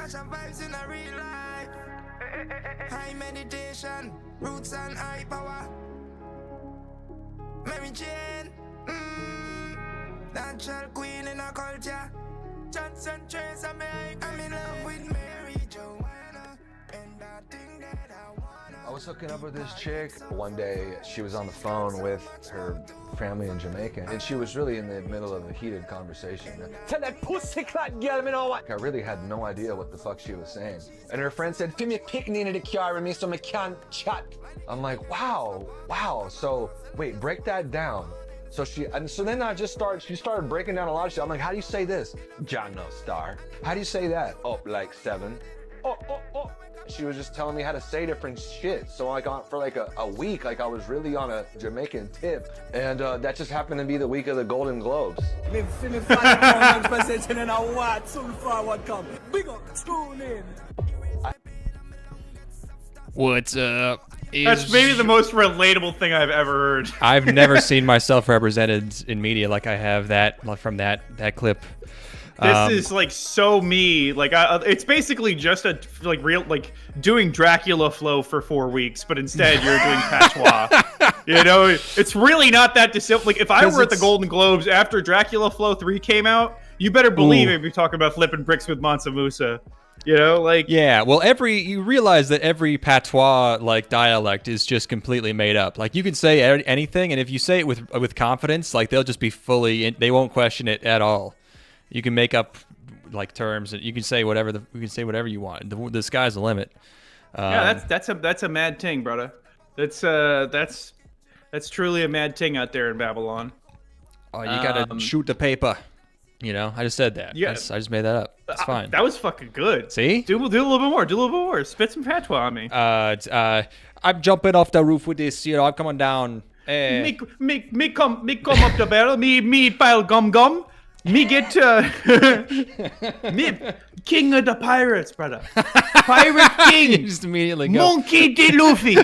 Fashion vibes in a real life. High meditation, roots and high power. Mary Jane, natural queen in a culture. Johnson Trace, I'm in love with Mary Joanna, and I think that I wanna. I was hooking up with this chick. One day, she was on the phone with her family in Jamaica, and she was really in the middle of a heated conversation. Tell that pussycat girl me know what. I really had no idea what the fuck she was saying. And her friend said, Give me a picnic in the car with me so I can't chat. I'm like, wow. So, wait, break that down. So then she started breaking down a lot of shit. I'm like, how do you say this? John no star. How do you say that? Up like 7. Oh. She was just telling me how to say different shit. So for like a week, like I was really on a Jamaican tip. And that just happened to be the week of the Golden Globes. Big up, tune in. What's up? That's maybe the most relatable thing I've ever heard. I've never seen myself represented in media like I have from that clip. This is like so me. Like it's basically just a doing Dracula flow for 4 weeks, but instead you're doing patois. You know, it's really not that dissimilar. Like if I were at the Golden Globes after Dracula Flow 3 came out, you better believe I'd be talking about flipping bricks with Mansa Musa. You know, like yeah. Well, you realize that every patois like dialect is just completely made up. Like you can say anything, and if you say it with confidence, like they'll just be they won't question it at all. You can make up like terms, and you can say whatever you want. The sky's the limit. Yeah, that's a mad thing, brother. That's truly a mad thing out there in Babylon. Oh, you gotta shoot the paper. You know, I just said that. Yeah. I just made that up. It's fine. That was fucking good. See? Do a little bit more. Do a little bit more. Spit some patois on me. I'm jumping off the roof with this. You know, I'm coming down. Me come up the barrel. Me pile gum. Me get me king of the pirates, brother. Pirate king. You just immediately go. Monkey D. Luffy.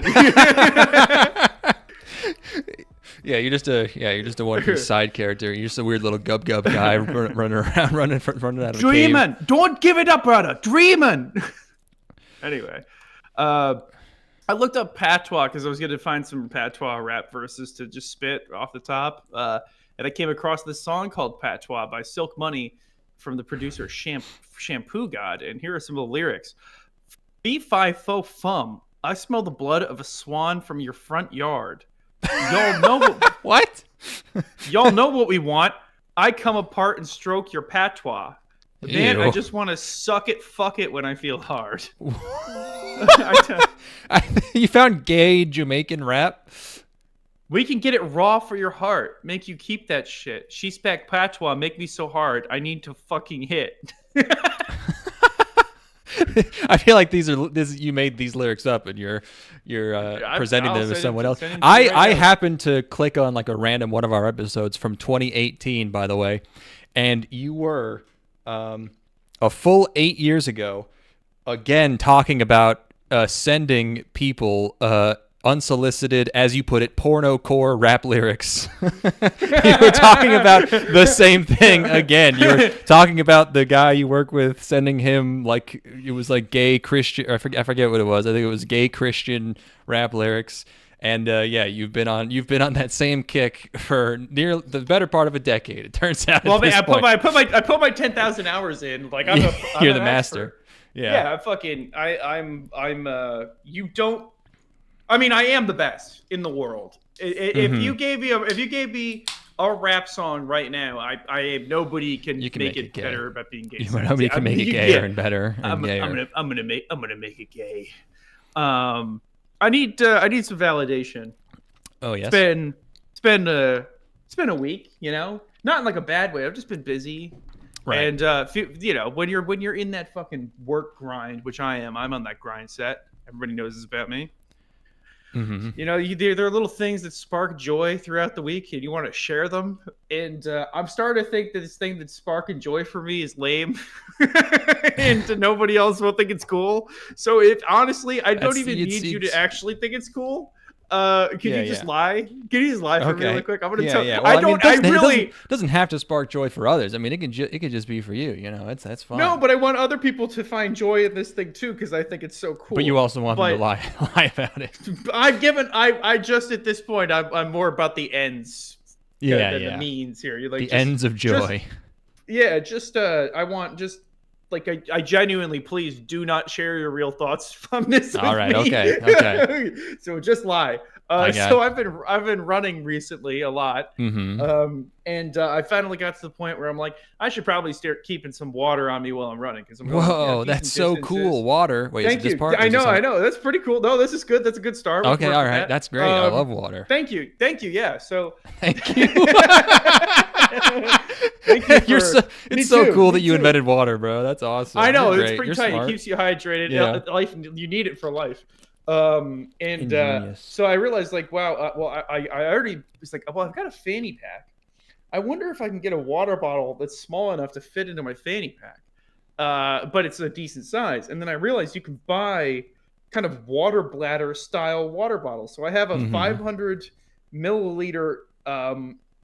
Yeah, you're just a one-piece side character. You're just a weird little gub guy running around, running out of Dreamin'. a cave. Don't give it up, brother. Dreamin'. Anyway, I looked up patois because I was going to find some patois rap verses to just spit off the top. And I came across this song called Patois by Silk Money from the producer Shampoo God. And here are some of the lyrics. Fee-fi fo fum. I smell the blood of a swan from your front yard. Y'all know what? Y'all know what we want. I come apart and stroke your patois. Man, I just want to suck it, fuck it when I feel hard. You found gay Jamaican rap? We can get it raw for your heart. Make you keep that shit. She spec patois, make me so hard. I need to fucking hit. I feel like you made these lyrics up and you're presenting them to someone else. I happened to click on like a random one of our episodes from 2018, by the way, and you were a full 8 years ago again talking about sending people unsolicited, as you put it, porno-core rap lyrics. You were talking about the same thing again. You were talking about the guy you work with, sending him like it was like gay Christian. Or I forget what it was. I think it was gay Christian rap lyrics. And yeah, you've been on that same kick for near the better part of a decade. It turns out. Well, I put my 10,000 hours in. Like you're the master. Yeah. I'm. You don't. I mean, I am the best in the world. If you gave me a rap song right now, nobody can make it better about being gay. Nobody can make it gayer and better. I'm gonna make it gay. I need some validation. Oh yes. It's been a week, you know, not in like a bad way. I've just been busy. Right. And you know, when you're in that fucking work grind, which I'm on that grind set. Everybody knows this about me. Mm-hmm. You know, there are little things that spark joy throughout the week, and you want to share them. And I'm starting to think that this thing that's sparking joy for me is lame, and nobody else will think it's cool. So honestly, I don't even need you to actually think it's cool. Can you just lie? Can you just lie for me really quick? I'm gonna tell. Yeah. Well, it doesn't have to spark joy for others. I mean, it can just be for you. You know, that's fine. No, but I want other people to find joy in this thing too because I think it's so cool. But you also want them to lie about it. I just at this point I'm more about the ends. Than the means here. You're like the ends of joy. I want just. Like I genuinely, please do not share your real thoughts on this. All right, me. okay. So just lie. So I've been running recently a lot, and I finally got to the point where I'm like, I should probably start keeping some water on me while I'm running because I'm going. Whoa, that's so cool! Water. Wait, thank you. I know. That's pretty cool. No, this is good. That's a good start. Okay, all right, that's great. I love water. Thank you. Yeah. So thank you. Thank you it's so cool that you invented water, bro. That's awesome. I know, it's pretty tight. Smart. It keeps you hydrated. Yeah. Life, you need it for life. So I realized, like, wow. I already was like, well, I've got a fanny pack. I wonder if I can get a water bottle that's small enough to fit into my fanny pack, but it's a decent size. And then I realized you can buy kind of water bladder style water bottles. So I have a 500 milliliter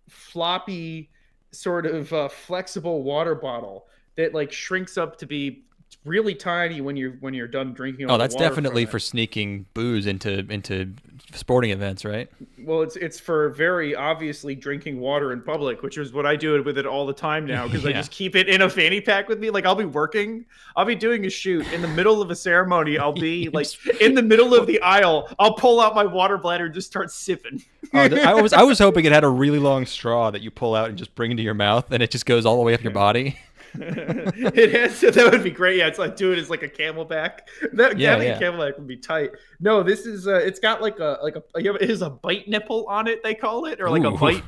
floppy sort of flexible water bottle that like shrinks up to be really tiny when you're done drinking. Oh, that's definitely for sneaking booze into sporting events, right? Well, it's for very obviously drinking water in public, which is what I do with it all the time now because I just keep it in a fanny pack with me. Like I'll be doing a shoot in the middle of a ceremony. I'll be like in the middle of the aisle. I'll pull out my water bladder and just start sipping. I was hoping it had a really long straw that you pull out and just bring into your mouth, and it just goes all the way up your body. It has, that would be great. Yeah, it's like do it as like a camelback. Having a camelback would be tight. No, this is it's got it has a bite nipple on it. They call it, or like a bite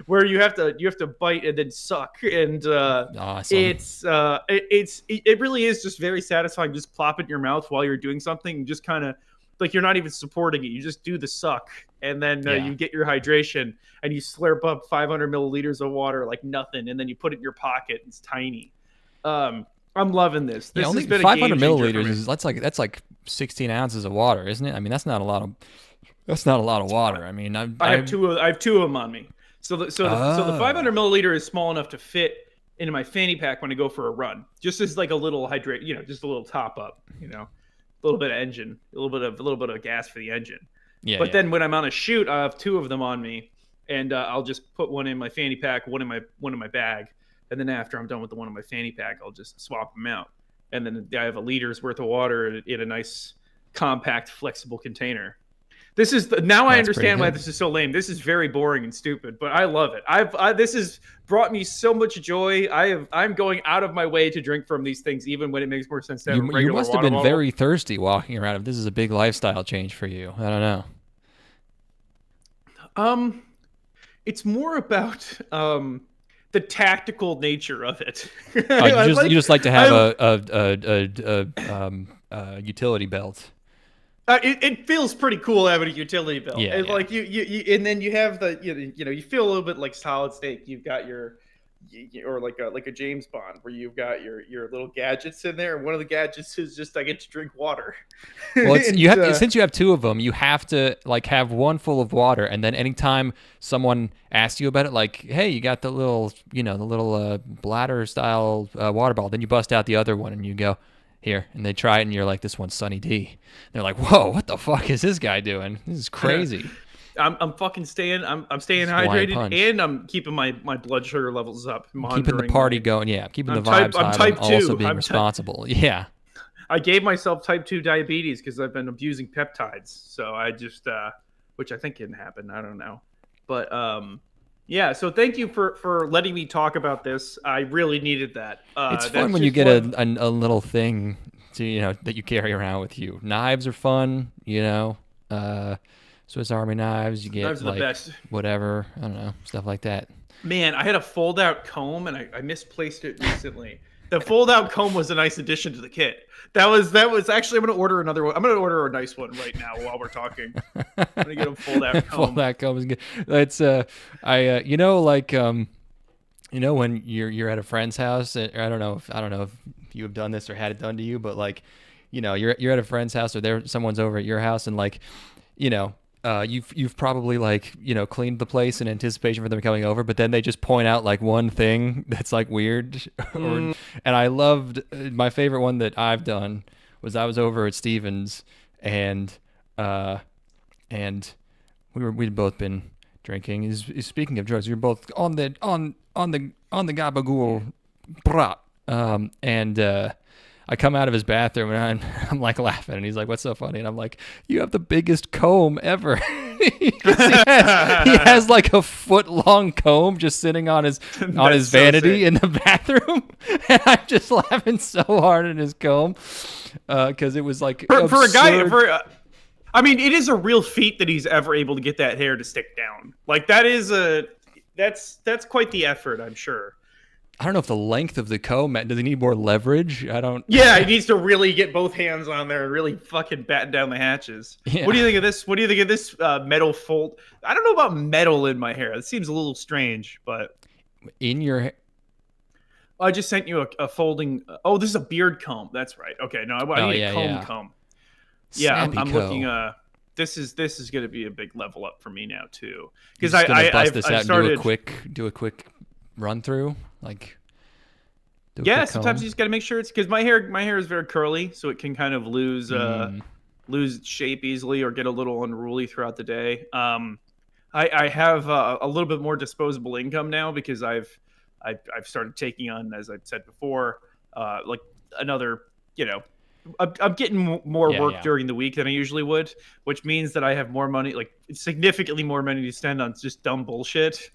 where you have to bite and then suck. And awesome. It really is just very satisfying. Just plop it in your mouth while you're doing something. And just kind of like you're not even supporting it. You just do the suck, and then you get your hydration, and you slurp up 500 milliliters of water like nothing, and then you put it in your pocket. It's tiny. I'm loving this. This only has been 500 milliliters is that's like 16 ounces of water, isn't it? I mean, that's not a lot of water. I mean, I have two of them on me. So the 500 milliliter is small enough to fit into my fanny pack when I go for a run, just as like a little just a little top up, a little bit of engine, a little bit of gas for the engine. Yeah. But then when I'm on a shoot, I have two of them on me, and I'll just put one in my fanny pack, one in my bag, and then after I'm done with the one in my fanny pack, I'll just swap them out, and then I have a liter's worth of water in a nice, compact, flexible container. I understand why this is so lame. This is very boring and stupid, but I love it. This has brought me so much joy. I'm going out of my way to drink from these things, even when it makes more sense to have a regular You must have been water bottle. very thirsty walking around. If this is a big lifestyle change for you, I don't know. It's more about the tactical nature of it. You just like to have a utility belt. It feels pretty cool having a utility belt. Yeah, and like you and then you have the you feel a little bit like Solid Snake. You've got or like a James Bond where you've got your little gadgets in there, and one of the gadgets is just I get to drink water. Well, since you have two of them, you have to like have one full of water, and then anytime someone asks you about it, like, hey, you got the little bladder style water bottle, then you bust out the other one and you go, here, and they try it, and you're like, this one's Sunny D. And they're like, whoa, what the fuck is this guy doing? This is crazy. I'm fucking staying. I'm staying hydrated, and I'm keeping my blood sugar levels up. Keeping the party going. Yeah, keeping the vibes high. I'm type 2. Also being responsible. Yeah. I gave myself type 2 diabetes because I've been abusing peptides. So I just, which I think can happen. I don't know, but yeah. So thank you for letting me talk about this. I really needed that. It's fun when you get a little thing to that you carry around with you. Knives are fun. Swiss Army knives. You get knives are the best. Whatever. I don't know, stuff like that. Man, I had a fold-out comb and I misplaced it recently. The fold-out comb was a nice addition to the kit. That was actually. I'm gonna order another one. I'm gonna order a nice one right now while we're talking. I'm gonna get a fold-out comb. Fold-out comb is good. It's when you're at a friend's house. I don't know if you have done this or had it done to you, but like, you're at a friend's house or someone's over at your house and like, you've probably like cleaned the place in anticipation for them coming over, but then they just point out like one thing that's like weird. And I loved my favorite one that I've done was I was over at Steven's and we'd both been drinking. Speaking of drugs, we were both on the gabagool brat. I come out of his bathroom and I'm like laughing, and he's like, "What's so funny?" And I'm like, "You have the biggest comb ever." he has like a foot-long comb just sitting on his vanity in the bathroom, and I'm just laughing so hard at his comb because it was like for a guy. I mean, it is a real feat that he's ever able to get that hair to stick down. Like that's quite the effort, I'm sure. I don't know if the length of the comb, does he need more leverage? I don't. Yeah, he needs to really get both hands on there and really fucking batten down the hatches. Yeah. What do you think of this? What do you think of this metal fold? I don't know about metal in my hair. It seems a little strange, but in your hair. I just sent you a folding. Oh, this is a beard comb. That's right. Okay, no, I need a comb. Yeah, I'm looking. This is going to be a big level up for me now too, because I started do a quick run through, like. Sometimes you just got to make sure it's because my hair is very curly, so it can kind of lose shape easily or get a little unruly throughout the day. I have a little bit more disposable income now because I've started taking on, as I said before, like another, I'm getting more work during the week than I usually would, which means that I have more money, like significantly more money to spend on just dumb bullshit.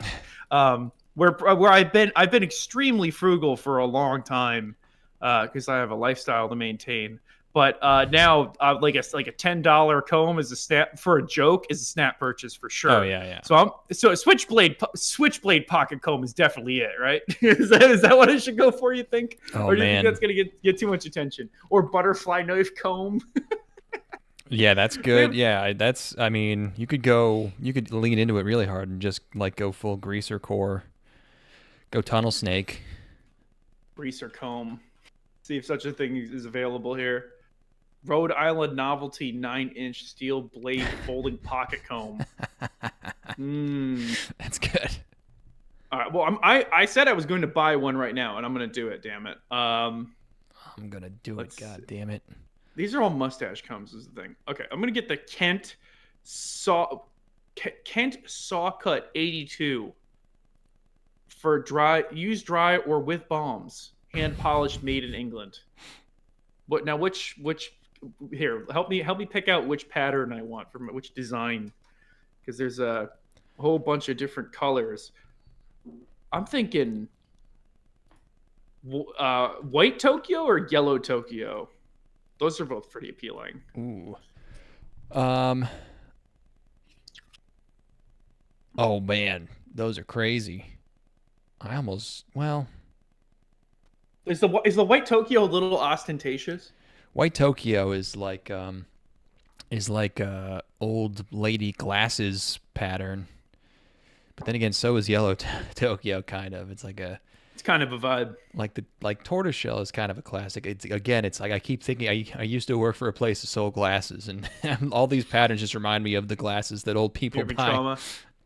Where I've been extremely frugal for a long time because I have a lifestyle to maintain. But now, like a $10 comb is a snap for a joke is a snap purchase for sure. Oh yeah. So a switchblade pocket comb is definitely it, right? is that what it should go for? You think? Oh, or do you man. think that's gonna get too much attention? Or butterfly knife comb? Yeah, that's good. Yeah, that's. I mean, you could lean into it really hard and just like go full greaser core, go tunnel snake, greaser comb. See if such a thing is available here. Rhode Island novelty 9-inch steel blade folding pocket comb. That's good. All right. Well, I said I was going to buy one right now, and I'm going to do it. Damn it. I'm gonna do it. God damn it. These are all mustache combs. Is the thing. Okay, I'm going to get the Kent Saw Cut 82 for use dry or with balms, hand polished, made in England. What now? Which here? Help me pick out which pattern I want from which design, because there's a whole bunch of different colors. I'm thinking white Tokyo or yellow Tokyo. Those are both pretty appealing. Ooh. Oh man, those are crazy. Is the white Tokyo a little ostentatious? White Tokyo is like old lady glasses pattern. But then again, so is yellow Tokyo kind of. It's kind of a vibe. Like tortoiseshell is kind of a classic. It's like I keep thinking I used to work for a place that sold glasses, and all these patterns just remind me of the glasses that old people buy. Trauma.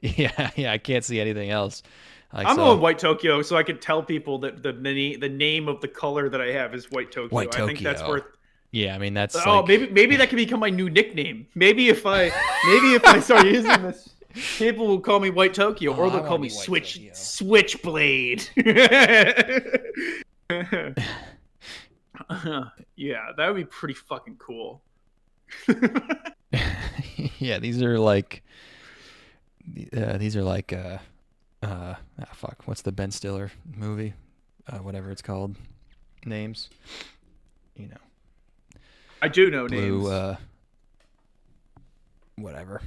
Yeah, I can't see anything else. I'm going white Tokyo, so I could tell people that the name of the color that I have is white Tokyo. White Tokyo. I think that's worth. Yeah, I mean that's. Maybe that can become my new nickname. Maybe if I start using this, people will call me White Tokyo, or they'll call me Switchblade. Yeah, that would be pretty fucking cool. Yeah, these are like. Fuck. What's the Ben Stiller movie? Whatever it's called. Names. I do know names. Whatever.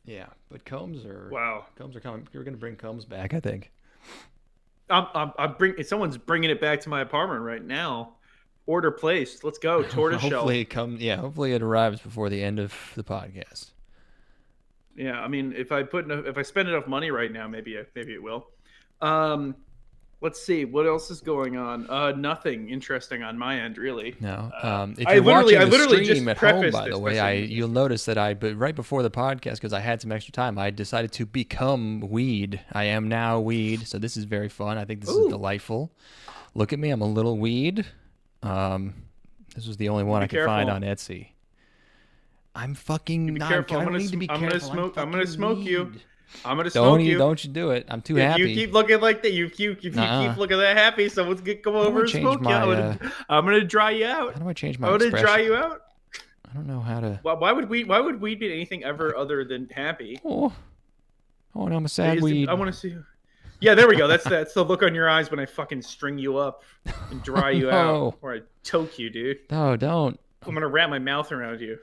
Yeah, but combs are. Wow. Combs are coming. We're gonna bring combs back, I think. Someone's bringing it back to my apartment right now. Order placed. Let's go. Tortoiseshell. Hopefully it arrives before the end of the podcast. Yeah, I mean, if I spend enough money right now, maybe it will. Let's see what else is going on. Nothing interesting on my end, really. No. If you're watching the stream at home, by the way, you'll notice that but right before the podcast, because I had some extra time, I decided to become weed. I am now weed, so this is very fun. I think this is delightful. Look at me, I'm a little weed. This was the only one I could find on Etsy. I'm fucking not. Careful. I don't need to be careful. I'm gonna smoke you. I'm gonna smoke you. Don't you do it. I'm too happy. You keep looking like that. You keep looking that happy. Someone's gonna come over and smoke you. I'm gonna dry you out. How do I change my expression? I'm gonna dry you out. I don't know how to. Why would weed be anything ever other than happy? Oh, no, I'm a sad weed. I want to see you. Yeah, there we go. That's the look on your eyes when I fucking string you up and dry you out, or I choke you, dude. No, don't. I'm gonna wrap my mouth around you.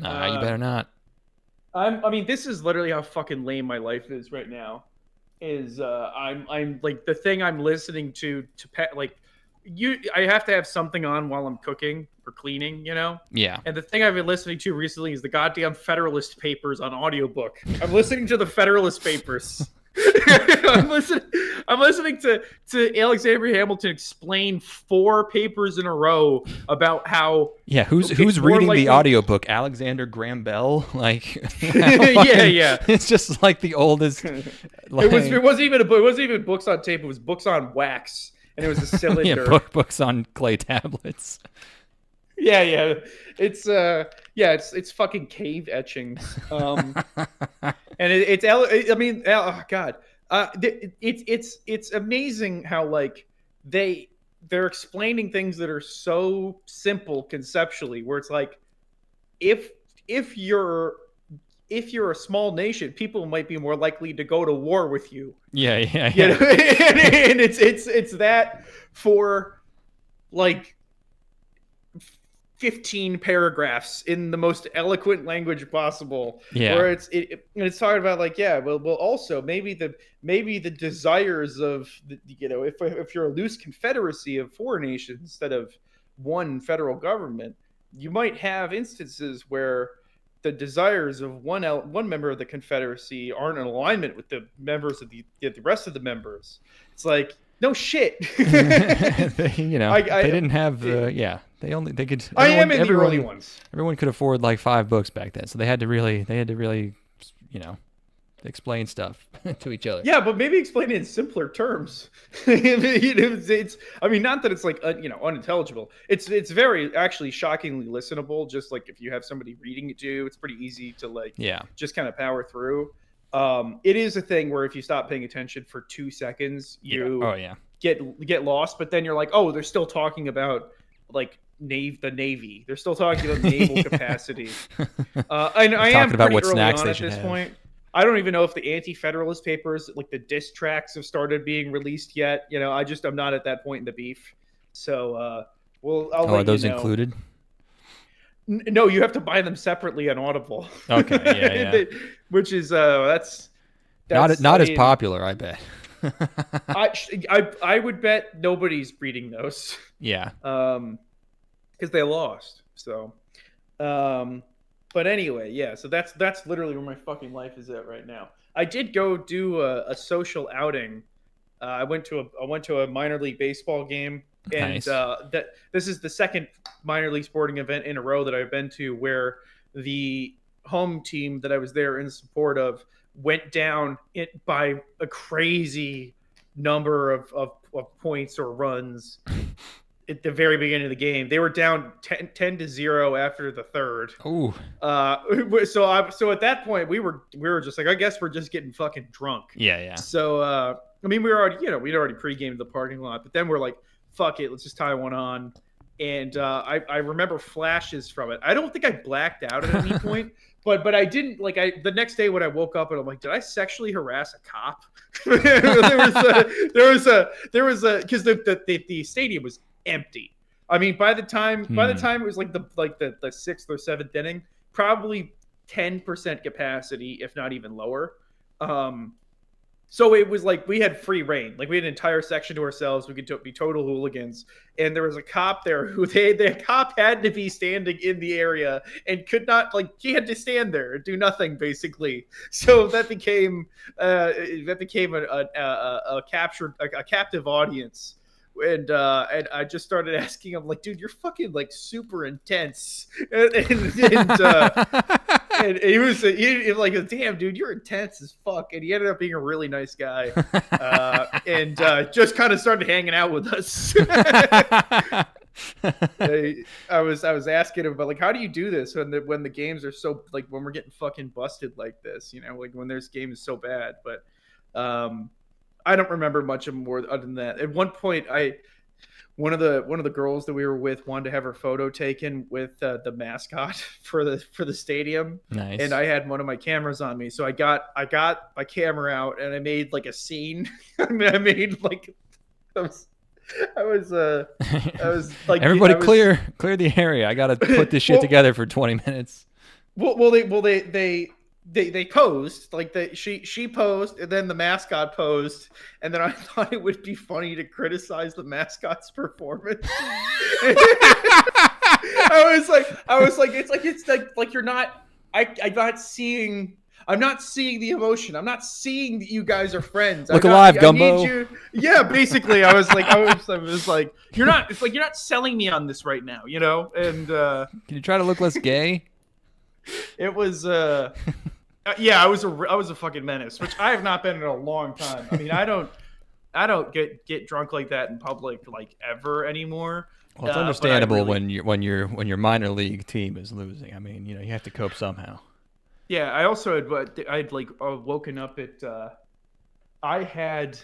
Nah, you better not. I mean, this is literally how fucking lame my life is right now. I'm like the thing I'm listening to like I have to have something on while I'm cooking or cleaning, you know? Yeah. And the thing I've been listening to recently is the goddamn Federalist Papers on audiobook. I'm listening to the Federalist Papers. I'm listening to Alexander Hamilton explain 4 papers in a row about how who's reading the audiobook? Alexander Graham Bell? Like yeah. It's just like the oldest like, it wasn't even books on tape, it was books on wax, and it was a cylinder. books on clay tablets. Yeah. It's fucking cave etchings. And it's amazing how like they're explaining things that are so simple conceptually, where it's like if you're a small nation, people might be more likely to go to war with you. Yeah. You know? And it's that for like 15 paragraphs in the most eloquent language possible. Yeah. Where it's talking about like, well also maybe the desires of if you're a loose confederacy of 4 nations instead of one federal government, you might have instances where the desires of one member of the confederacy aren't in alignment with the members of the rest of the members. It's like, no shit. They didn't have they could. I am in the early ones. Everyone could afford like 5 books back then, so they had to really, explain stuff to each other. Yeah, but maybe explain it in simpler terms. It's not that it's like unintelligible. It's very actually shockingly listenable. Just like if you have somebody reading it to you, it's pretty easy to just kind of power through. It is a thing where if you stop paying attention for 2 seconds, you get lost. But then you're like, oh, they're still talking about like the Navy. They're still talking about naval capacity. I am about pretty what early snacks on they at should this have. point. I don't even know if the Anti-Federalist Papers, like the diss tracks, have started being released yet. I'm not at that point in the beef. So I'll are those included? No, you have to buy them separately on Audible. Okay, yeah. Which is that's not as popular, I bet. I would bet nobody's reading those. Yeah. Because they lost. So, but anyway, yeah. So that's literally where my fucking life is at right now. I did go do a social outing. I went to a minor league baseball game, and Nice. This is the second minor league sporting event in a row that I've been to where the home team that I was there in support of went down by a crazy number of points or runs at the very beginning of the game. They were down 10-0 after the third. Ooh. So at that point we were just like, I guess we're just getting fucking drunk. Yeah. So we were already, we'd already pre-gamed the parking lot, but then we're like, fuck it, let's just tie one on. And I remember flashes from it. I don't think I blacked out at any point, but I didn't the next day when I woke up and I'm like, did I sexually harass a cop? there was a because the stadium was empty. I mean, by the time it was like the 6th or 7th inning, probably 10% capacity, if not even lower. So it was like we had free reign. Like we had an entire section to ourselves. We could be total hooligans. And there was a cop there who the cop had to be standing in the area and could not, like, he had to stand there and do nothing basically. So that became a captive audience. And I just started asking him, like, dude, you're fucking like super intense. And he was like, damn, dude, you're intense as fuck. And he ended up being a really nice guy, and just kind of started hanging out with us. I was asking him about, like, how do you do this when the games are so, like, when we're getting fucking busted like this, you know, like when this game is so bad. But I don't remember much of more other than that. At one point, one of the girls that we were with wanted to have her photo taken with the mascot for the stadium. Nice. And I had one of my cameras on me, so I got my camera out and I made like a scene. I made like I was like, everybody clear the area. I gotta put this shit together for 20 minutes. They posed, like, she posed, and then the mascot posed, and then I thought it would be funny to criticize the mascot's performance. I was like it's like you're not. I'm not seeing the emotion. I'm not seeing that you guys are friends. Look alive, Gumbo. I need you. Yeah, basically, I was like, you're not. It's like you're not selling me on this right now, you know. And can you try to look less gay? It was. Yeah, I was a fucking menace, which I have not been in a long time. I mean, I don't get drunk like that in public, like, ever anymore. Well, it's understandable when your minor league team is losing. I mean, you know, you have to cope somehow. Yeah, I also I'd woken up at I had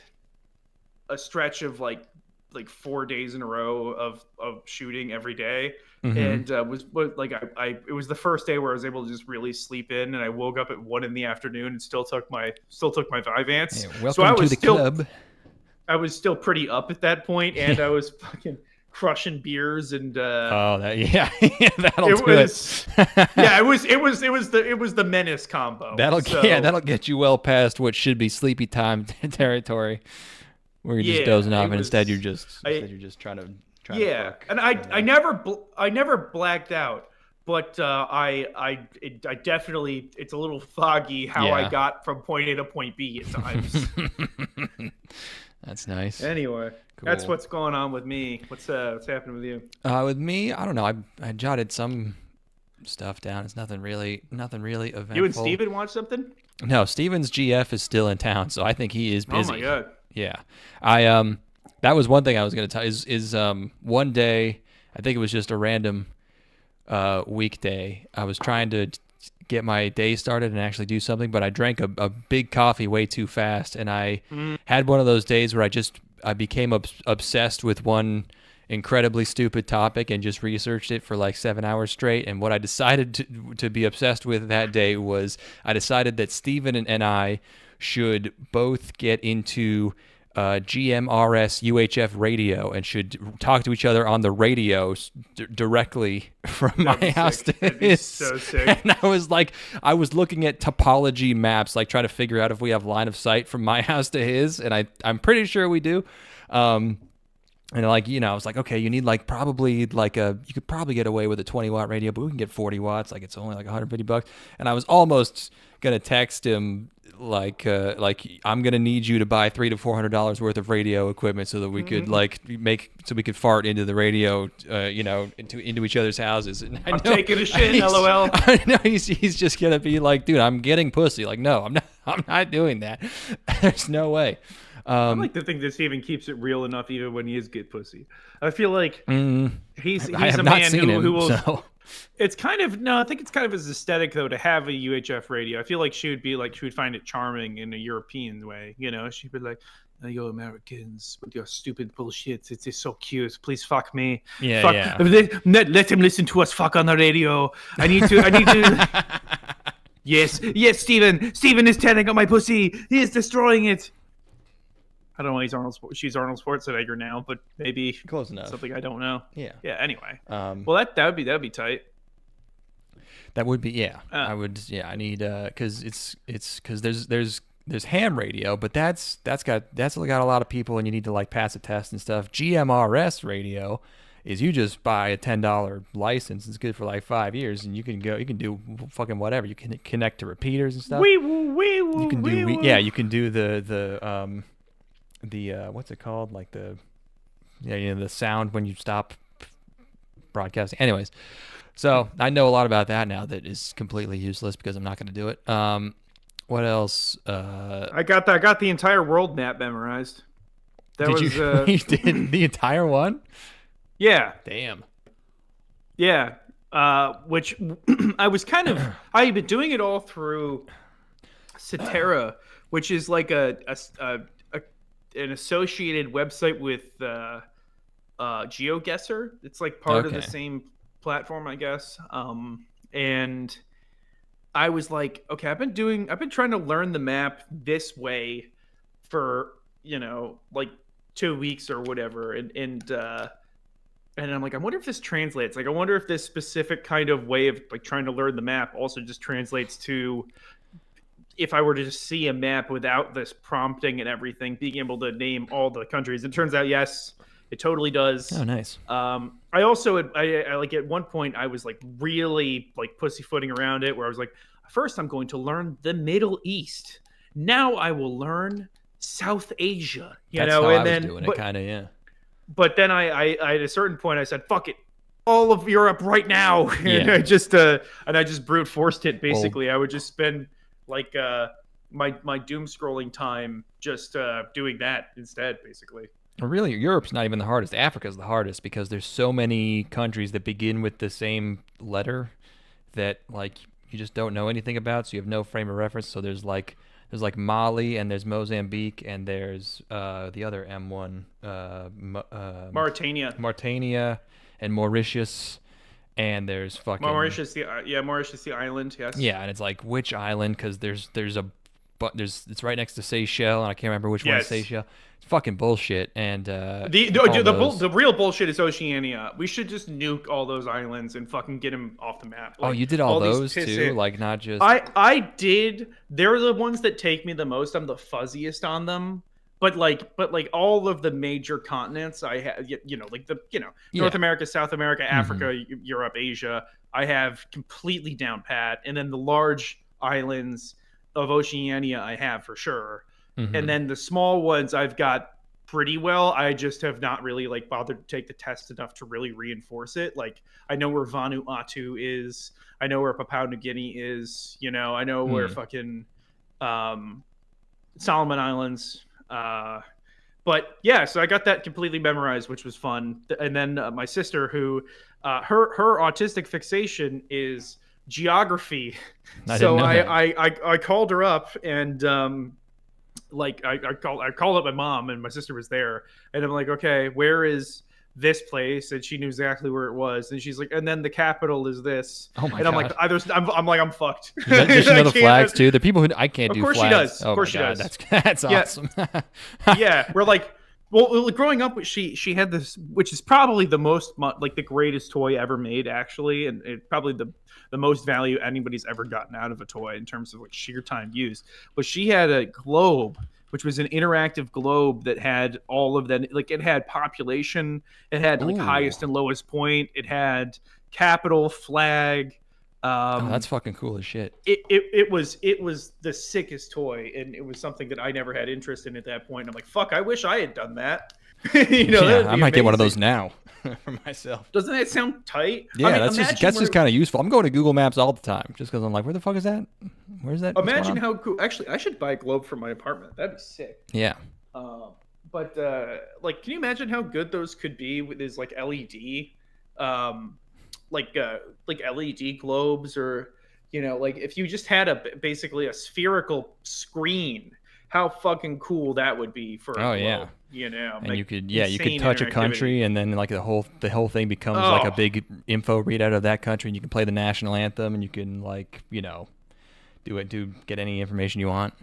a stretch of like 4 days in a row of shooting every day. Mm-hmm. And it was the first day where I was able to just really sleep in, and I woke up at 1 p.m. and still took my Vyvanse. Yeah, welcome to the club. I was still pretty up at that point, and I was fucking crushing beers and that'll do it. Yeah, it was the menace combo. That'll get you well past what should be sleepy time territory, where you're just dozing off, and instead you're just trying to. And I never blacked out, but I definitely, it's a little foggy how I got from point A to point B at times. That's nice. Anyway, cool. That's what's going on with me. What's happening with you? With me, I don't know. I jotted some stuff down. It's nothing really eventful. You and Steven watch something? No, Steven's GF is still in town, so I think he is busy. Oh my god. Yeah, that was one thing I was going to tell. Is one day, I think it was just a random weekday, I was trying to get my day started and actually do something, but I drank a big coffee way too fast, and I had one of those days where I became obsessed with one incredibly stupid topic and just researched it for like 7 hours straight. And what I decided to be obsessed with that day was I decided that Steven and I should both get into GMRS UHF radio and should talk to each other on the radio directly from my house to his. So sick. And I was looking at topology maps, like trying to figure out if we have line of sight from my house to his, and I'm pretty sure we do. And like, you know, I was like, okay, you need you could probably get away with a 20-watt radio, but we can get 40 watts. Like, it's only like $150. And I was almost gonna text him like I'm gonna need you to buy $300 to $400 worth of radio equipment so that we could we could fart into the radio, into each other's houses. And I'm taking a shit, LOL. I know he's just gonna be like, dude, I'm getting pussy. Like, no, I'm not doing that. There's no way. I like to think that Steven keeps it real enough even when he is get pussy. I feel like he's a man who will. So. It's kind of I think it's kind of his aesthetic though to have a UHF radio. I feel like she would find it charming in a European way. You know, she'd be like, "You Americans with your stupid bullshit. It's so cute. Please fuck me. Yeah. Let him listen to us fuck on the radio. I need to." Yes, Steven. Steven is tearing up my pussy. He is destroying it. I don't know. She's Arnold Schwarzenegger now, but maybe close enough. Something I don't know. Yeah. Yeah. Anyway. Well, that would be tight. That would be I would. Yeah. I need because there's there's ham radio, but that's got a lot of people, and you need to like pass a test and stuff. GMRS radio is you just buy a $10 license. It's good for like 5 years, and you can do fucking whatever. You can connect to repeaters and stuff. You can do you can do the what's it called, like the the sound when you stop broadcasting. Anyways, so I know a lot about that now that is completely useless because I'm not going to do it. What else? I got the entire world map memorized. You did the entire one? Yeah. Damn. Yeah. Which I was I had been doing it all through Cetera, which is like an associated website with GeoGuessr. It's like part of the same platform, I guess. And I was like, okay, I've been trying to learn the map this way for, like 2 weeks or whatever. And I'm like, I wonder if this translates. Like, I wonder if this specific kind of way of like trying to learn the map also just translates to if I were to just see a map without this prompting and everything, being able to name all the countries. It turns out, yes, it totally does. Oh, nice. I also, I like at one point I was like really like pussyfooting around it where I was like, first I'm going to learn the Middle East. Now I will learn South Asia. That's how I was doing it, kind of, yeah. But then I at a certain point I said, fuck it, all of Europe right now. And I just brute forced it basically. I would just spend like my doom scrolling time just doing that instead, basically. Really, Europe's not even the hardest. Africa's the hardest because there's so many countries that begin with the same letter that like you just don't know anything about, so you have no frame of reference. So there's like Mali, and there's Mozambique, and there's the other M1, Mauritania, and Mauritius, and there's fucking Mauritius, the island, yes. Yeah, and it's like which island? Because it's right next to Seychelles, and I can't remember which one is Seychelles. It's fucking bullshit. And the real bullshit is Oceania. We should just nuke all those islands and fucking get them off the map. Like, you did all those too? Like not just... I did. They're the ones that take me the most. I'm the fuzziest on them. But all of the major continents I have, North America, South America, Africa, Europe, Asia, I have completely down pat. And then the large islands of Oceania I have for sure. And then the small ones I've got pretty well. I just have not really like bothered to take the test enough to really reinforce it. Like I know where Vanuatu is. I know where Papua New Guinea is. I know where fucking Solomon Islands. But yeah, so I got that completely memorized, which was fun. And then my sister, who her autistic fixation is geography. I called her up and I called up my mom, and my sister was there, and I'm like, okay, where is this place? And she knew exactly where it was, and she's like, and then the capital is this. Oh my and I'm God. I'm fucked. Does she know the flags too? The people who I can't do flags. Of course she does. Oh of course my she God. does. That's awesome. Yeah, we're like, well, growing up, she had this, which is probably the most like the greatest toy ever made, actually, and it probably the most value anybody's ever gotten out of a toy in terms of like sheer time used. But she had a globe, which was an interactive globe that had all of that. Like it had population, it had like highest and lowest point, it had capital, flag. That's fucking cool as shit. It was the sickest toy, and it was something that I never had interest in at that point. And I'm like, fuck, I wish I had done that. I might get one of those now for myself. Doesn't that sound tight? Yeah, that's just kind of useful. I'm going to Google Maps all the time just because I'm like, where the fuck is that? Where's that? Imagine how cool. Actually, I should buy a globe for my apartment. That'd be sick. Yeah. But like, can you imagine how good those could be with these like LED, like LED globes, or like if you just had basically a spherical screen, how fucking cool that would be for a globe. Yeah. And like, you could touch a country, and then like the whole thing becomes like a big info readout of that country, and you can play the national anthem, and you can like get any information you want.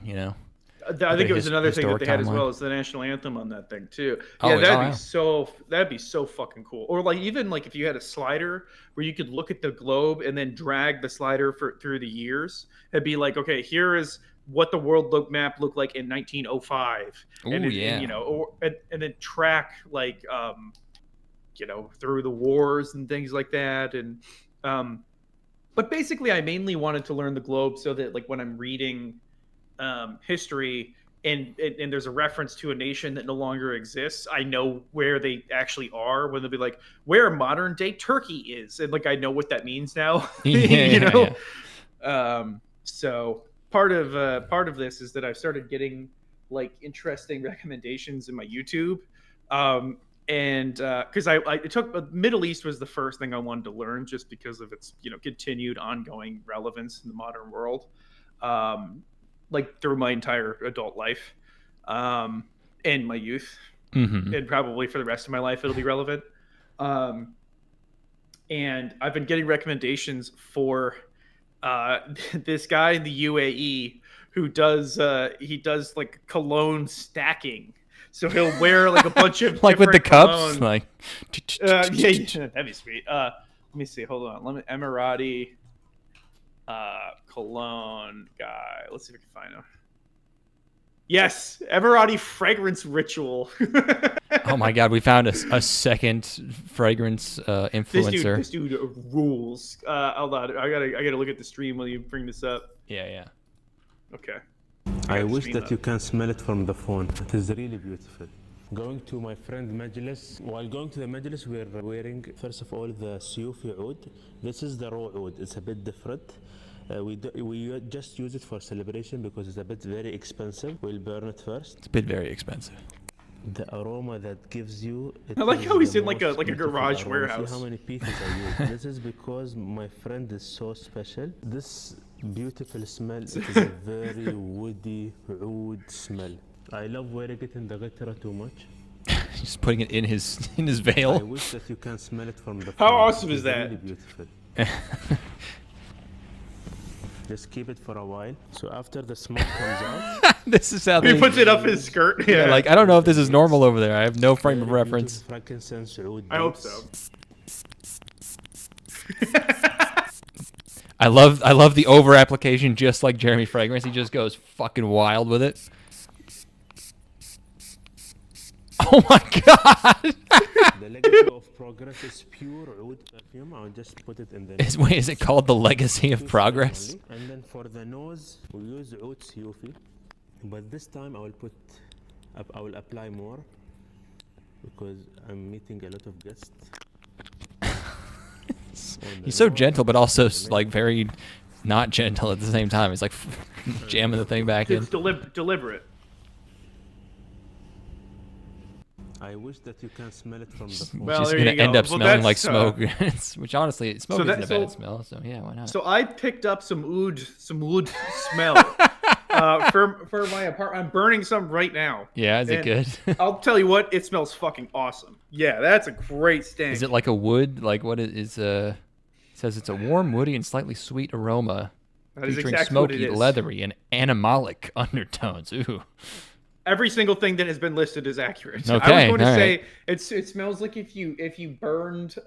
I think it was another thing that they had as well as the national anthem on that thing too. Yeah, that'd be so fucking cool. Or like even like if you had a slider where you could look at the globe and then drag the slider through the years, it'd be like, okay, here is what the world map looked like in 1905. Ooh, and yeah. you know, and then track like you know, through the wars and things like that. And but basically, I mainly wanted to learn the globe so that like when I'm reading history and there's a reference to a nation that no longer exists, I know where they actually are. When they'll be like, where modern day Turkey is, and like I know what that means now. You know. So part of this is that I've started getting like interesting recommendations in my YouTube. And because it took Middle East was the first thing I wanted to learn, just because of its, you know, continued ongoing relevance in the modern world, like through my entire adult life, and my youth, and probably for the rest of my life it'll be relevant. And I've been getting recommendations for this guy in the UAE who does like cologne stacking. So he'll wear like a bunch of like with the cups, cologne. like yeah, that'd be sweet. Let me see. Hold on. Emirati cologne guy. Let's see if we can find him. Yes, Emirati fragrance ritual. Oh my god, we found a second fragrance influencer. This dude rules. Hold on, I gotta look at the stream while you bring this up. Yeah. Okay. I wish that you can smell it from the phone. It is really beautiful. Going to my friend Majlis. While going to the Majlis, we're wearing, first of all, the Suyufi oud. This is the raw oud. It's a bit different. We just use it for celebration because it's a bit very expensive. We'll burn it first. It's a bit very expensive. The aroma that gives you. I like how he's in like a garage warehouse. See how many pieces I use. This is because my friend is so special. This beautiful smell. It is a very woody oud smell. I love wearing it in the guitar too much. He's putting it in his veil. I wish that you can smell it from the. How awesome is that? Really beautiful. Just keep it for a while. So after the smoke comes out, this is how he puts it up his skirt. Yeah, like I don't know if this is normal over there. I have no frame of reference. Frankincense oud. I hope so. I love the over application, just like Jeremy Fragrance. He just goes fucking wild with it. Oh my god! The legacy of progress is pure oud perfume. I'll just put it in the. Is it called the legacy of progress? And then for the nose, we use oud Suyufi, but this time I will apply more because I'm meeting a lot of guests. He's so gentle, but also like very not gentle at the same time. He's like jamming the thing back in. It's deliberate. I wish that you can smell it from the phone. Well, She's there gonna you go. end up Well, smelling like that's, smoke, which honestly, smoke isn't a bad smell. So yeah, why not? So I picked up some oud smell for my apartment. I'm burning some right now. Yeah, is it good? I'll tell you what, it smells fucking awesome. Yeah, that's a great stank. Is it like a wood? Like what is it says it's a warm, woody, and slightly sweet aroma, That is featuring exactly what it smoky, is. leathery, and animalic undertones. Ooh. Every single thing that has been listed is accurate. Okay, I was going to all say it smells like if you burned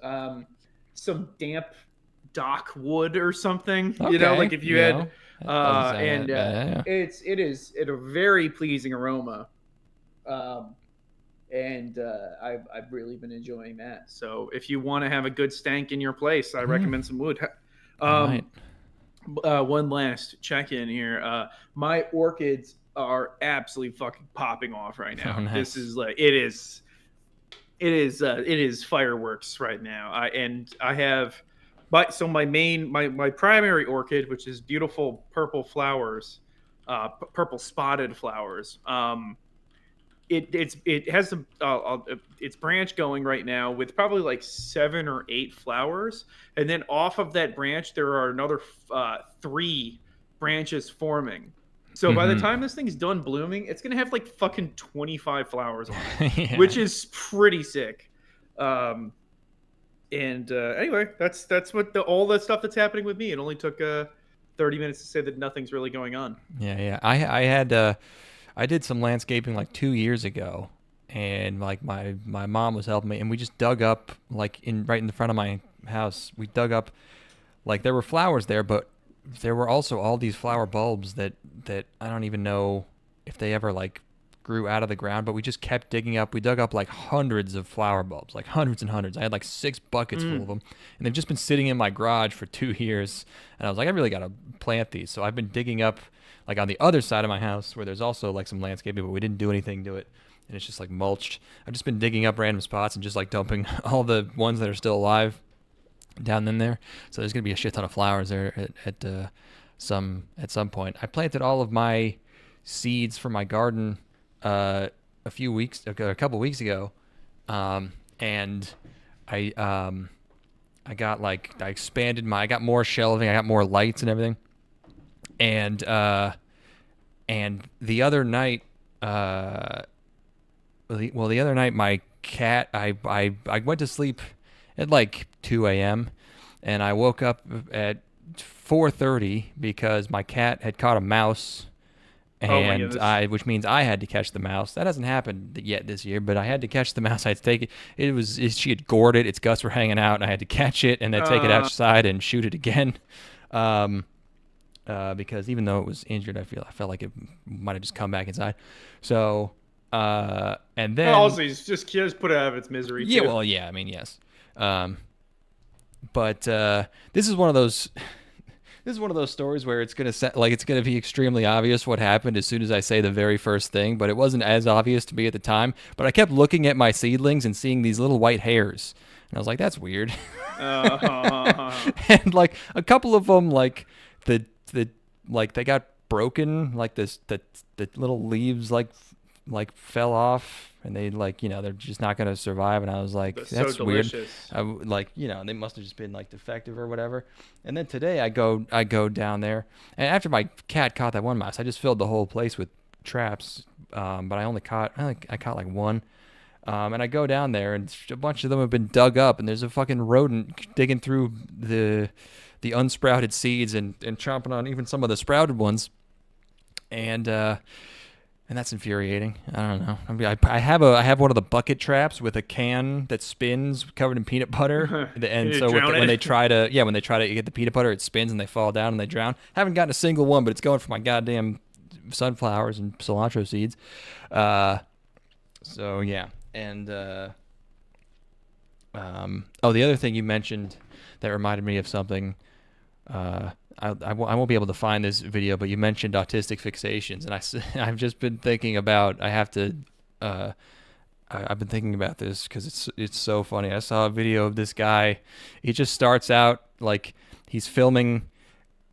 some damp dock wood or something. You know, Okay, like if you you had know, that doesn't sound and that bad, yeah. it is a very pleasing aroma. And I've really been enjoying that. So if you want to have a good stank in your place, I recommend some wood. Right. One last check in here. My orchids are absolutely fucking popping off right now. Oh, nice. This is like it is fireworks right now. I have my primary orchid, which is beautiful purple flowers, purple spotted flowers. It has its branch going right now with probably like 7 or 8 flowers, and then off of that branch there are another 3 branches forming. So by the time this thing's done blooming, it's gonna have like fucking 25 flowers on it, Yeah. which is pretty sick. Anyway, that's what all the stuff that's happening with me. It only took 30 minutes to say that nothing's really going on. Yeah. I did some landscaping like 2 years ago, and like my mom was helping me, and we just dug up like right in the front of my house. We dug up like there were flowers there, but there were also all these flower bulbs that I don't even know if they ever like grew out of the ground, but we just kept digging up. We dug up like hundreds of flower bulbs, like hundreds and hundreds. I had like 6 buckets full of them, and they've just been sitting in my garage for 2 years. And I was like, I really got to plant these. So I've been digging up like on the other side of my house where there's also like some landscaping, but we didn't do anything to it. And it's just like mulched. I've just been digging up random spots and just like dumping all the ones that are still alive down in there. So there's going to be a shit ton of flowers there at some point. I planted all of my seeds for my garden a couple weeks ago, and I got more shelving, I got more lights and everything, and the other night, the other night my cat, I went to sleep at like 2 a.m. and I woke up at 4:30 because my cat had caught a mouse. And which means I had to catch the mouse. That hasn't happened yet this year, but I had to catch the mouse. I had to take it. She had gored it. Its guts were hanging out, and I had to catch it and then take it outside and shoot it again. Because even though it was injured, I felt like it might have just come back inside. So, and then also just put it out of its misery. Yeah, too. well, yeah. I mean, yes. But this is one of those. This is one of those stories where it's gonna be extremely obvious what happened as soon as I say the very first thing, but it wasn't as obvious to me at the time. But I kept looking at my seedlings and seeing these little white hairs, and I was like, "That's weird." And like a couple of them, like they got broken, like the little leaves like fell off. And they they're just not going to survive. And I was like, that's so weird. delicious. They must have just been like defective or whatever. And then today I go down there. And after my cat caught that one mouse, I just filled the whole place with traps. But I caught like one. And I go down there and a bunch of them have been dug up. And there's a fucking rodent digging through the unsprouted seeds and chomping on even some of the sprouted ones. And that's infuriating. I don't know. I mean, I have one of the bucket traps with a can that spins covered in peanut butter, and so when they try to get the peanut butter, it spins and they fall down and they drown. Haven't gotten a single one, but it's going for my goddamn sunflowers and cilantro seeds. So yeah, and the other thing you mentioned that reminded me of something. I won't be able to find this video, but you mentioned autistic fixations, and I've just been thinking about. I've been thinking about this because it's so funny. I saw a video of this guy. He just starts out like he's filming,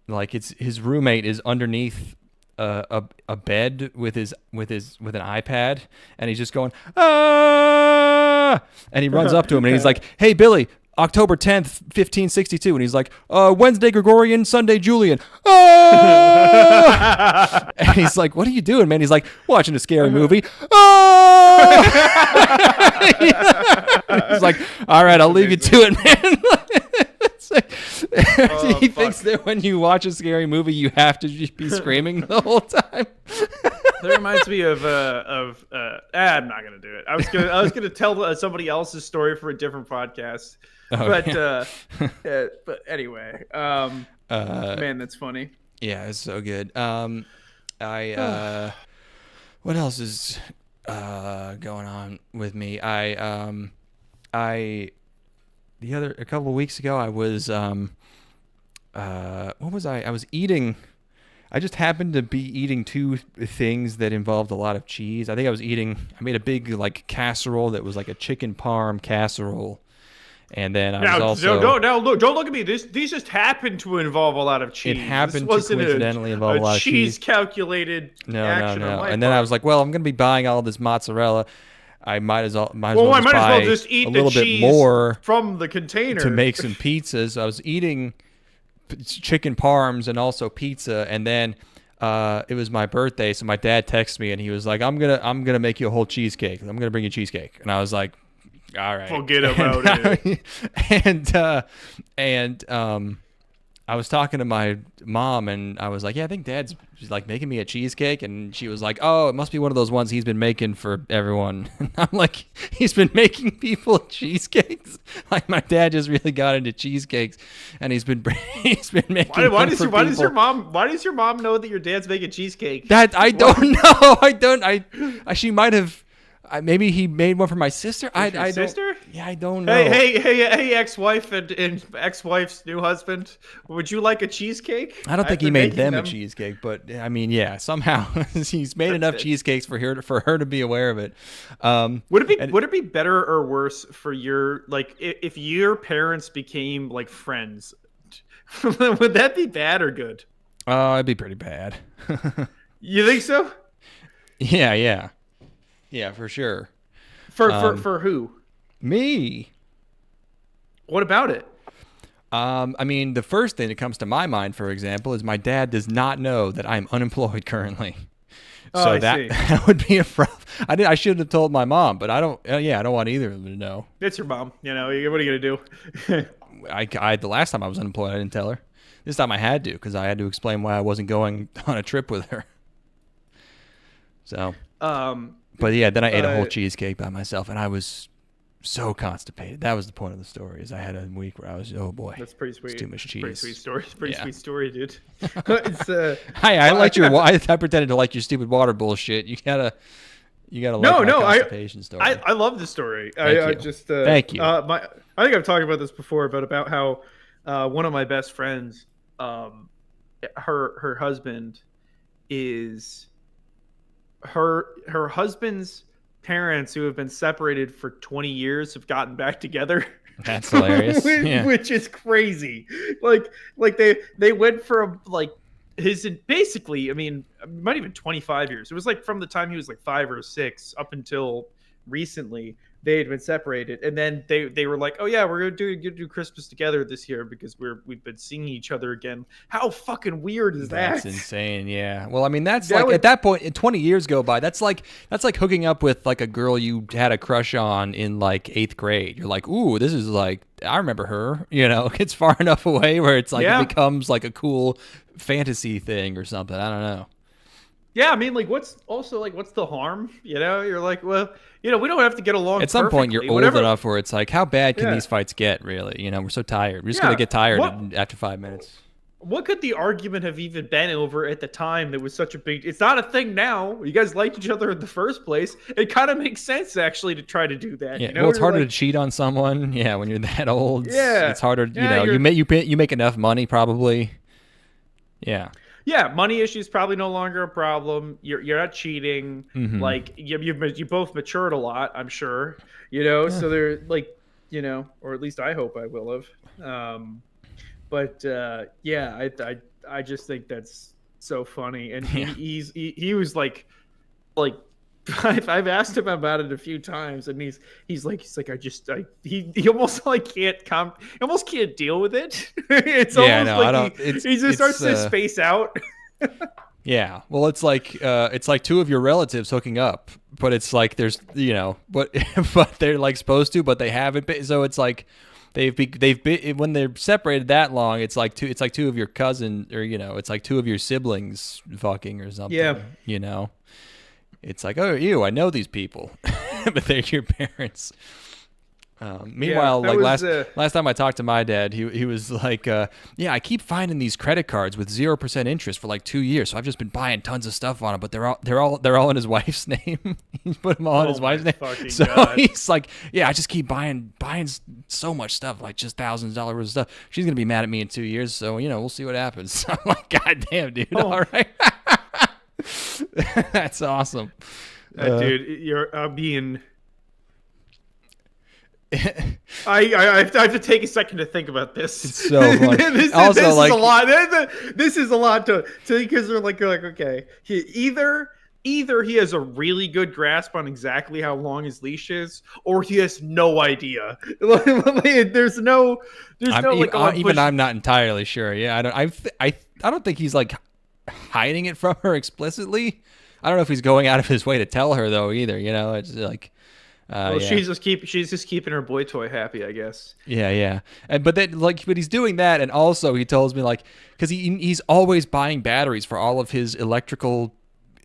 like his roommate is underneath a bed with an iPad, and he's just going ah, and he runs up to him and he's like, "Hey Billy, October 10th, 1562," and he's like, Wednesday Gregorian, Sunday Julian. Ah! And he's like, "What are you doing, man?" He's like, "Watching a scary movie." Ah! He's like, "All right, I'll leave you to it, man." He thinks that when you watch a scary movie, you have to just be screaming the whole time. That reminds me of I'm not gonna do it. I was gonna tell somebody else's story for a different podcast. But anyway, man, that's funny. Yeah, it's so good. What else is going on with me? A couple of weeks ago, I was what was I? I was eating. I just happened to be eating 2 things that involved a lot of cheese. I made a big like casserole that was like a chicken parm casserole. And then don't look at me. These just happened to involve a lot of cheese. It happened to coincidentally involve a lot of cheese. Calculated action. No. And then I was like, well, I'm going to be buying all this mozzarella. I might as well just eat a little bit more from the container to make some pizzas. I was eating chicken parms and also pizza, and then it was my birthday, so my dad texted me and he was like, I'm gonna make you a whole cheesecake. I'm gonna bring you cheesecake. And I was like, all right, forget about it. And I was talking to my mom and I was like, yeah, I think Dad's like making me a cheesecake. And she was like, oh, it must be one of those ones he's been making for everyone. And I'm like, he's been making people cheesecakes? Like my dad just really got into cheesecakes and he's been making why does your mom know that your dad's making cheesecake? That I don't know. She might have. Maybe he made one for my sister. Sister? Yeah, I don't know. Hey, ex-wife and ex-wife's new husband. Would you like a cheesecake? I don't think he made them a cheesecake, but I mean, yeah, somehow he's made enough cheesecakes for her to be aware of it. Would it be better or worse for your if your parents became like friends? Would that be bad or good? It'd be pretty bad. You think so? Yeah. Yeah, for sure. For who? Me. What about it? I mean, the first thing that comes to my mind, for example, is my dad does not know that I'm unemployed currently. So that would be a problem. I should have told my mom, but I don't. I don't want either of them to know. It's your mom. You know, what are you gonna do? The last time I was unemployed, I didn't tell her. This time I had to because I had to explain why I wasn't going on a trip with her. So. But yeah, then I ate a whole cheesecake by myself, and I was so constipated. That was the point of the story. Is I had a week where I was, oh boy, that's pretty sweet. It's too much cheese. Pretty sweet story. Sweet story, dude. It's, I liked your. I pretended to like your stupid water bullshit. You gotta like my constipation story. I love the story. Thank you. I think I've talked about this before, but about how one of my best friends, her husband is. Her husband's parents, who have been separated for 20 years, have gotten back together. That's hilarious. Which is crazy. Like they went from like his basically, I mean, might even 25 years. It was like from the time he was like 5 or 6 up until recently. They had been separated, and then they were like, "Oh yeah, we're gonna do Christmas together this year because we've been seeing each other again." How fucking weird is that? That's insane. Yeah. Well, I mean, that's like at that point, 20 years go by. That's like hooking up with like a girl you had a crush on in like 8th grade. You're like, ooh, this is like I remember her. You know, it's far enough away where it's like it becomes like a cool fantasy thing or something. I don't know. Yeah, I mean, like, what's the harm? You know, you're like, well, you know, we don't have to get along. At some point, you're old enough where it's like, how bad can these fights get, really? You know, we're so tired. We're just going to get tired after 5 minutes. What could the argument have even been over at the time that was such a big... It's not a thing now. You guys liked each other in the first place. It kind of makes sense, actually, to try to do that. Yeah, you know? Well, it's harder to cheat on someone. Yeah, when you're that old. Yeah. It's harder, you know, you make enough money, probably. Yeah. Yeah, money issues probably no longer a problem. You're not cheating. Mm-hmm. Like you both matured a lot, I'm sure. You know, so they're like, you know, or at least I hope I will have. I just think that's so funny. And he was like I've asked him about it a few times, and he's like he almost like can't deal with it. It's almost he just starts to space out. Yeah, well, it's like two of your relatives hooking up, but it's like there's but they're like supposed to, but they haven't been. So it's like they've been when they're separated that long. It's like two of your cousin, or it's like two of your siblings fucking or something. Yeah, It's like, oh, I know these people, but they're your parents. Meanwhile, last time I talked to my dad, he was like, I keep finding these credit cards with 0% interest for like 2 years, so I've just been buying tons of stuff on them, but they're all in his wife's name. He put them all in his wife's name. So God. He's like, I just keep buying so much stuff, like just thousands of dollars worth of stuff. She's gonna be mad at me in 2 years, so we'll see what happens. I'm like, God damn, dude, all right. That's awesome, dude. You're being. I have to take a second to think about this. It's so funny. this is a lot. This is a lot to because they're like okay, either he has a really good grasp on exactly how long his leash is, or he has no idea. There's no even I'm not entirely sure. Yeah, I don't think he's like hiding it from her explicitly. I don't know if he's going out of his way to tell her though either. It's like Well, yeah. she's just keeping her boy toy happy, I guess. Yeah. But he's doing that, and also he tells me like, because he's always buying batteries for all of his electrical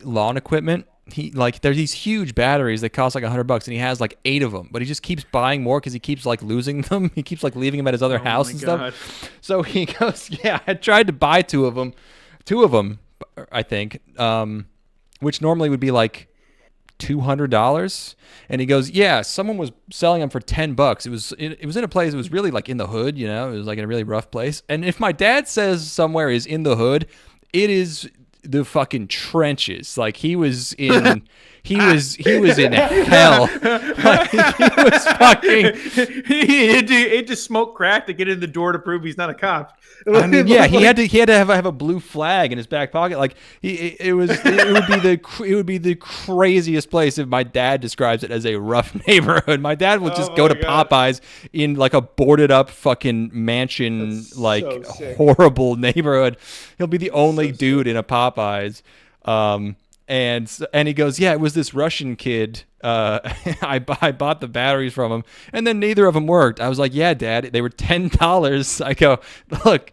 lawn equipment. There's these huge batteries that cost like $100, and he has like 8 of them, but he just keeps buying more because he keeps like losing them. He keeps like leaving them at his other house and stuff. So he goes, yeah, I tried to buy 2 of them, I think, which normally would be like $200, and he goes, yeah, someone was selling them for $10. It was in a place, it was really like in the hood, it was like in a really rough place. And if my dad says somewhere is in the hood, it is the fucking trenches. Like he was in hell. Like he was fucking he had to smoke crack to get in the door to prove he's not a cop. I mean, yeah, he had to have a blue flag in his back pocket. Like it would be the craziest place if my dad describes it as a rough neighborhood. My dad will just go to Popeyes in like a boarded up fucking mansion, like horrible neighborhood. He'll be the only dude in a Popeyes. And he goes, yeah, it was this Russian kid. I bought the batteries from him, and then neither of them worked. I was like, yeah, Dad, they were $10. I go, look,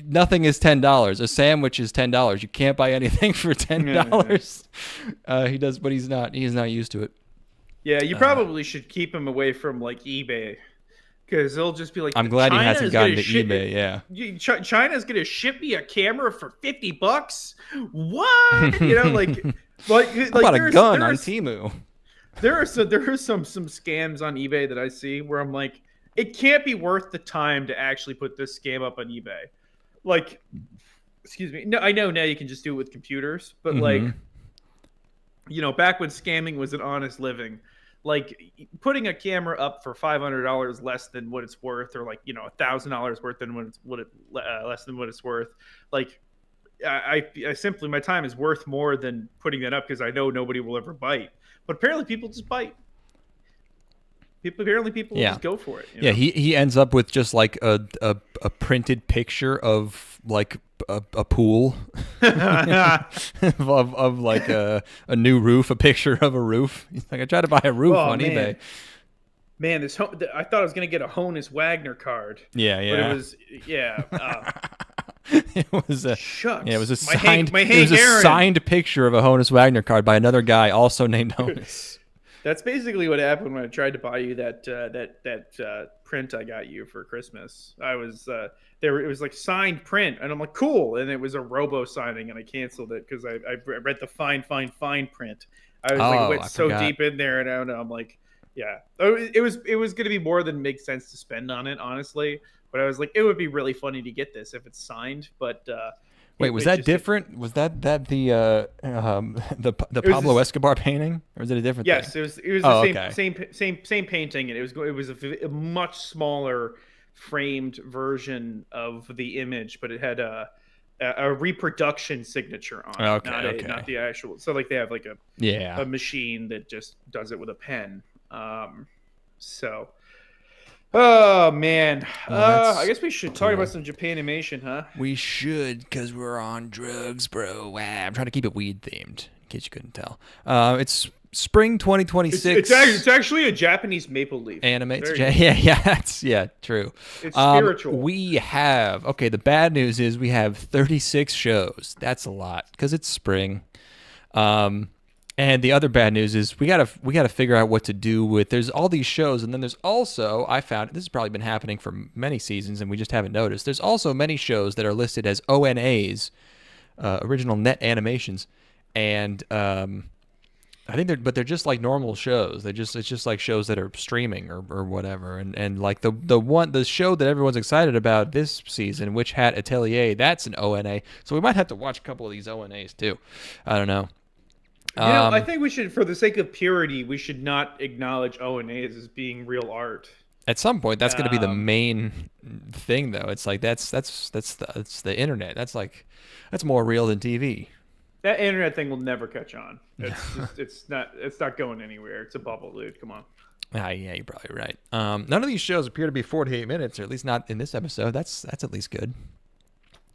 nothing is $10. A sandwich is $10. You can't buy anything for $10. He does, but he's not used to it. Yeah, you probably should keep him away from like eBay. Because they'll just be like, I'm glad he hasn't gotten to eBay. Yeah, China's gonna ship me a camera for $50. What? like about a gun on Temu. There are some scams on eBay that I see where I'm like, it can't be worth the time to actually put this scam up on eBay. Like, excuse me. No, I know now you can just do it with computers, but like, back when scamming was an honest living. Like putting a camera up for $500 less than what it's worth, or like $1,000 worth than less than what it's worth. Like I simply, my time is worth more than putting that up because I know nobody will ever bite. But apparently people just bite. People will just go for it. Yeah, he ends up with just like a printed picture of like a pool of like a new roof, a picture of a roof. He's like, I tried to buy a roof on eBay. Man, I thought I was gonna get a Honus Wagner card. Yeah. But it was it was a shucks. Yeah, it was a signed signed picture of a Honus Wagner card by another guy also named Honus. That's basically what happened when I tried to buy you that print I got you for Christmas. I was it was like signed print, and I'm like, cool, and it was a robo signing, and I canceled it because I read the fine print. I was went so deep in there, and I don't know, I'm like, yeah, it was going to be more than makes sense to spend on it, honestly. But I was like, it would be really funny to get this if it's signed, but. Wait, was that different? Was that the Pablo Escobar painting, or was it a different? Yes, thing? it was the same painting, and it was a much smaller framed version of the image, but it had a reproduction signature on it, not the actual. So like they have like a machine that just does it with a pen. So. Oh man, I guess we should talk about some Japanimation, huh? We should, because we're on drugs, bro. I'm trying to keep it weed themed, in case you couldn't tell. It's spring 2026. It's actually a Japanese maple leaf. Anime. Yeah, true. It's spiritual. We have the bad news is we have 36 shows. That's a lot because it's spring. And the other bad news is we gotta figure out what to do with. There's all these shows, and then there's also, I found this has probably been happening for many seasons, and we just haven't noticed. There's also many shows that are listed as ONAs, original net animations, and I think they're just like normal shows. It's just like shows that are streaming or whatever. And like the show that everyone's excited about this season, Witch Hat Atelier, that's an ONA. So we might have to watch a couple of these ONAs too. I don't know. I think we should, for the sake of purity, we should not acknowledge ONAs as being real art. At some point, that's going to be the main thing, though. It's like that's the internet. That's more real than TV. That internet thing will never catch on. It's not going anywhere. It's a bubble, dude. Come on. Yeah, you're probably right. None of these shows appear to be 48 minutes, or at least not in this episode. That's at least good.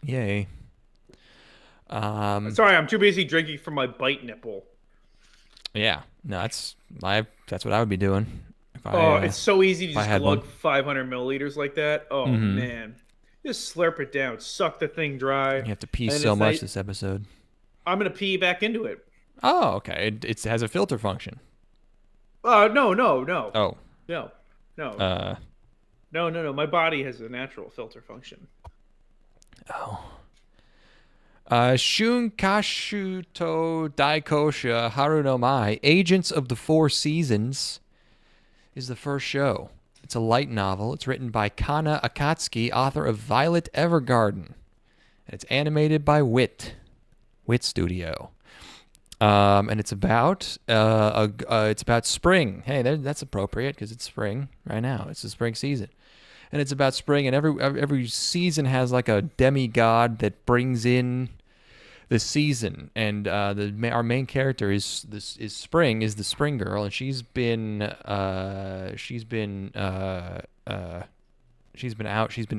Yay. Sorry, I'm too busy drinking from my bite nipple. Yeah, no, I That's what I would be doing. If it's so easy to just glug one. 500 milliliters like that. Oh man, just slurp it down, suck the thing dry. You have to pee so much this episode. I'm gonna pee back into it. Oh, okay. It has a filter function. No. Oh. No. No. My body has a natural filter function. Oh. Shunkashuutou Daikousha Haru no Mai, Agents of the Four Seasons, is the first show. It's a light novel. It's written by Kana Akatsuki, author of Violet Evergarden. And it's animated by Wit Studio. And it's about spring. Hey, that's appropriate because it's spring right now. It's the spring season. And it's about spring, and every season has like a demigod that brings in the season. And our main character is the spring girl, and she's been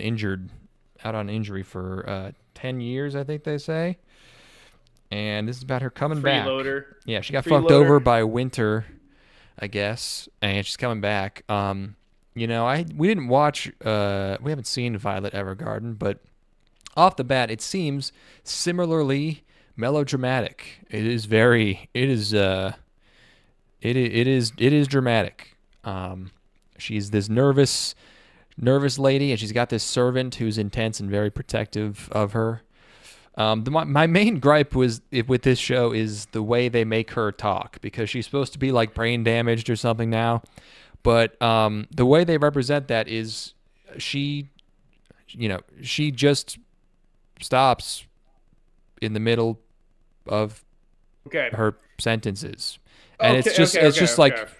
injured out on injury for 10 years, I think they say. And this is about her coming back. Freeloader. Yeah, she got fucked over by winter, I guess, and she's coming back. We didn't watch. We haven't seen Violet Evergarden, but off the bat, it seems similarly melodramatic. It is dramatic. She's this nervous lady, and she's got this servant who's intense and very protective of her. My main gripe with this show is the way they make her talk, because she's supposed to be like brain damaged or something now. But the way they represent that is she just stops in the middle of her sentences, and it's just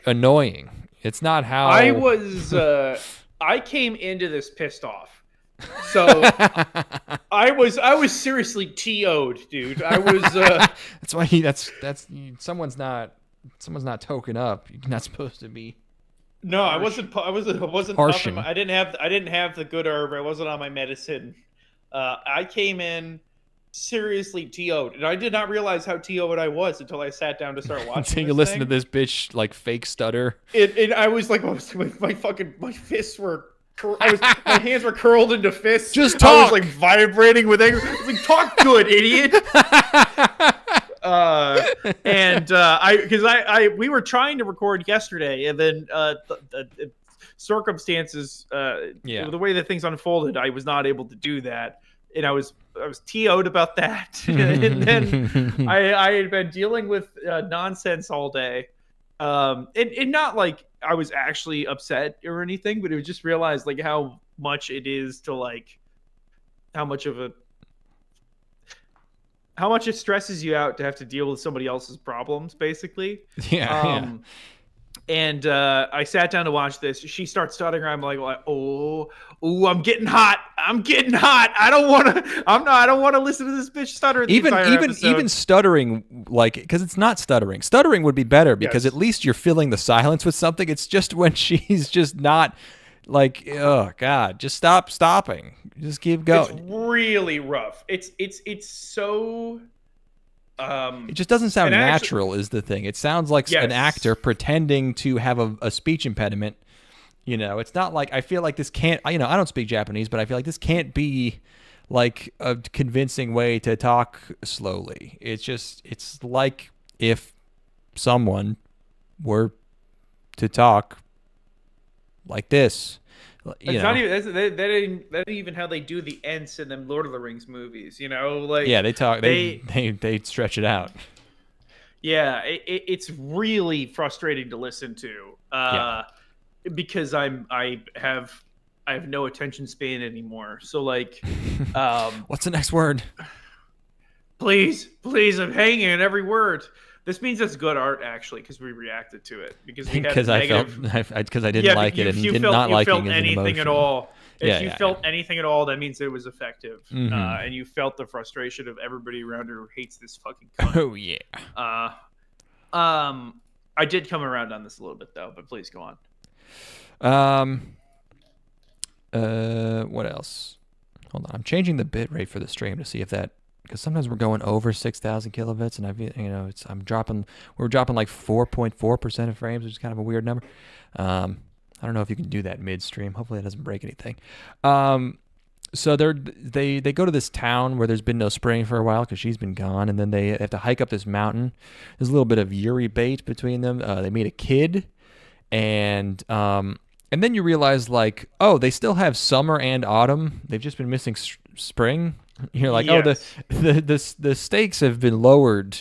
annoying. It's not how I was. I came into this pissed off, so I was seriously TO'd, dude. I was. That's why someone's not token up. You're not supposed to be. No, I wasn't. I wasn't. I didn't have the good herb. I wasn't on my medicine. I came in seriously TO'd, and I did not realize how TO'd I was until I sat down to start watching. Until you listen to this bitch like fake stutter. I was like, my fists were. My hands were curled into fists. Just talk. I was like vibrating with anger. I was like, talk good, idiot. We were trying to record yesterday, and then the circumstances, the way that things unfolded, I was not able to do that, and I was TO'd about that. And then I had been dealing with nonsense all day, and not like I was actually upset or anything, but it was just realized like how much it is to like how much it stresses you out to have to deal with somebody else's problems, basically. Yeah. And I sat down to watch this. She starts stuttering. I'm like, oh, I'm getting hot. I don't want to listen to this bitch stutter. Even stuttering, like, because it's not stuttering. Stuttering would be better because at least you're filling the silence with something. It's just when she's just not. Like, oh God, just stopping. Just keep going. It's really rough. It's so it just doesn't sound natural is the thing. It sounds like an actor pretending to have a speech impediment. It's not like, I feel like this can't, I don't speak Japanese, but I feel like this can't be like a convincing way to talk slowly. It's like if someone were to talk like this. Not even that ain't even how they do the Ents in them Lord of the Rings movies. Like they talk. They stretch it out. Yeah, it's really frustrating to listen to. Because I have no attention span anymore. So like, what's the next word? Please, I'm hanging on every word. This means it's good art, actually, because we reacted to it. Because I didn't like it, and you did not like anything at all. If you felt anything at all, that means it was effective, and you felt the frustration of everybody around her who hates this fucking cunt. Oh yeah. I did come around on this a little bit though, but please go on. What else? Hold on, I'm changing the bit rate for the stream to see if that because sometimes we're going over 6,000 kilobits, and we're dropping like 4.4% of frames, which is kind of a weird number. I don't know if you can do that midstream. Hopefully it doesn't break anything. So they go to this town where there's been no spring for a while because she's been gone, and then they have to hike up this mountain. There's a little bit of Yuri bait between them. They meet a kid, and then you realize like, oh, they still have summer and autumn. They've just been missing spring. You're like, yes. Oh, the stakes have been lowered.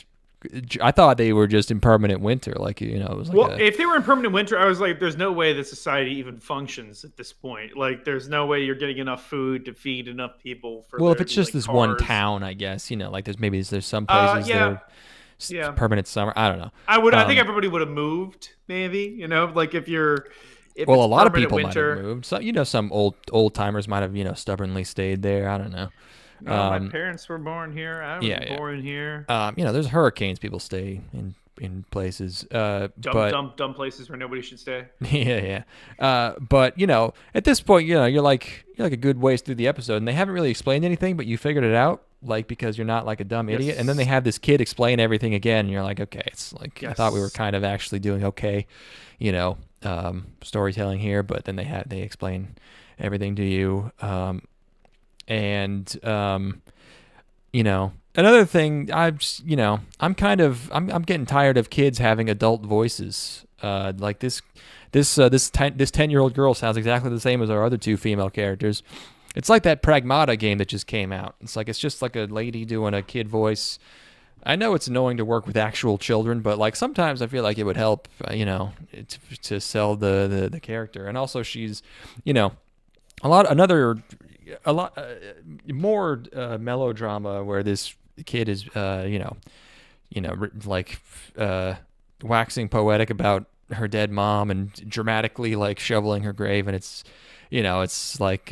I thought they were just in permanent winter, like, you know. It was like if they were in permanent winter, I was like, there's no way the society even functions at this point. Like, there's no way you're getting enough food to feed enough people. If it's just this cars. One town, I guess, you know, like there's some places that are permanent summer. I don't know. I think everybody would have moved, maybe. You know, like if a lot of people might have moved. So, you know, some old timers might have, you know, stubbornly stayed there. I don't know. No, my parents were born here. I was born here. You know, there's hurricanes. People stay in places. Dumb places where nobody should stay. Yeah. But you know, at this point, you know, you're like a good ways through the episode, and they haven't really explained anything, but you figured it out, like, because you're not like a dumb idiot. And then they have this kid explain everything again, and you're like, okay, it's like I thought we were kind of actually doing okay, you know, storytelling here, but then they explain everything to you. You know, another thing, I'm getting tired of kids having adult voices. Like this 10-year-old girl sounds exactly the same as our other two female characters. It's like that Pragmata game that just came out. It's just like a lady doing a kid voice. I know it's annoying to work with actual children, but like sometimes I feel like it would help, you know, to sell the character. And also she's, you know, a lot more melodrama where this kid is waxing poetic about her dead mom and dramatically like shoveling her grave, and it's, you know, it's like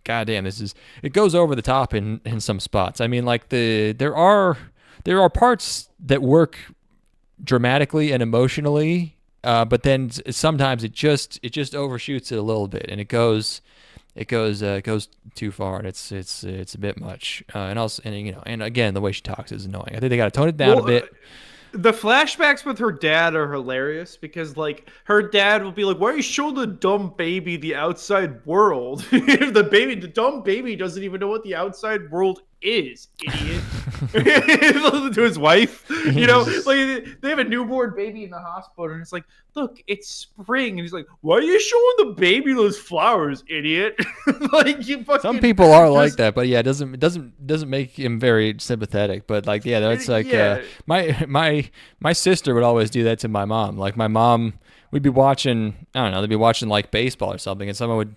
goddamn, it goes over the top in some spots. I mean, like there are parts that work dramatically and emotionally, but then sometimes it just overshoots it a little bit, and it goes too far, and it's a bit much. And again, the way she talks is annoying. I think they got to tone it down a bit. The flashbacks with her dad are hilarious because, like, her dad will be like, "Why are you showing the dumb baby the outside world? The dumb baby doesn't even know what the outside world is, idiot." To his wife, you know, like they have a newborn baby in the hospital, and it's like, "Look, it's spring," and he's like, "Why are you showing the baby those flowers, idiot?" Like, you fucking. Some people are like that, but yeah, it doesn't make him very sympathetic. But like, yeah, that's like my sister would always do that to my mom. Like my mom, we'd be watching, I don't know, they'd be watching like baseball or something, and something would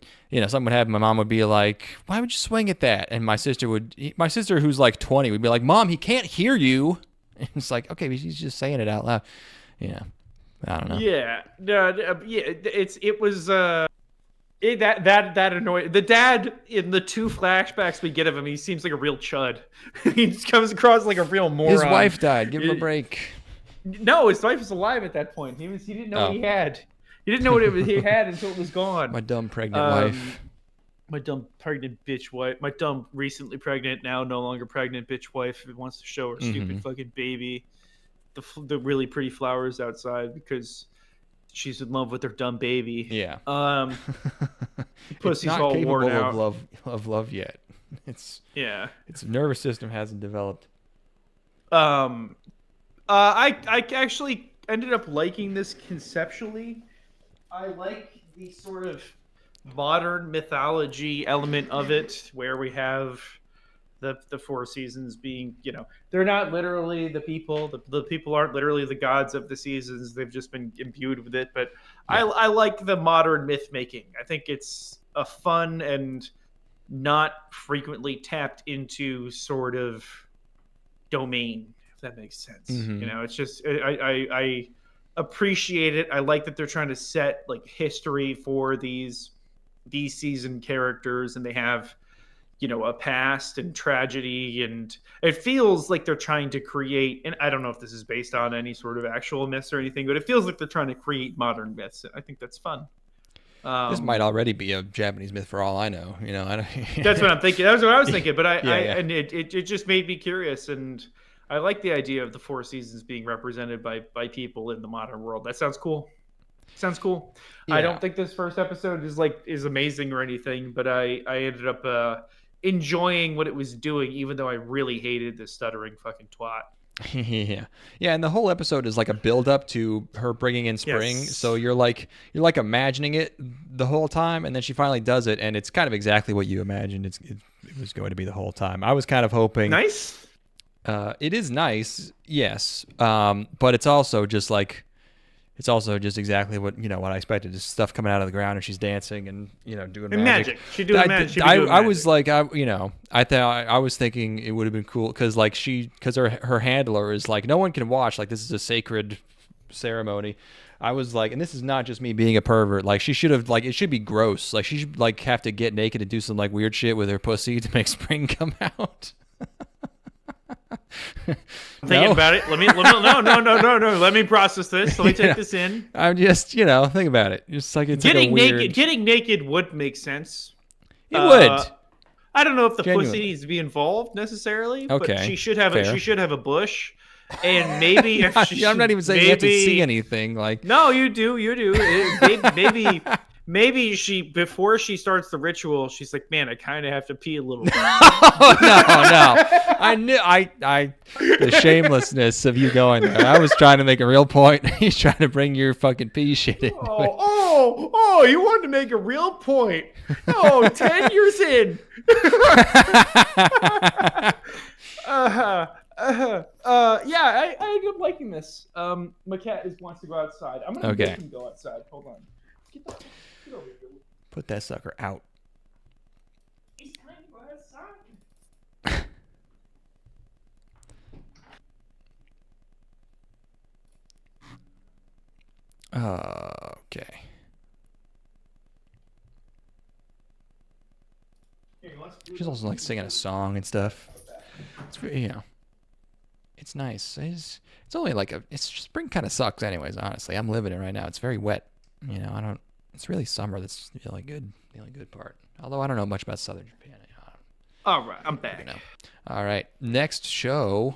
happen. My mom would be like, "Why would you swing at that?" And my sister, who's like 20, would be like, "Mom, he can't hear you." And it's like, okay, but he's just saying it out loud. Yeah, I don't know. Yeah, it was that annoying. The dad in the two flashbacks we get of him, he seems like a real chud. He just comes across like a real moron. His wife died. Give him a break. No, his wife was alive at that point. He didn't know what he had. He didn't know what he had until it was gone. My dumb pregnant wife. My dumb pregnant bitch wife. My dumb recently pregnant, now no longer pregnant bitch wife wants to show her stupid fucking baby the really pretty flowers outside because she's in love with her dumb baby. Yeah. Pussy's all worn out. Of love yet. Its nervous system hasn't developed. I actually ended up liking this conceptually. I like the sort of modern mythology element of it, where we have the four seasons being, you know, they're not literally the people. The people aren't literally the gods of the seasons. They've just been imbued with it. But yeah. I like the modern myth making. I think it's a fun and not frequently tapped into sort of domain, if that makes sense. You know, it's just I appreciate it. I like that they're trying to set like history for these season characters, and they have, you know, a past and tragedy, and it feels like they're trying to create, and I don't know if this is based on any sort of actual myths or anything, but it feels like they're trying to create modern myths. I think that's fun. This might already be a Japanese myth for all I know. You know, I don't, That's what I'm thinking. That's what I was thinking. But Yeah. and it just made me curious, and I like the idea of the 4 seasons being represented by people in the modern world. That sounds cool. Sounds cool. I don't think this first episode is amazing or anything, but I ended up enjoying what it was doing, even though I really hated this stuttering fucking twat. Yeah, and the whole episode is like a build up to her bringing in spring. Yes. So you're like imagining it the whole time, and then she finally does it, and it's kind of exactly what you imagined it was going to be the whole time. I was kind of hoping. Nice. It is nice, yes, but it's also just exactly what I expected. Just stuff coming out of the ground, and she's dancing and doing magic. She doing magic. I was like, I was thinking it would have been cool because her handler is like, no one can watch, like this is a sacred ceremony. I was like, and this is not just me being a pervert. Like she should have, like, it should be gross. Like she should like have to get naked and do some like weird shit with her pussy to make spring come out. Thinking about it. No. Let me process this. Let me take this in. I'm just, think about it. Just like it's getting like a weird... naked. Getting naked would make sense. It would. I don't know if the Genuinely. Pussy needs to be involved necessarily. Okay, but she should have fair. She should have a bush, and maybe if she I'm not even saying you have to see anything. Like no, you do. Maybe she, before she starts the ritual, she's like, man, I kind of have to pee a little bit. No. I knew the shamelessness of you going there. I was trying to make a real point. He's trying to bring your fucking pee shit in. Oh, you wanted to make a real point. Oh, 10 years in. Yeah, I ended up liking this. My cat wants to go outside. I'm going to make him go outside. Hold on. Get over here. Put that sucker out. He's trying to go outside. Okay. She's also like singing a song and stuff. It's it's nice. It's only like it's spring kind of sucks anyways. Honestly, I'm living it right now. It's very wet. It's really summer. That's really good. The only good part. Although I don't know much about Southern Japan. All right, I'm back. All right, next show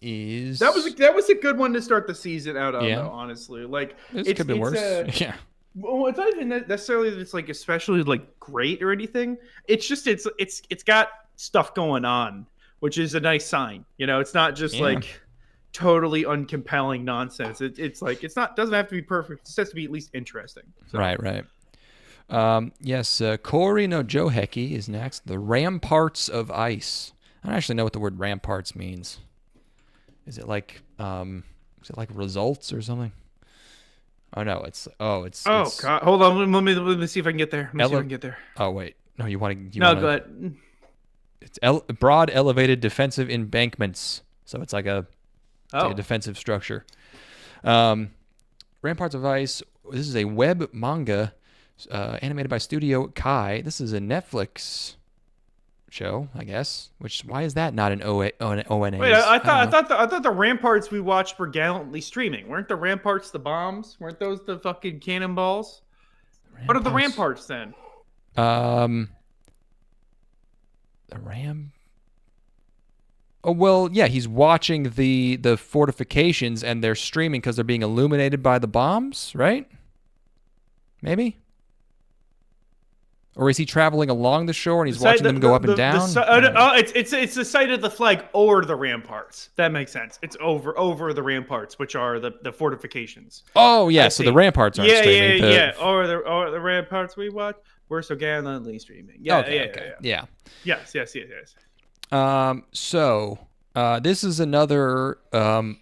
is that was a good one to start the season out on. Though, honestly, like this could have been worse. Yeah. Well, it's not even necessarily that it's like especially like great or anything. It's just it's got stuff going on, which is a nice sign. It's not just like totally uncompelling nonsense. It's like doesn't have to be perfect. It just has to be at least interesting. So. Right. Yes, Koori no Jouheki is next. The Ramparts of Ice. I don't actually know what the word ramparts means. Is it like results or something? Oh no, it's God. Hold on, let me see if I can get there. Oh wait, no, go ahead. It's broad elevated defensive embankments, so it's like a defensive structure. Ramparts of Ice. This is a web manga animated by Studio Kai. This is a Netflix show, I guess. Why is that not an ONA? Wait, I thought the Ramparts we watched were gallantly streaming. Weren't the Ramparts the bombs? Weren't those the fucking cannonballs? What are the Ramparts then? The Ram. Oh well, yeah. He's watching the fortifications, and they're streaming because they're being illuminated by the bombs, right? Maybe. Or is he traveling along the shore and he's watching them go up and down? It's the site of the flag or the ramparts. That makes sense. It's over the ramparts, which are the fortifications. Oh yeah, so the ramparts aren't streaming. Yeah. Or the ramparts we watch. We're so gallantly streaming. Yeah. Yes. So this is another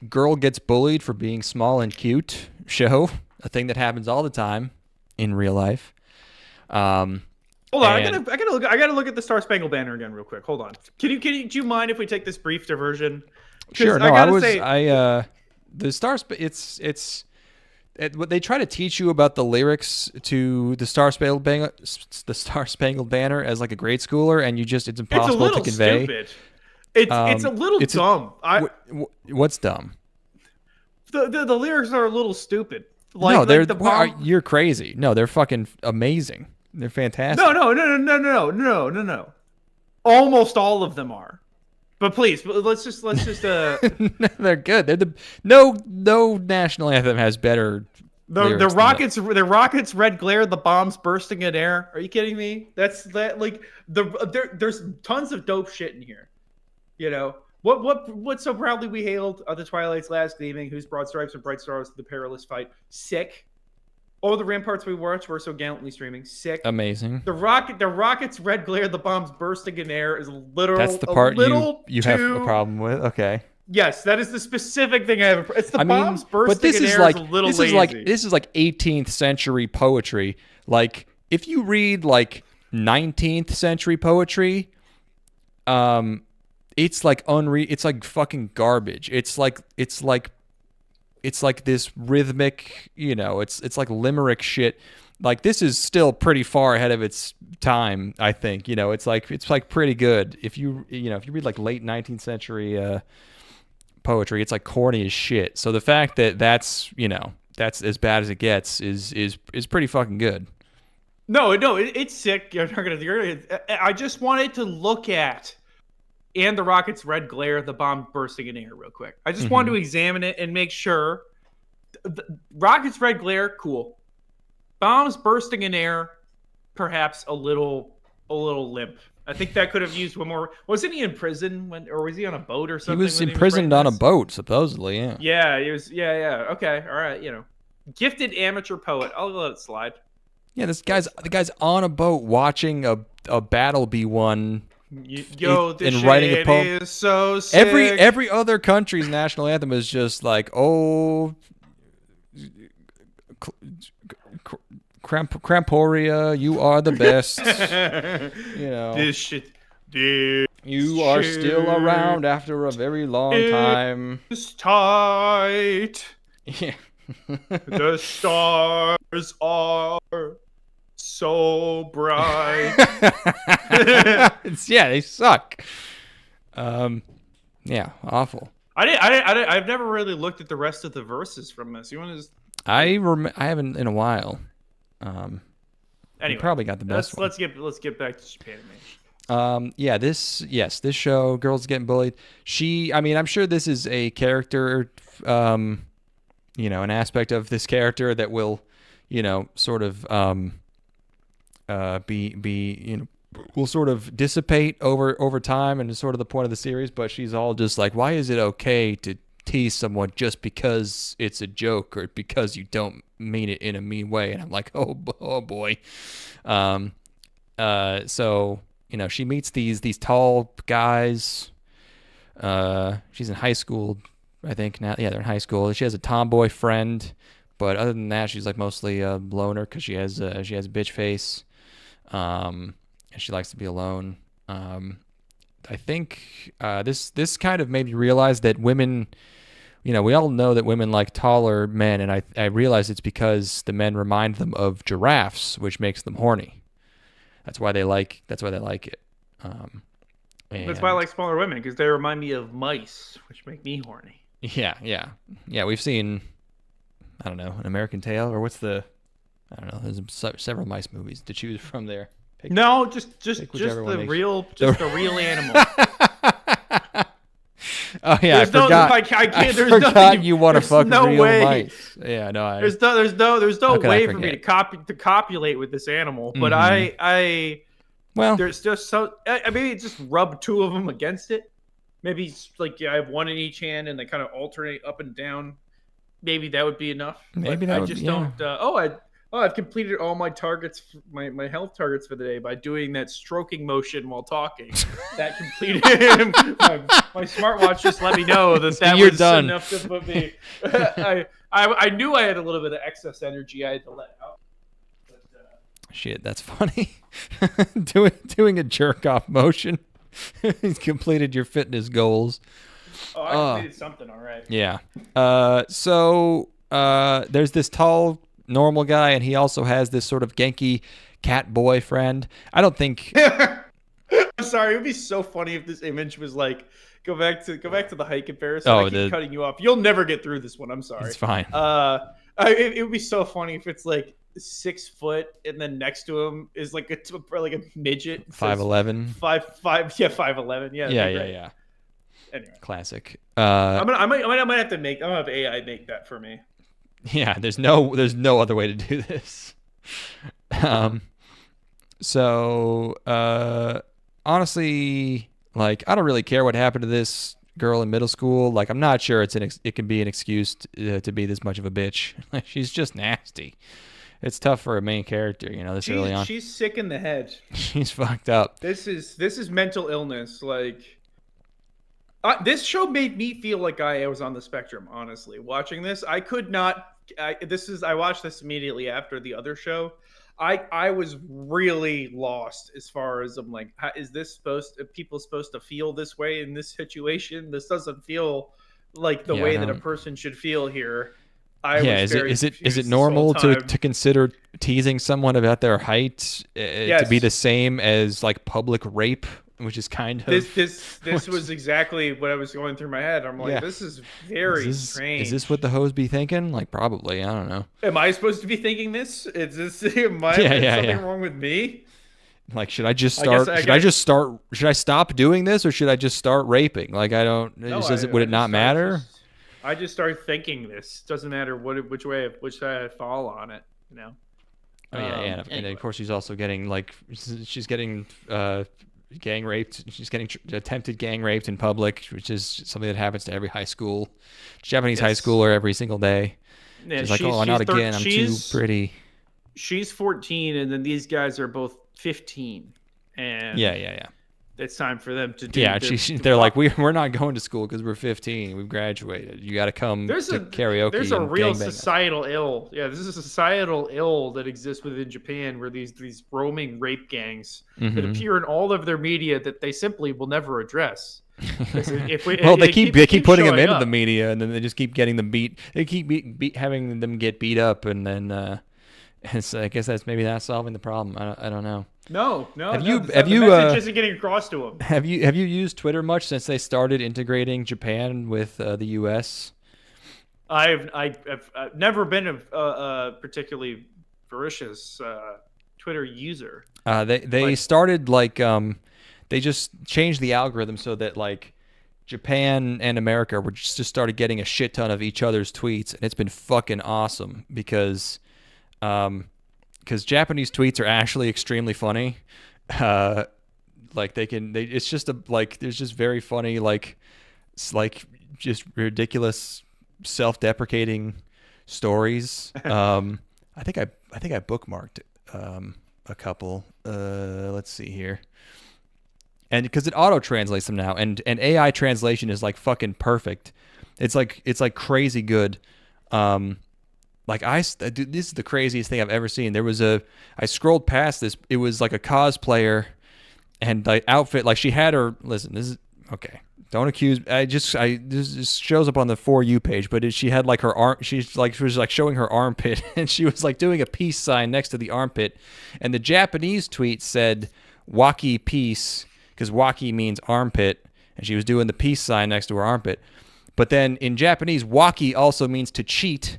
girl gets bullied for being small and cute show. A thing that happens all the time in real life. Hold on, I gotta look at the Star Spangled Banner again real quick. Hold on. Do you mind if we take this brief diversion? Sure. No, the what they try to teach you about the lyrics to the Star Spangled Banner as like a grade schooler, and it's impossible to convey. Stupid. It's a little dumb. What's dumb? The lyrics are a little stupid. No, you're crazy. No, they're fucking amazing. They're fantastic. No. Almost all of them are. But please, let's just They're good. They're no national anthem has better. The rockets red glare, the bombs bursting in air. Are you kidding me? There's tons of dope shit in here. You know, what so proudly we hailed the Twilight's last gleaming, whose broad stripes and bright stars to the perilous fight. Sick. All the ramparts we watched were so gallantly streaming. Sick. Amazing. The rockets red glare, the bombs bursting in air is literal. That's the part you have a problem with. Okay. Yes, that is the specific thing I have. It's the bombs bursting in air is a little lazy. This is like 18th century poetry. Like if you read like 19th century poetry, it's like it's like fucking garbage. It's like this rhythmic, you know, it's like limerick shit. Like this is still pretty far ahead of its time, I think. You know, it's like pretty good. If you read like late 19th century poetry, it's like corny as shit. So the fact that that's as bad as it gets is pretty fucking good. No, it's sick. I just wanted to look at and the rocket's red glare, the bomb bursting in air real quick. I just wanted to examine it and make sure. The rocket's red glare, cool. Bombs bursting in air, perhaps a little limp. I think that could have used one more. Wasn't he in prison or was he on a boat or something? He was imprisoned on a boat, supposedly. Yeah. Yeah, he was. Yeah. Okay, all right. You know, gifted amateur poet. I'll let it slide. Yeah, the guy's on a boat watching a battle be won. This writing a poem. Is so sick. Every other country's national anthem is just like, oh, Cramporia, you are the best. You know, this shit. You are still around after a very long time. It's tight. Yeah. The stars are so bright. They suck. Yeah, awful. I've never really looked at the rest of the verses from this. You want to just... I haven't in a while. Anyway, you probably got the best one. Let's get back to Japan Animation. This show, Girls Getting Bullied. I'm sure this is a character, an aspect of this character that will, sort of will sort of dissipate over time, and is sort of the point of the series. But she's all just like, why is it okay to tease someone just because it's a joke or because you don't mean it in a mean way? And I'm like, oh boy. So she meets these tall guys. She's in high school, I think now. Yeah, they're in high school. She has a tomboy friend, but other than that, she's like mostly a loner because she has a bitch face, and she likes to be alone. I think this kind of made me realize that women, we all know that women like taller men, and I realize it's because the men remind them of giraffes, which makes them horny. That's why they like it. That's why I like smaller women, because they remind me of mice, which make me horny. Yeah. We've seen, I don't know, An American Tail, or there's several mice movies to choose from there. Just the real animal. Oh yeah, I forgot you want to fuck real mice. Yeah, no. There's no way for me to copulate with this animal, but there's just maybe just rub two of them against it. Maybe I have one in each hand and they kind of alternate up and down. Maybe that would be enough. I've completed all my targets, my health targets for the day by doing that stroking motion while talking. That completed my smartwatch just let me know that You're was done. enough to put me. I knew I had a little bit of excess energy I had to let out. Shit, that's funny. doing a jerk off motion. He's completed your fitness goals. Oh, I completed something, all right. Yeah. So there's this tall normal guy, and he also has this sort of genki cat boyfriend. I don't think. I'm sorry. It would be so funny if this image was like, go back to the height comparison. I keep cutting you off. You'll never get through this one. I'm sorry. It's fine. It would be so funny if it's like 6 foot and then next to him is like a midget. 5'11". 5'11". Yeah. Yeah. Anyway, Classic. I might have to I'm gonna have AI make that for me. Yeah, there's no other way to do this. So honestly, like, I don't really care what happened to this girl in middle school. Like, I'm not sure it can be an excuse to be this much of a bitch. Like, she's just nasty. It's tough for a main character, this early on. She's sick in the head. She's fucked up. This is mental illness. Like, this show made me feel like I was on the spectrum. Honestly, watching this, I could not. I watched this immediately after the other show. I was really lost as far as I'm like, is this people supposed to feel this way in this situation? This doesn't feel like the way that a person should feel here. Is it normal to consider teasing someone about their height to be the same as like public rape, which is kind of this was exactly what I was going through my head. I'm like, this is very strange. Is this what the hoes be thinking? Like, probably. I don't know. Am I supposed to be thinking this? Is this something wrong with me? Like, should I just start? Should I stop doing this, or should I just start raping? Like, I don't. Would it not matter? I just started thinking this. Doesn't matter which side I fall on it. Oh yeah. And of course, she's also getting gang raped. She's getting attempted gang raped in public, which is something that happens to every high school, Japanese high schooler every single day. Yeah, she's like, not again. I'm too pretty. She's 14, and then these guys are both 15. And yeah. It's time for them to do. Yeah, they're like, we're not going to school because we're 15. We've graduated. You got to come to karaoke. There's a real societal ill. Yeah, this is a societal ill that exists within Japan, where these roaming rape gangs that appear in all of their media that they simply will never address. They keep putting them into the media, and then they just keep getting them beat. They keep having them get beat up, and then I guess that's maybe not solving the problem. I don't know. No. Have you isn't getting across to them? Have you used Twitter much since they started integrating Japan with the U.S.? I've never been a particularly voracious Twitter user. They started they just changed the algorithm so that like Japan and America were just started getting a shit ton of each other's tweets, and it's been fucking awesome because Japanese tweets are actually extremely funny. It's just there's just very funny, just ridiculous, self-deprecating stories. I think I bookmarked a couple. Let's see here. And because it auto translates them now, and AI translation is like fucking perfect. It's like crazy good. This is the craziest thing I've ever seen. I scrolled past this. It was like a cosplayer, and the outfit, like she had her. Listen, this is okay. Don't accuse. This just shows up on the For You page, but she had like her arm. She was like showing her armpit, and she was like doing a peace sign next to the armpit, and the Japanese tweet said "Waki peace" because Waki means armpit, and she was doing the peace sign next to her armpit. But then in Japanese, Waki also means to cheat.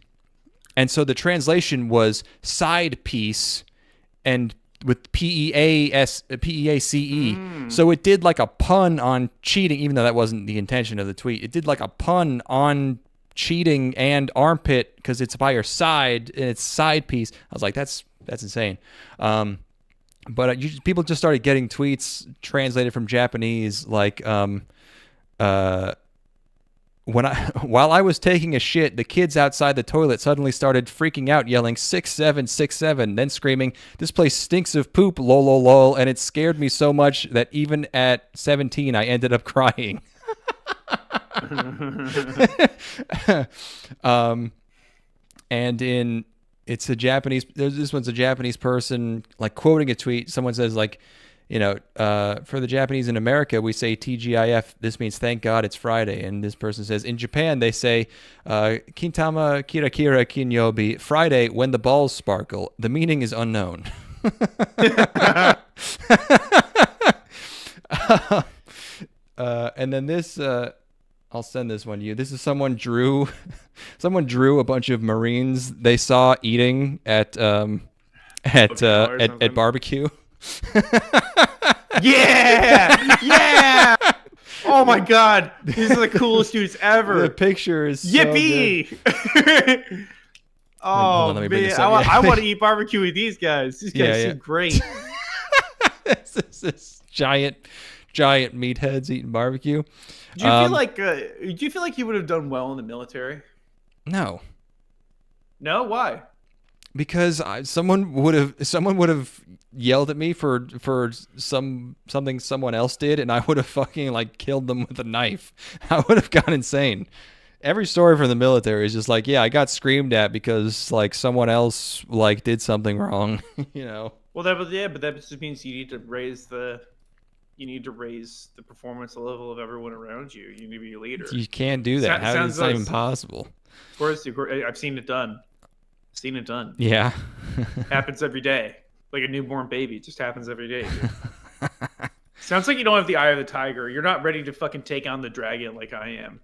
And so the translation was side piece and with P-E-A-C-E. So it did like a pun on cheating, even though that wasn't the intention of the tweet. It did like a pun on cheating and armpit because it's by your side and it's side piece. I was like, that's insane. But people just started getting tweets translated from Japanese like while I was taking a shit, the kids outside the toilet suddenly started freaking out, yelling 6767, then screaming, "This place stinks of poop, lol lol lol," and it scared me so much that even at 17 I ended up crying. This one's a Japanese person like quoting a tweet. Someone says like, for the Japanese in America, we say TGIF. This means thank God it's Friday. And this person says, in Japan, they say Kintama Kira Kira Kinyobi, Friday when the balls sparkle. The meaning is unknown. And then this I'll send this one to you. This is someone drew a bunch of Marines they saw eating at barbecue. Yeah. Oh my God, these are the coolest dudes ever. The picture is yippee. So good. Oh man, I want to eat barbecue with these guys. These guys seem great. this giant meatheads eating barbecue. Do you feel like you would have done well in the military? No. No, why? Because someone would have yelled at me for something someone else did, and I would have fucking like killed them with a knife. I would have gone insane. Every story from the military is just like, yeah, I got screamed at because like someone else like did something wrong, you know. Well, but that just means you need to raise the performance level of everyone around you. You need to be a leader. You can't do that. How is that even possible? Of course, I've seen it done. Yeah. Happens every day. Like a newborn baby. It just happens every day. Sounds like you don't have the eye of the tiger. You're not ready to fucking take on the dragon like I am.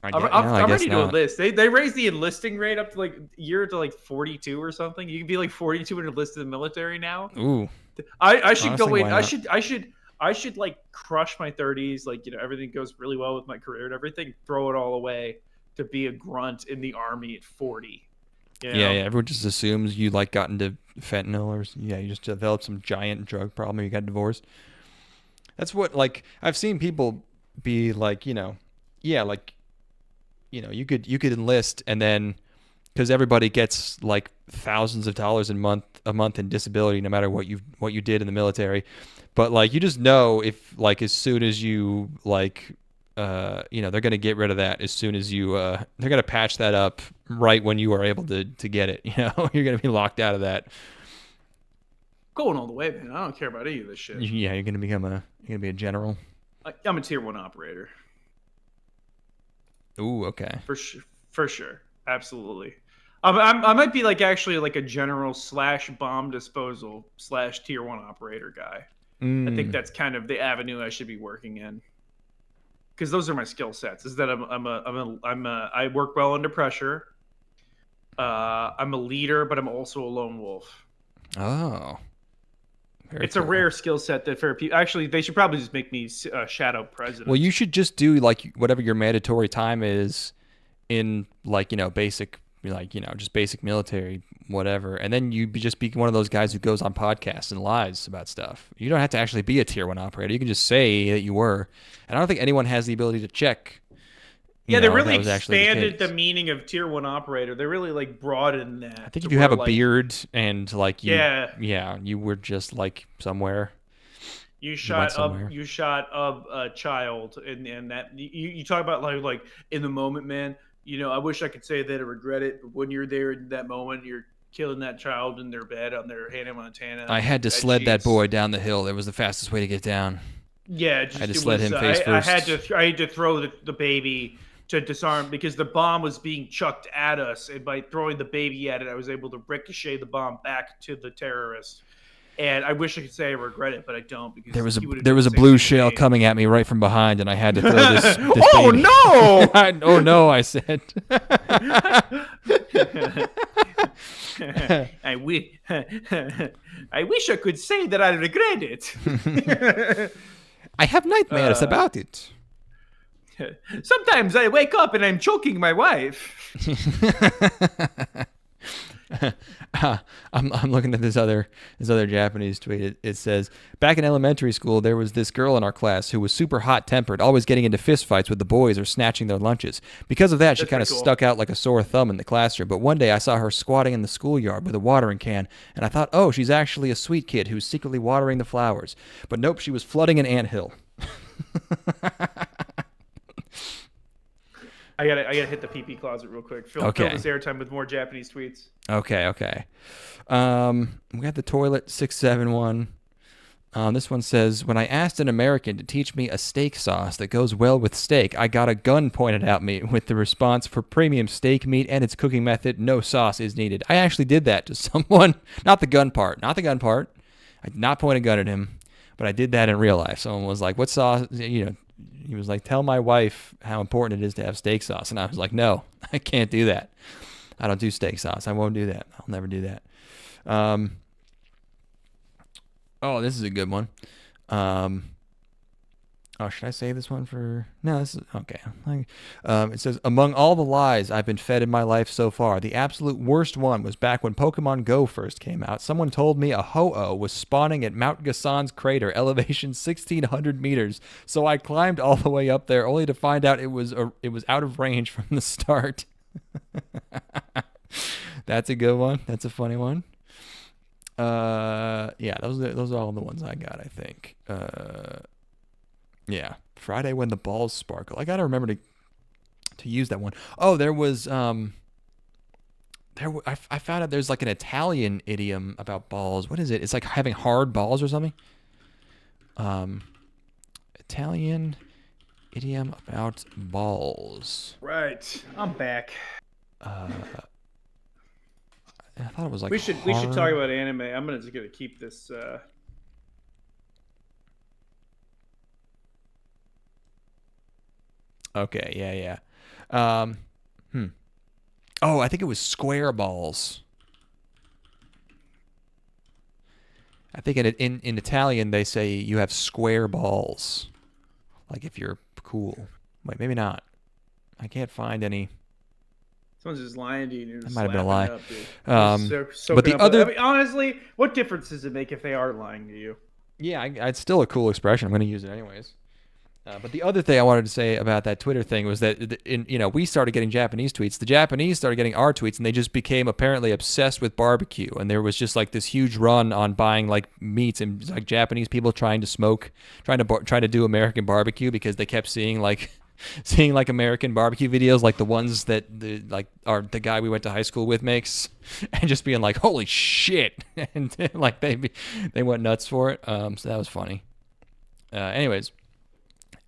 I'm ready to enlist. They raised the enlisting rate up to like year to like 42 or something. You can be like 42 and enlist in the military now. Ooh. I should go in. I should like crush my 30s. Like, you know, everything goes really well with my career and everything. Throw it all away to be a grunt in the army at 40. You know? Yeah. Everyone just assumes you like got into fentanyl or you just developed some giant drug problem or you got divorced. That's what like I've seen people be like, you know, you could enlist and then because everybody gets like thousands of dollars a month in disability no matter what you did in the military, but like you just know if like as soon as you like they're gonna get rid of that as soon as you they're gonna patch that up right when you are able to get it. You know, you're gonna be locked out of that. Going all the way, man. I don't care about any of this shit. Yeah, you're gonna be a general. I'm a tier 1 operator. Ooh, okay. For sure, absolutely. I might be like actually like a general / bomb disposal / tier 1 operator guy. I think that's kind of the avenue I should be working in. Because those are my skill sets. Is that I work well under pressure. I'm a leader, but I'm also a lone wolf. Oh, it's cool. A rare skill set that for people. Actually, they should probably just make me shadow president. Well, you should just do like whatever your mandatory time is in like basic, like just basic military, whatever, and then you just be one of those guys who goes on podcasts and lies about stuff. You don't have to actually be a tier 1 operator. You can just say that you were. And I don't think anyone has the ability to check. They really expanded the meaning of tier 1 operator. They really like broadened that. I think if you have a beard and like you were just like somewhere. You shot up a child, and that you talk about like in the moment, man. I wish I could say that I regret it, but when you're there in that moment, you're killing that child in their bed on their Hannah Montana. I had to sled that boy down the hill. It was the fastest way to get down. Yeah, I had to sled him face first. I had to throw the baby to disarm because the bomb was being chucked at us, and by throwing the baby at it, I was able to ricochet the bomb back to the terrorist. And I wish I could say I regret it, but I don't because there was a blue shell coming at me right from behind, and I had to throw this oh baby. No! Oh no! I said. I wish I could say that I regret it. I have nightmares about it. Sometimes I wake up and I'm choking my wife. I'm looking at this other Japanese tweet. It says, back in elementary school, there was this girl in our class who was super hot-tempered, always getting into fistfights with the boys or snatching their lunches. Because of that, she kind of stuck out like a sore thumb in the classroom. But one day I saw her squatting in the schoolyard with a watering can, and I thought, oh, she's actually a sweet kid who's secretly watering the flowers. But nope, she was flooding an anthill. I gotta hit the PP closet real quick. Fill this airtime with more Japanese tweets. Okay. We got the toilet 671. This one says, when I asked an American to teach me a steak sauce that goes well with steak, I got a gun pointed at me with the response, for premium steak meat and its cooking method, no sauce is needed. I actually did that to someone. Not the gun part. I did not point a gun at him, but I did that in real life. Someone was like, what sauce, he was like, tell my wife how important it is to have steak sauce. And I was like, no, I can't do that. I don't do steak sauce. I won't do that. I'll never do that. Oh, this is a good one. Oh, should I save this one for... No, this is... Okay. It says, among all the lies I've been fed in my life so far, the absolute worst one was back when Pokemon Go first came out. Someone told me a Ho-Oh was spawning at Mount Gassan's crater, elevation 1,600 meters. So I climbed all the way up there, only to find out it was out of range from the start. That's a good one. That's a funny one. Yeah, those are all the ones I got, I think. Yeah, Friday when the balls sparkle. I gotta remember to use that one. Oh, there was I found out there's like an Italian idiom about balls. What is it? It's like having hard balls or something. Italian idiom about balls. Right, I'm back. I thought it was like we should talk about anime. I'm just gonna keep this. Okay, yeah. Oh, I think it was square balls. I think in Italian they say you have square balls. Like if you're cool. Wait, maybe not. I can't find any. Someone's just lying to you. That might have been a lie. Up, but the other... I mean, honestly, what difference does it make if they are lying to you? Yeah, it's still a cool expression. I'm going to use it anyways. But the other thing I wanted to say about that Twitter thing was that we started getting Japanese tweets. The Japanese started getting our tweets, and they just became apparently obsessed with barbecue. And there was just like this huge run on buying like meats and like Japanese people trying to do American barbecue because they kept seeing like American barbecue videos, like the ones that the guy we went to high school with makes, and just being like, holy shit, and like they went nuts for it. So that was funny. Anyways.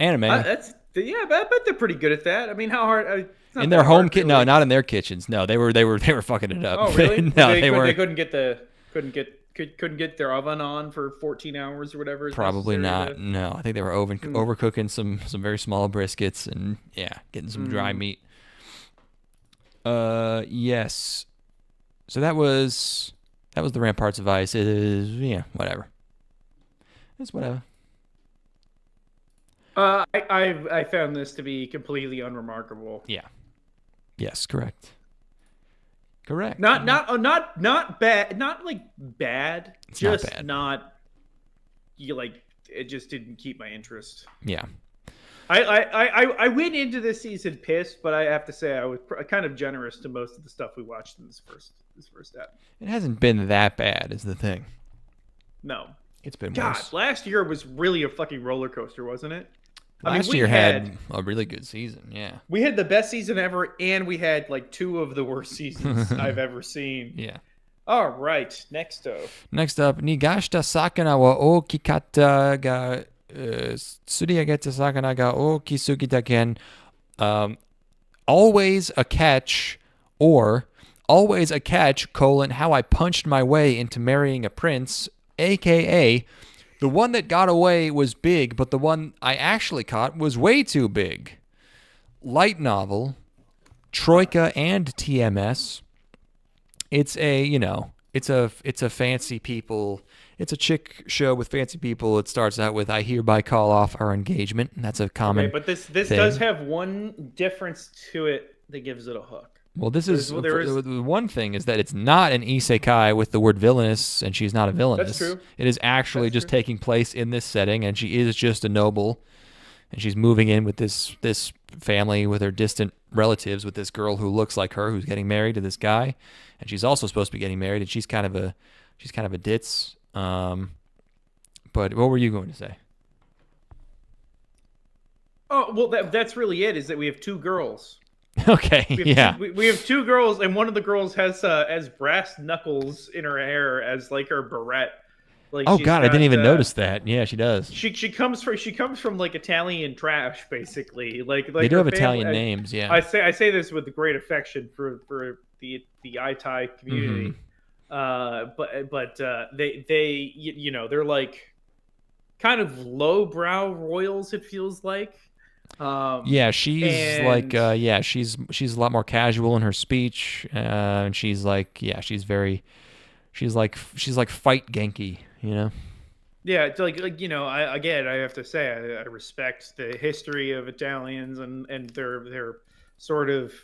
Anime. I bet they're pretty good at that. I mean, how hard? In their home kitchen? No, not in their kitchens. No, they were fucking it up. Oh, really? No, they weren't. They couldn't get their oven on for 14 hours or whatever. Probably not. No, I think they were overcooking some very small briskets and getting some dry meat. Yes. So that was the Ramparts of Ice. It is whatever. It's whatever. I found this to be completely unremarkable. Yeah. Yes, correct. Correct. Not bad. Not like bad. It's just not bad. Not. You like it just didn't keep my interest. Yeah. I went into this season pissed, but I have to say I was kind of generous to most of the stuff we watched in this first app. It hasn't been that bad, is the thing. No. It's been God, worse. last year was really a fucking roller coaster, wasn't it? Last year had a really good season, yeah. We had the best season ever, and we had like two of the worst seasons I've ever seen. Yeah. All right, next up, Nigashita Sakana wa Ookikatta ga Tsuriageta Sakana ga Ookisugita ken. Always a catch, or always a catch, how I punched my way into marrying a prince, a.k.a. the one that got away was big, but the one I actually caught was way too big. Light novel, Troika and TMS. It's a fancy people. It's a chick show with fancy people. It starts out with I hereby call off our engagement, and that's a common. Okay, but this thing. Does have one difference to it that gives it a hook. Well, the one thing is that it's not an isekai with the word villainous, and she's not a villainess. That's true. It is actually just taking place in this setting, and she is just a noble, and she's moving in with this family with her distant relatives with this girl who looks like her, who's getting married to this guy, and she's also supposed to be getting married, and she's kind of a ditz. But what were you going to say? Oh well, that's really it. Is that we have two girls. Okay, we have two girls, and one of the girls has brass knuckles in her hair as like her barrette. Like, oh God, I didn't even notice that. Yeah, she does. She comes from like Italian trash, basically. Like they do have Italian names. Yeah, I say this with great affection for the Itai community. Mm-hmm. But they they're like kind of lowbrow royals. It feels like. Yeah, she's like, she's a lot more casual in her speech, and she's like, she's like fight Genki, you know. Yeah, it's like I have to say I respect the history of Italians and their sort of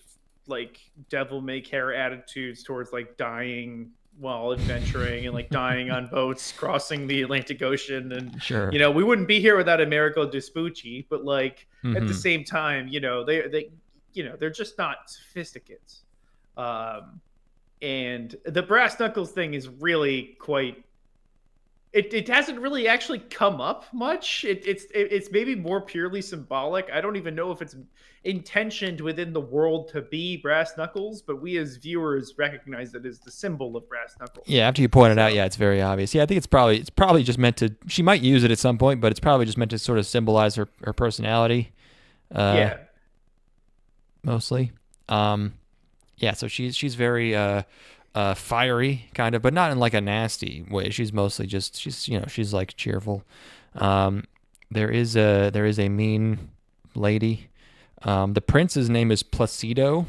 like devil may care attitudes towards like dying while adventuring and like dying on boats crossing the Atlantic Ocean, and sure, we wouldn't be here without Amerigo Vespucci, but like at the same time, they're just not sophisticates. And the brass knuckles thing is really quite. It hasn't really actually come up much. It's maybe more purely symbolic. I don't even know if it's intentioned within the world to be brass knuckles, but we as viewers recognize it as the symbol of brass knuckles. Yeah, after you point it out, it's very obvious. Yeah, I think it's probably just meant to. She might use it at some point, but it's probably just meant to sort of symbolize her personality. Mostly. So she's very fiery kind of, but not in like a nasty way. She's mostly just she's like cheerful. There is a mean lady. The prince's name is Placido,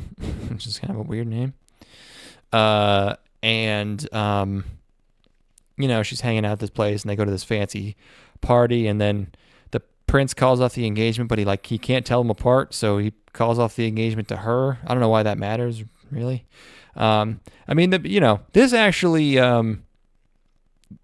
which is kind of a weird name. She's hanging out at this place, and they go to this fancy party, and then the prince calls off the engagement, but he can't tell them apart, so he calls off the engagement to her. I don't know why that matters, really. This actually,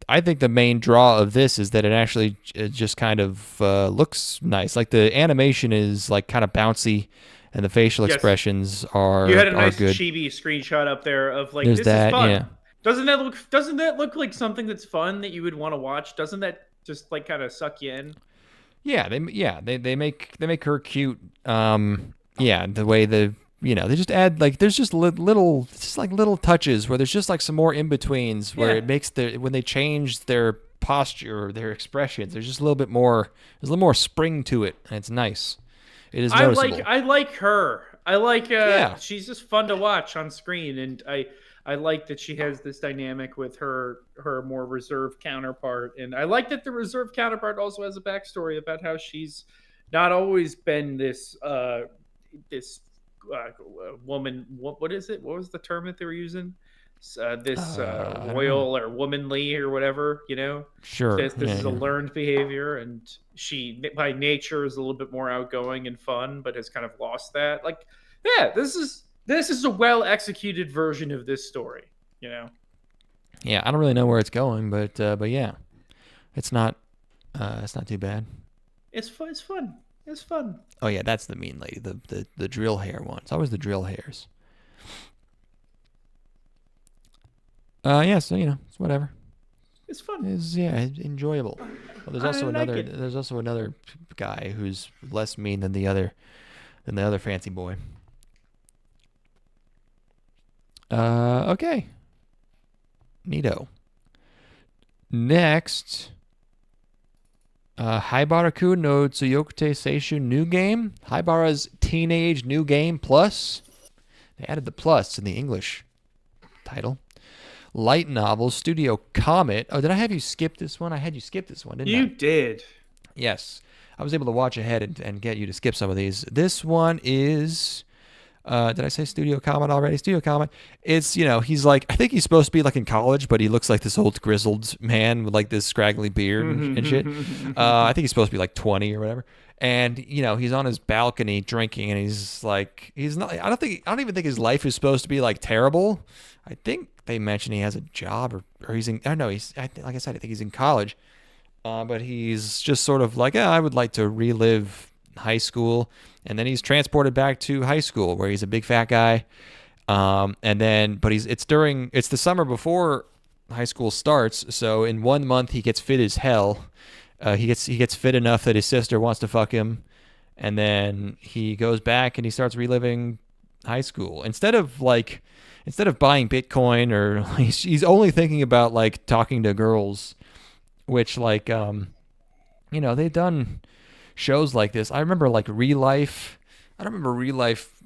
I think the main draw of this is that it just kind of looks nice. Like the animation is like kind of bouncy, and the facial expressions are You had a nice good. chibi screenshot up there of like There's this that, is fun. yeah. Doesn't that look like something that's fun that you would want to watch? Doesn't that just like kind of suck you in? Yeah, they make her cute. The way they just add like there's just little touches where there's just like some more in betweens where it makes when they change their posture or their expressions, there's just a little more spring to it, and it's nice. It is noticeable. I like her. She's just fun to watch on screen, and I like that she has this dynamic with her more reserved counterpart, and I like that the reserved counterpart also has a backstory about how she's not always been this woman. What is it? What was the term that they were using? Royal or womanly or whatever. Sure. This is a learned behavior, and she by nature is a little bit more outgoing and fun, but has kind of lost that. Like, this is a well executed version of this story. Yeah, I don't really know where it's going, but yeah, it's not too bad. It's fun. It's fun. Oh yeah, that's the mean lady, the drill hair one. It's always the drill hairs. So it's whatever. It's fun. It's enjoyable. Well, there's also another guy who's less mean than the other fancy boy. Okay. Neato. Next, Haibara-kun no Tsuyokute Seishun new game. Haibara's teenage new game plus. They added the plus in the English title. Light novel, Studio Comet. Oh, did I have you skip this one? I had you skip this one, didn't I? You did. Yes. I was able to watch ahead and get you to skip some of these. This one is... did I say Studio Comet already? Studio Comet. It's, he's like, I think he's supposed to be like in college, but he looks like this old grizzled man with like this scraggly beard and shit. I think he's supposed to be like 20 or whatever. And, he's on his balcony drinking, and he's like, he's not, I don't even think his life is supposed to be like terrible. I think they mentioned he has a job or he's in, I don't know. Like I said, I think he's in college. But he's just sort of like, I would like to relive high school. And then he's transported back to high school where he's a big fat guy. But it's the summer before high school starts. So in 1 month he gets fit as hell. He gets fit enough that his sister wants to fuck him. And then he goes back and he starts reliving high school. Instead of buying Bitcoin, or he's only thinking about like talking to girls, which like, they've done shows like this. I remember like Real Life. I don't remember Real Life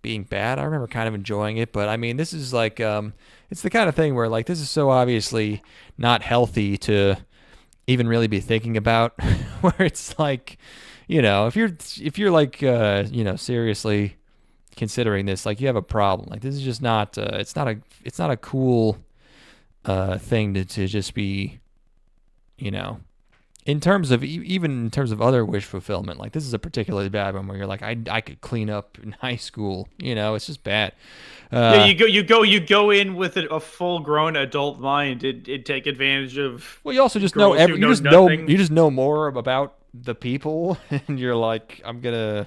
being bad. I remember kind of enjoying it, but I mean, this is like it's the kind of thing where like this is so obviously not healthy to even really be thinking about. Where it's like, if you're like seriously considering this, like you have a problem. Like this is just not it's not a cool thing to just be, in terms of even in terms of other wish fulfillment. Like this is a particularly bad one where you're like, I could clean up in high school. It's just bad. You go in with a full grown adult mind and take advantage of. Well, you also just know you just know more about the people, and you're like, I'm gonna,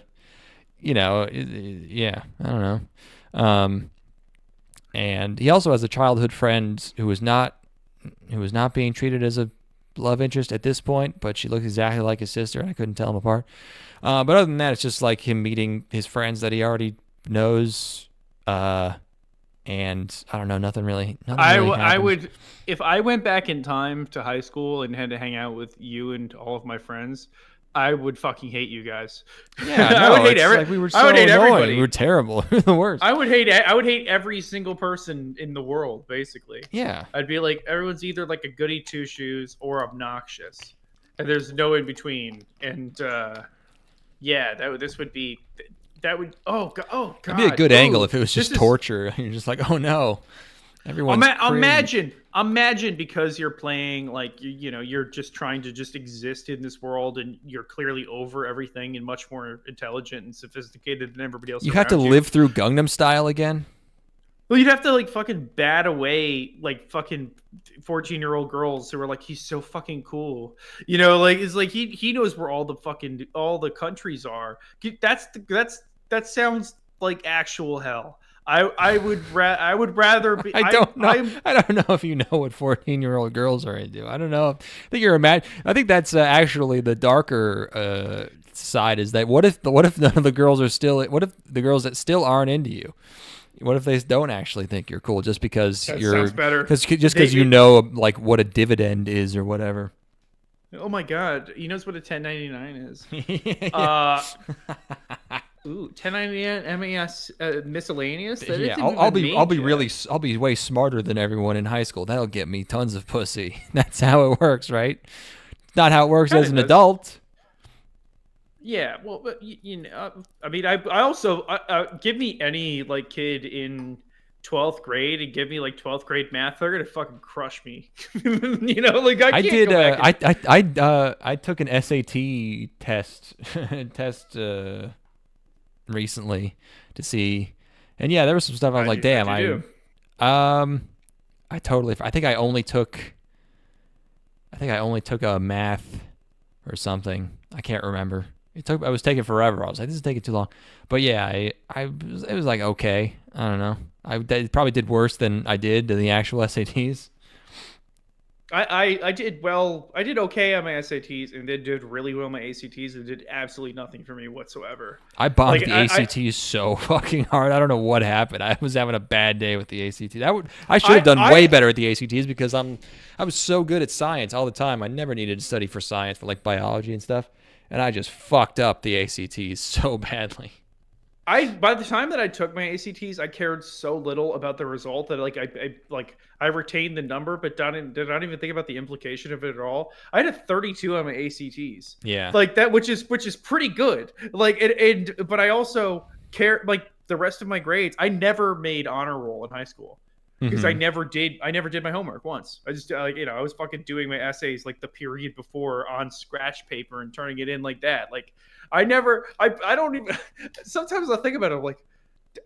yeah, I don't know. And he also has a childhood friend who was not being treated as a love interest at this point, but she looks exactly like his sister, and I couldn't tell them apart. But other than that, it's just like him meeting his friends that he already knows. And I don't know, nothing really I would, if I went back in time to high school and had to hang out with you and all of my friends, I would fucking hate you guys. Yeah, no, I would hate everybody. We were so annoying. We were terrible. We were the worst. I would hate every single person in the world, basically. Yeah. I'd be like, everyone's either like a goody two shoes or obnoxious, and there's no in between. And this would be. That would God. It'd be a good angle if it was just torture. You're just like, oh no, everyone's imagine because you're playing like you're just trying to just exist in this world, and you're clearly over everything and much more intelligent and sophisticated than everybody else. You have to live through Gangnam Style again. Well, you'd have to like fucking bat away like fucking 14-year-old girls who are like, he's so fucking cool, like it's like he knows where all the countries are. That sounds like actual hell. I would rather be. I don't know if you know what 14-year-old girls are into. I don't know. I think that's actually the darker side. Is that what if none of the girls are still? What if the girls that still aren't into you? What if they don't actually think you're cool just because sounds better. Because you know like what a dividend is or whatever. Oh my god, he knows what a 1099 is. Ooh, 1099 MES miscellaneous. Yeah, I'll be way smarter than everyone in high school. That'll get me tons of pussy. That's how it works, right? It's not how it works as an adult. Yeah, well, but I mean, I also give me any like kid in 12th grade and give me like 12th grade math, they're gonna fucking crush me. Like I can't go back I took an SAT test recently to see, and yeah, there was some stuff I was like, damn, I think I only took a math or something. I can't remember. I was taking forever. I was like, this is taking too long. But yeah, it was like okay. I don't know. I probably did worse than I did to the actual SATs. I did well. I did okay on my SATs and then did really well on my ACTs and did absolutely nothing for me whatsoever. I bombed the ACTs so fucking hard. I don't know what happened. I was having a bad day with the ACTs. I should have done way better at the ACTs because I was so good at science all the time. I never needed to study for science for like biology and stuff, and I just fucked up the ACTs so badly. By the time that I took my ACTs, I cared so little about the result that I retained the number, but did not even think about the implication of it at all. I had a 32 on my ACTs. Yeah, like that, which is pretty good. But I also care like the rest of my grades. I never made honor roll in high school because I never did my homework once. I just I was fucking doing my essays like the period before on scratch paper and turning it in like that. Like I don't even, sometimes I think about it, like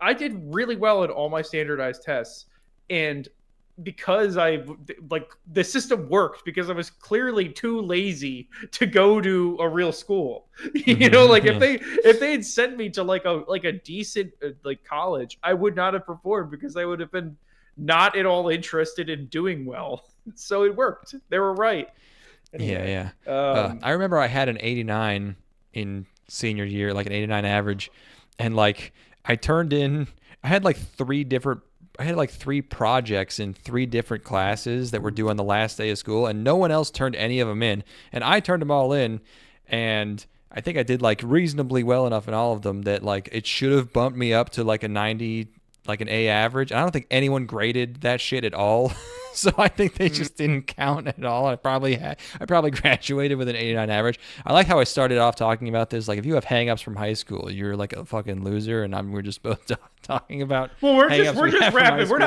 I did really well in all my standardized tests. And because the system worked because I was clearly too lazy to go to a real school, if they had sent me to like a decent like college, I would not have performed because I would have been not at all interested in doing well. So it worked. They were right. Anyway, yeah. I remember I had an 89 in senior year, like an 89 average, and like I had like three projects in 3 different classes that were due on the last day of school, and no one else turned any of them in, and I turned them all in, and I think I did like reasonably well enough in all of them that like it should have bumped me up to like a 90, like an A average. I don't think anyone graded that shit at all. So I think they just didn't count at all. I probably graduated with an 89 average. I like how I started off talking about this. Like if you have hangups from high school, you're like a fucking loser, and we're just both talking about. Well, we're just have from rapping. high We're school.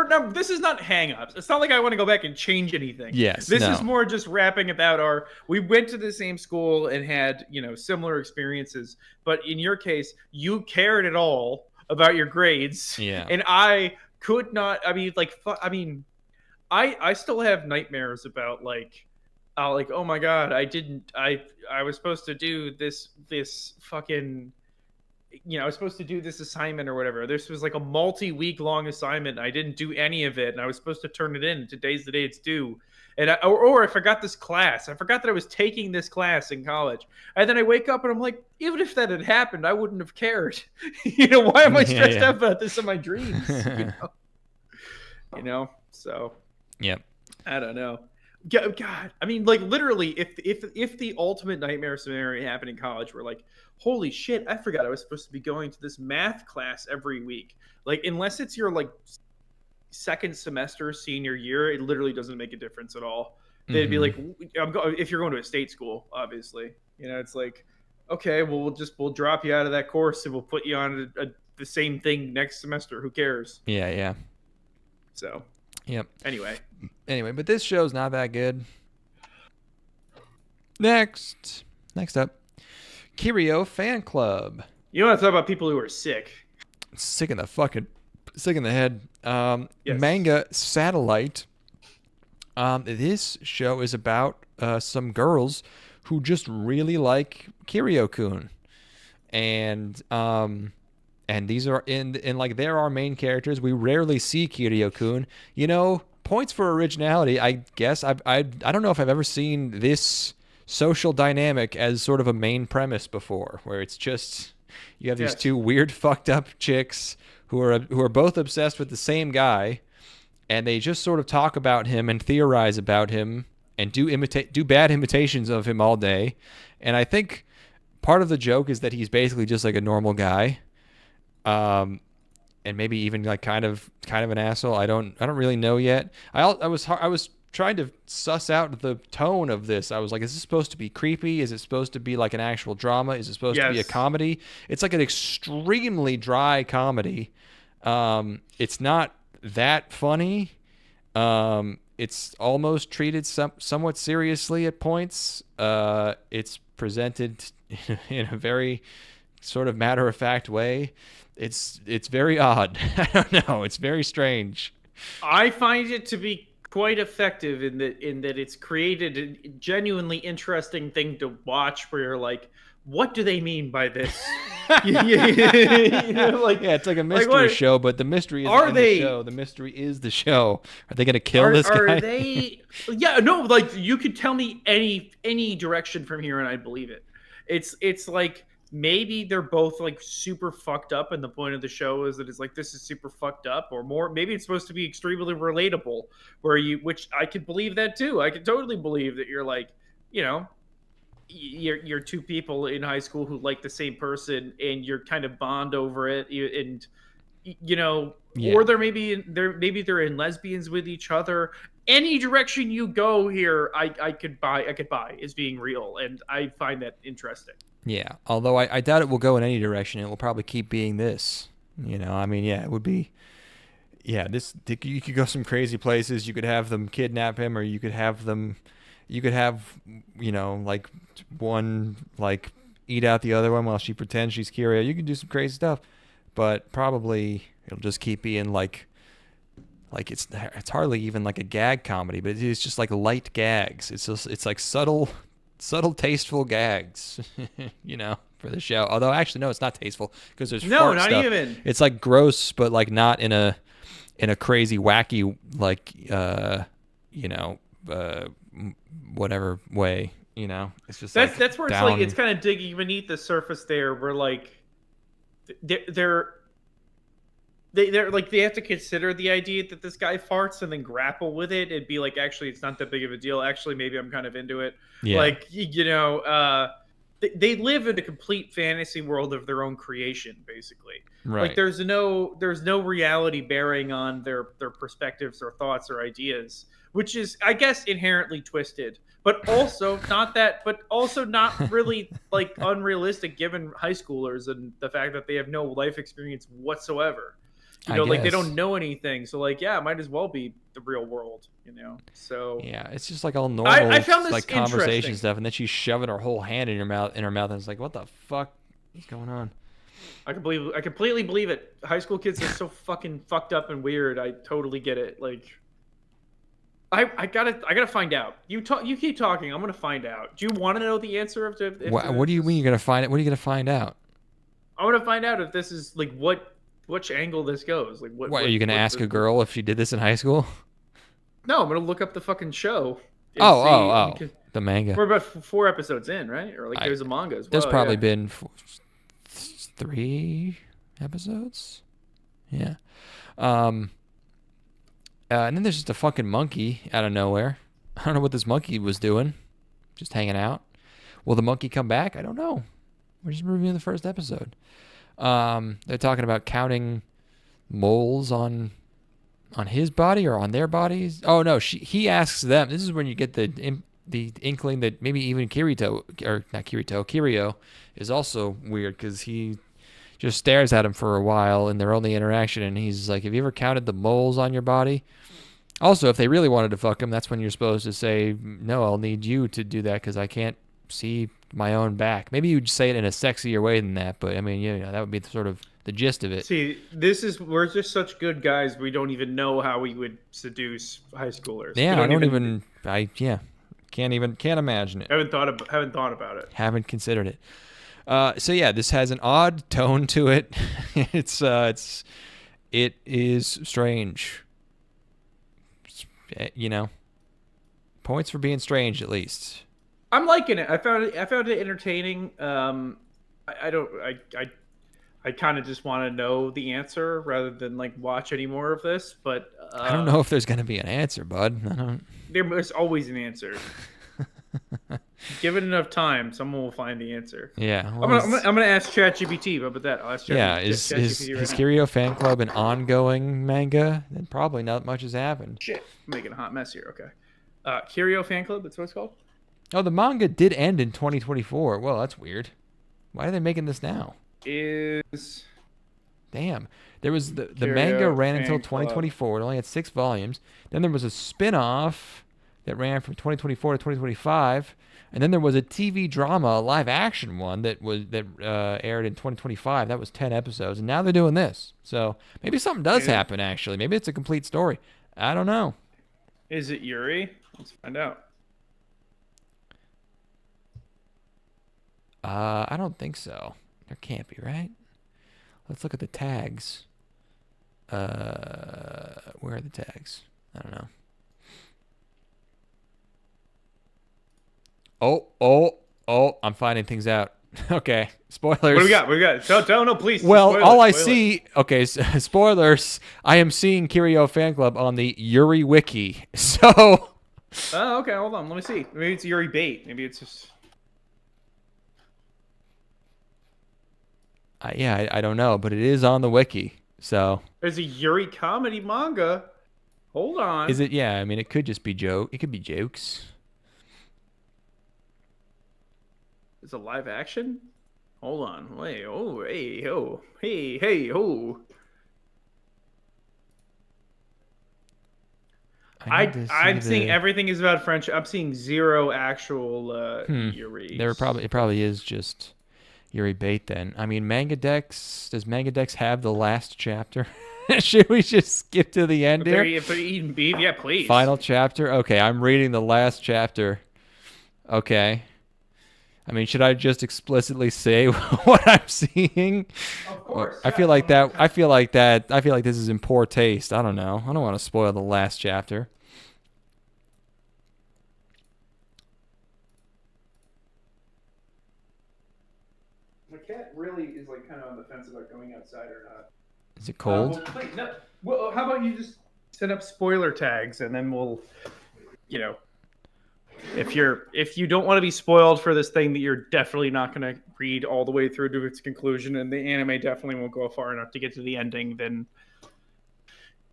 not. This is not hangups. It's not like I want to go back and change anything. Yes, This no. is more just rapping about we went to the same school and had, similar experiences. But in your case, you cared at all about your grades. Yeah. And I could not. I still have nightmares about oh my God, I was supposed to do this fucking, I was supposed to do this assignment or whatever. This was like a multi-week long assignment. I didn't do any of it, and I was supposed to turn it in. Today's the day it's due. And I forgot this class. I forgot that I was taking this class in college. And then I wake up and I'm like, even if that had happened, I wouldn't have cared. Why am I stressed out about this in my dreams? So. Yep. I don't know. God, I mean, like literally, if the ultimate nightmare scenario happened in college, where like, holy shit, I forgot I was supposed to be going to this math class every week. Like, unless it's your like second semester senior year, it literally doesn't make a difference at all. They'd be like, if you're going to a state school, obviously, it's like, okay, well, we'll drop you out of that course and we'll put you on the same thing next semester. Who cares? Yeah. So. Yep. Anyway, but this show's not that good. Next up, Kirio Fanclub. You want to talk about people who are sick? Sick in the head. Yes. Manga Satellite. This show is about some girls who just really like Kirio-kun, and these are in like they're our main characters. We rarely see Kirio-kun. Points for originality, I guess. I don't know if I've ever seen this social dynamic as sort of a main premise before, where it's just you have these two weird fucked up chicks who are both obsessed with the same guy, and they just sort of talk about him and theorize about him and do bad imitations of him all day. And I think part of the joke is that he's basically just like a normal guy. And maybe even like kind of an asshole. I don't really know yet. I was trying to suss out the tone of this. I was like, is this supposed to be creepy? Is it supposed to be like an actual drama? Is it supposed to be a comedy? It's like an extremely dry comedy. It's not that funny. It's almost treated somewhat seriously at points. It's presented in a very sort of matter-of-fact way. It's very odd. I don't know. It's very strange. I find it to be quite effective in that it's created a genuinely interesting thing to watch, where you're like, what do they mean by this? It's like a mystery show, but the mystery isn't the show. The mystery is the show. Are they going to kill this guy? Are they? Yeah, no. Like you could tell me any direction from here, and I'd believe it. It's like. Maybe they're both like super fucked up, and the point of the show is that it's like, this is super fucked up, or more. Maybe it's supposed to be extremely relatable, which I could believe that too. I could totally believe that you're like, you're two people in high school who like the same person, and you're kind of bond over it, and or they're in lesbians with each other. Any direction you go here, I could buy as being real, and I find that interesting. Yeah, although I doubt it will go in any direction. It will probably keep being this. It would be. Yeah, you could go some crazy places. You could have them kidnap him, or you could have like one like eat out the other one while she pretends she's Kirio. You can do some crazy stuff, but probably it'll just keep being like it's hardly even like a gag comedy, but it's just like light gags. It's like subtle, tasteful gags, for the show. Although actually, no, it's not tasteful because there's no, fart not stuff. even. It's like gross, but like not in a crazy, wacky, like whatever way. It's just that's where it's like it's kind of digging beneath the surface there, where like they're like they have to consider the idea that this guy farts and then grapple with it and be like, actually, it's not that big of a deal. Actually, maybe I'm kind of into it. Yeah. Like they live in a complete fantasy world of their own creation, basically. Right. Like there's no reality bearing on their perspectives or thoughts or ideas, which is, I guess, inherently twisted, but also not really like unrealistic given high schoolers and the fact that they have no life experience whatsoever. Like they don't know anything, so like, yeah, it might as well be the real world, So yeah, it's just like all normal, I found this like conversation interesting. stuff, and then she's shoving her whole hand in her mouth, and it's like, what the fuck is going on? I completely believe it. High school kids are so fucking fucked up and weird. I totally get it. Like, I gotta find out. You keep talking. I'm gonna find out. Do you want to know the answer What do you mean you're gonna find it? What are you gonna find out? I want to find out if this is like which angle this goes. Like, what are you gonna ask a girl if she did this in high school? No, I'm gonna look up the fucking show. The manga. We're about 4 episodes in, right? Or like there's a manga as well. There's probably been 3 episodes. Yeah. And then there's just a fucking monkey out of nowhere. I don't know what this monkey was doing. Just hanging out. Will the monkey come back? I don't know. We're just reviewing the first episode. They're talking about counting moles on his body or on their bodies. Oh no, he asks them. This is when you get the inkling that maybe even Kirio is also weird, because he just stares at him for a while in their only interaction, and he's like, have you ever counted the moles on your body? Also, if they really wanted to fuck him, that's when you're supposed to say, no, I'll need you to do that because I can't see my own back. Maybe you'd say it in a sexier way than that, but I mean, that would be sort of the gist of it. See, we're just such good guys, we don't even know how we would seduce high schoolers. Yeah, can't imagine it. Haven't thought about it. Haven't considered it. So yeah, this has an odd tone to it. It is strange. Points for being strange, at least. I'm liking it. I found it entertaining. I kind of just want to know the answer rather than like watch any more of this. But I don't know if there's gonna be an answer, bud. There's always an answer. Given enough time, someone will find the answer. Yeah, I'm gonna ask ChatGPT about that. I'll ask ChatGPT. Yeah, is Kirio Fanclub an ongoing manga? Then probably not much has happened. Shit, I'm making a hot mess here. Okay, Kirio Fanclub. That's what it's called. Oh, the manga did end in 2024. Well, that's weird. Why are they making this now? Damn. There was the manga ran until 2024. It only had 6 volumes. Then there was a spin-off that ran from 2024 to 2025, and then there was a TV drama, a live-action one that aired in 2025. That was 10 episodes, and now they're doing this. So maybe something does happen. Actually, maybe it's a complete story. I don't know. Is it Yuri? Let's find out. I don't think so. There can't be, right? Let's look at the tags. Where are the tags? I don't know. Oh, I'm finding things out. Okay, spoilers. What do we got? No, please. Well, all I see, spoilers. I am seeing Kirio Fanclub on the Yuri Wiki. So. Oh, okay, hold on. Let me see. Maybe it's Yuri bait. Maybe it's just. I don't know, but it is on the wiki. So. There's a Yuri comedy manga. Hold on. Is it? Yeah, I mean, it could just be joke. It could be jokes. It's a live action? Hold on. Wait. Oh, hey, oh. Hey, oh. I'm seeing everything is about French. I'm seeing 0 actual Yuri. It probably is just Yuri bait then. I mean, does Manga Dex have the last chapter? Should we just skip to the end here? If they're eating beef, yeah, please. Final chapter? Okay, I'm reading the last chapter. Okay. I mean, should I just explicitly say what I'm seeing? Of course. I feel like this is in poor taste. I don't know. I don't want to spoil the last chapter. My cat really is like kind of on the fence about going outside or not. Is it cold? Well, how about you just set up spoiler tags and then we'll, if you don't want to be spoiled for this thing that you're definitely not going to read all the way through to its conclusion, and the anime definitely won't go far enough to get to the ending, then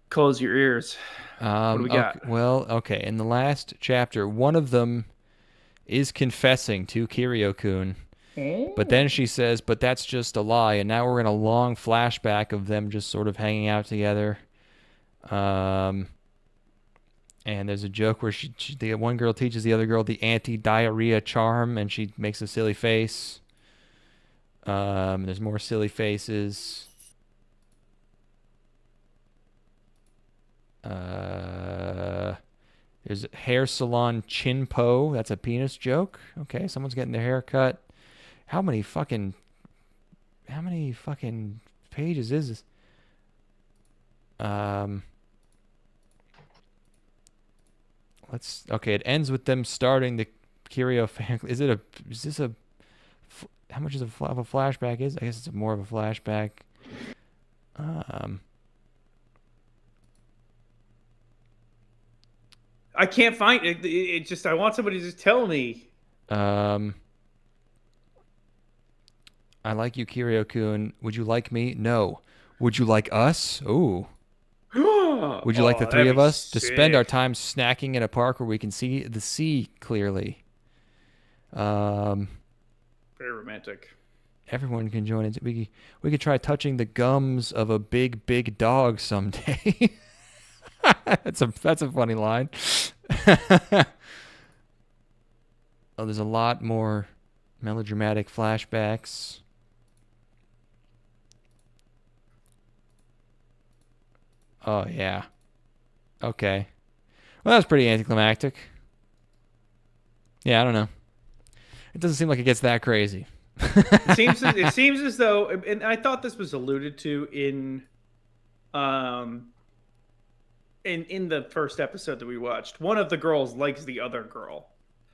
close your ears. What do we got? Okay, well, okay. In the last chapter, one of them is confessing to Kirio-kun, but then she says, "But that's just a lie." And now we're in a long flashback of them just sort of hanging out together. And there's a joke where the one girl teaches the other girl the anti-diarrhea charm, and she makes a silly face. There's more silly faces. There's hair salon chinpo. That's a penis joke. Okay, someone's getting their hair cut. How many fucking pages is this? Okay, it ends with them starting the Kirio Fanclub. How much of a flashback is? I guess it's more of a flashback. I can't find it. It just, I want somebody to just tell me. I like you, Kirio-kun. Would you like me? No. Would you like us? Ooh. Would you like the three of us to spend our time snacking in a park where we can see the sea clearly? Very romantic. Everyone can join it. We could try touching the gums of a big dog someday. That's a funny line. Oh, there's a lot more melodramatic flashbacks. Oh, yeah. Okay. Well, that was pretty anticlimactic. Yeah, I don't know. It doesn't seem like it gets that crazy. It seems as though, and I thought this was alluded to in the first episode that we watched. One of the girls likes the other girl.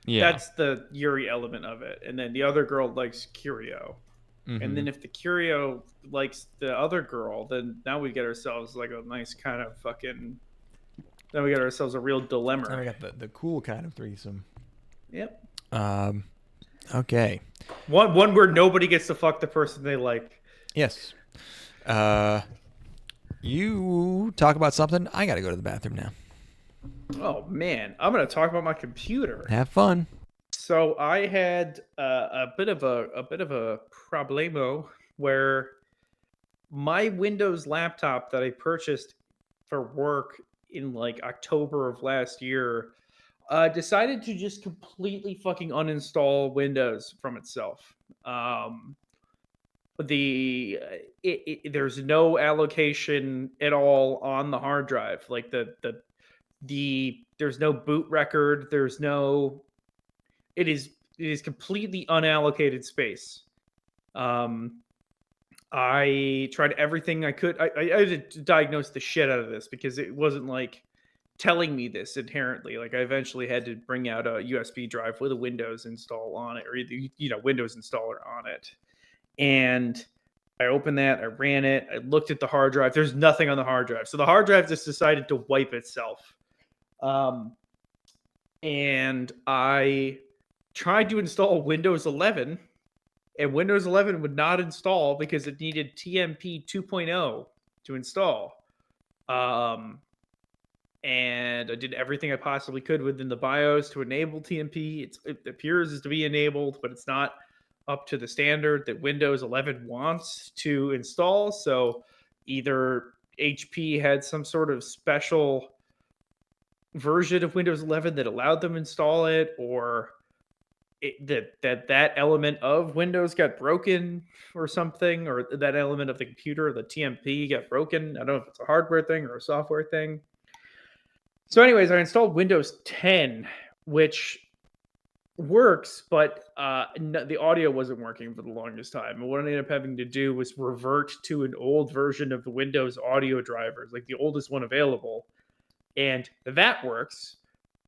Yeah. That's the Yuri element of it. And then the other girl likes Kirio. Mm-hmm. And then if the Kirio likes the other girl, then now we get ourselves like a nice kind of fucking... Then we get ourselves a real dilemma. Now we got the cool kind of threesome. Yep. Okay. One where nobody gets to fuck the person they like. Yes. You talk about something. I got to go to the bathroom now. Oh man, I'm gonna talk about my computer. Have fun. So I had a bit of a problemo where my Windows laptop that I purchased for work in like October of last year decided to just completely fucking uninstall Windows from itself. There's no allocation at all on the hard drive. Like there's no boot record. There's no. It is completely unallocated space. I tried everything I could. I had to diagnose the shit out of this because it wasn't like telling me this inherently. Like I eventually had to bring out a USB drive with a Windows install on it, or Windows installer on it. And I opened that, I ran it, I looked at the hard drive. There's nothing on the hard drive. So the hard drive just decided to wipe itself. And I tried to install Windows 11, and Windows 11 would not install because it needed TMP 2.0 to install. And I did everything I possibly could within the BIOS to enable TMP. It appears to be enabled, but it's not up to the standard that Windows 11 wants to install. So either HP had some sort of special version of Windows 11 that allowed them to install it, or that element of Windows got broken or something, or that element of the computer, the TMP, got broken. I don't know if it's a hardware thing or a software thing. So anyways, I installed Windows 10, which works, but the audio wasn't working for the longest time. And what I ended up having to do was revert to an old version of the Windows audio drivers, like the oldest one available. And that works.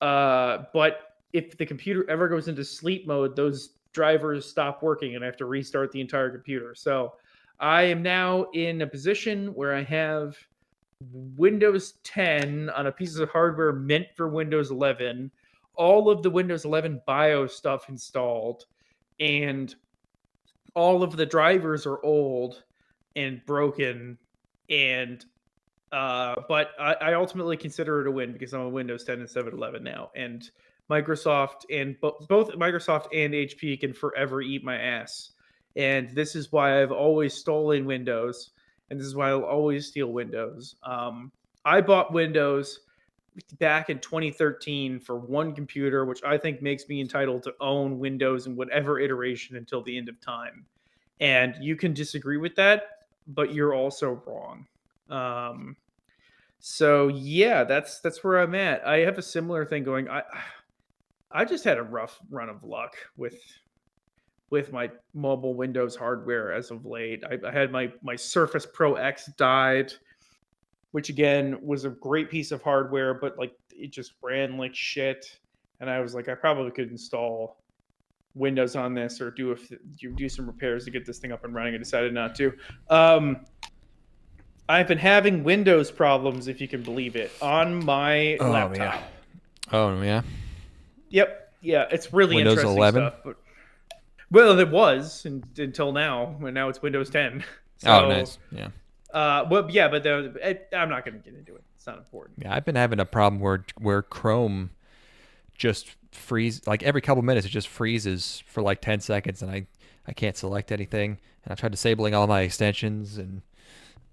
But if the computer ever goes into sleep mode, those drivers stop working and I have to restart the entire computer. So I am now in a position where I have Windows 10 on a piece of hardware meant for Windows 11 all of the Windows 11 BIOS stuff installed, and all of the drivers are old and broken, and but I ultimately consider it a win because I'm on Windows 10 and 7.11 now, and Microsoft and both Microsoft and HP can forever eat my ass. And this is why I've always stolen Windows, and this is why I'll always steal Windows. I bought Windows back in 2013 for one computer, which I think makes me entitled to own Windows in whatever iteration until the end of time. And you can disagree with that, but you're also wrong. So yeah, that's where I'm at. I have a similar thing going. I just had a rough run of luck with my mobile Windows hardware as of late. I had my Surface Pro X died, which again was a great piece of hardware, but like it just ran like shit. And I was like, I probably could install Windows on this or do some repairs to get this thing up and running. I decided not to. I've been having Windows problems, if you can believe it, on my laptop. Yeah. Oh yeah. Yep. Yeah, it's really Windows interesting 11? stuff. But, well, it was until now, and now it's Windows 10. So, Oh, nice. Yeah. Well, yeah, but I'm not going to get into it. It's not important. Yeah, I've been having a problem where Chrome just freeze like every couple minutes. It just freezes for like 10 seconds, and I can't select anything. And I tried disabling all my extensions, and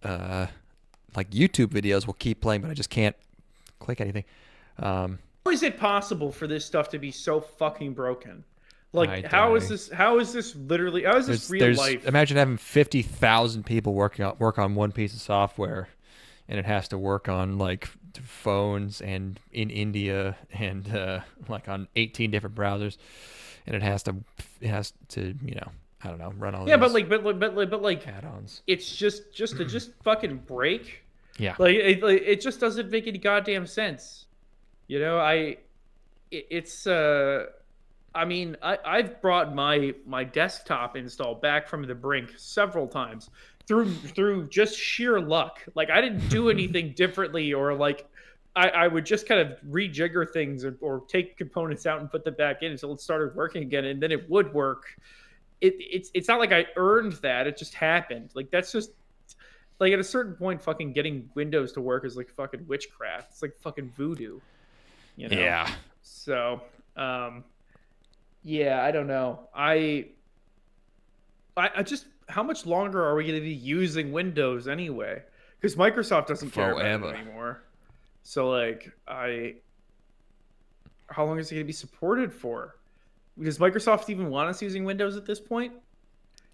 like YouTube videos will keep playing, but I just can't click anything. How is it possible for this stuff to be so fucking broken? Like, How how is this real life? Imagine having 50,000 people work on one piece of software, and it has to work on like phones and in India and like on 18 different browsers, and it has to I don't know, run all Yeah, these but like add-ons. it's just to fucking break. Yeah. Like it just doesn't make any goddamn sense. You know, I mean, I've brought my desktop install back from the brink several times through just sheer luck. Like I didn't do anything differently, or like I would just kind of rejigger things or take components out and put them back in until it started working again, and then it would work. It's not like I earned that; it just happened. Like that's just like at a certain point, fucking getting Windows to work is like fucking witchcraft. It's like fucking voodoo. You know? Yeah. So, yeah, I don't know. I just, how much longer are we going to be using Windows anyway? Because Microsoft doesn't care about it anymore. So, like, how long is it going to be supported for? Does Microsoft even want us using Windows at this point?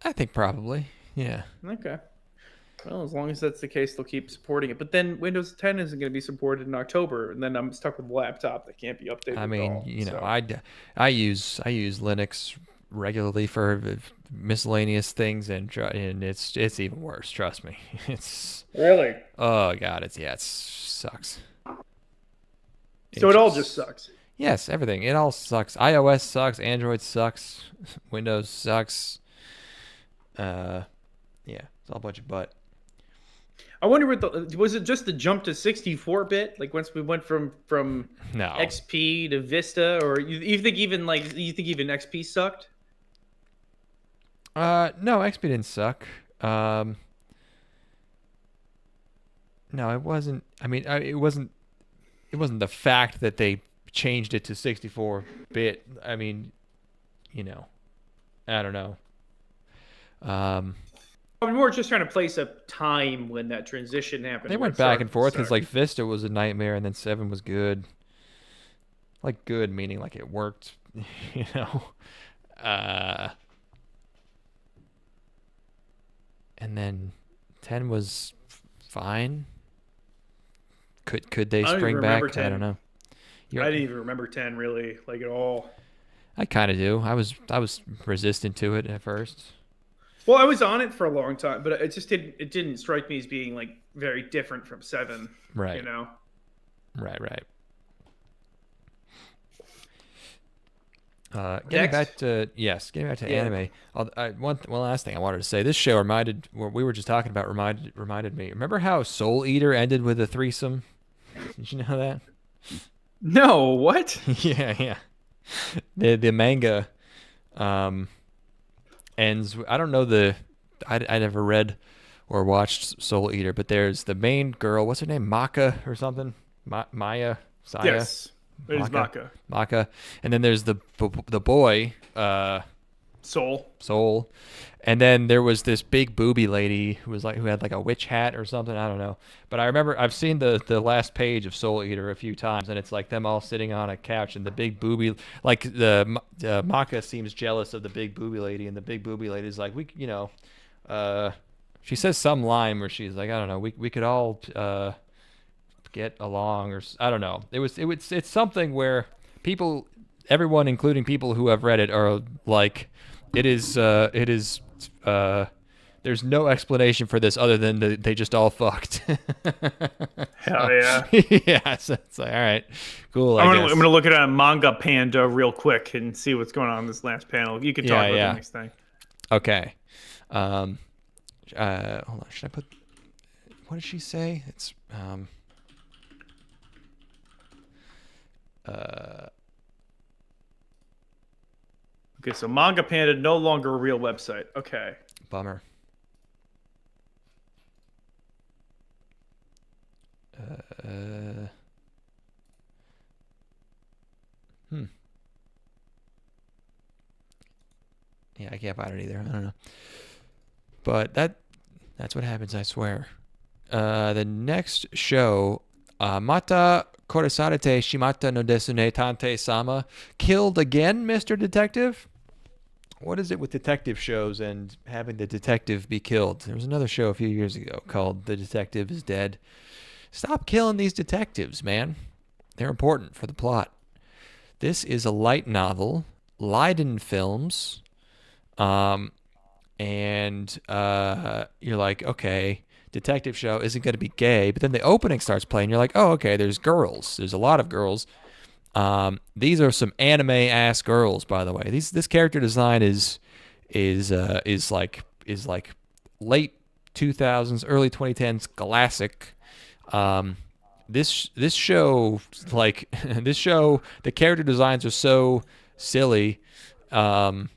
I think probably. Yeah. Okay. Well, as long as that's the case, they'll keep supporting it. But then Windows 10 isn't going to be supported in October, and then I'm stuck with a laptop that can't be updated. I mean, at all, you know, so. I use Linux regularly for miscellaneous things, and it's even worse. Trust me. It's Really? Oh god, it sucks. So it all just sucks. Yes, everything. It all sucks. iOS sucks. Android sucks. Windows sucks. Yeah, it's all a bunch of butt. I wonder was it just the jump to 64-bit? Like once we went from No. XP to Vista, or you think even XP sucked? No, XP didn't suck. No, it wasn't. I mean, it wasn't the fact that they changed it to 64-bit. I mean, you know, I don't know. I mean, we're just trying to place a time when that transition happened. They went back and forth because like Vista was a nightmare, and then 7 was good. Like good meaning like it worked, you know. And then 10 was fine. Could they spring back? 10. I don't know. I didn't even remember 10 really, like at all. I kind of do. I was resistant to it at first. Well, I was on it for a long time, but it just didn't strike me as being like very different from 7. Right. You know. Right. Getting back to anime. One last thing I wanted to say. This show what we were just talking about reminded me. Remember how Soul Eater ended with a threesome? Did you know that? No, what? Yeah. The manga ends. I don't know I never read or watched Soul Eater, but there's the main girl. What's her name? Maka or something? Maya? Saya? Yes, it is Maka. And then there's the boy. Soul. And then there was this big booby lady who had like a witch hat or something. I don't know. But I remember I've seen the last page of Soul Eater a few times, and it's like them all sitting on a couch, and the big booby, like the Maka seems jealous of the big booby lady, and the big booby lady's like, she says some line where she's like, I don't know, we could all get along, or I don't know. It's something where everyone, including people who have read it, are like, it is there's no explanation for this other than they just all fucked. Hell yeah. Yeah, so it's like, all right, cool. I'm gonna look at a Manga Panda real quick and see what's going on in this last panel. You can talk about the next thing. Okay. Hold on. Should I put? What did she say? It's Okay, so Manga Panda no longer a real website. Okay. Bummer. Yeah, I can't find it either. I don't know. But that's what happens, I swear. The next show, Mata Korosarete Shimatta no desu ne Tantei-sama. Killed again, Mr. Detective? What is it with detective shows and having the detective be killed? There was another show a few years ago called The Detective is Dead. Stop killing these detectives, man. They're important for the plot. This is a light novel, Leiden Films, and you're like, okay, detective show isn't going to be gay, but then the opening starts playing. You're like, oh, okay, there's girls. There's a lot of girls. These are some anime-ass girls, by the way. This character design is like late 2000s, early 2010s classic. This show, like this show, the character designs are so silly, and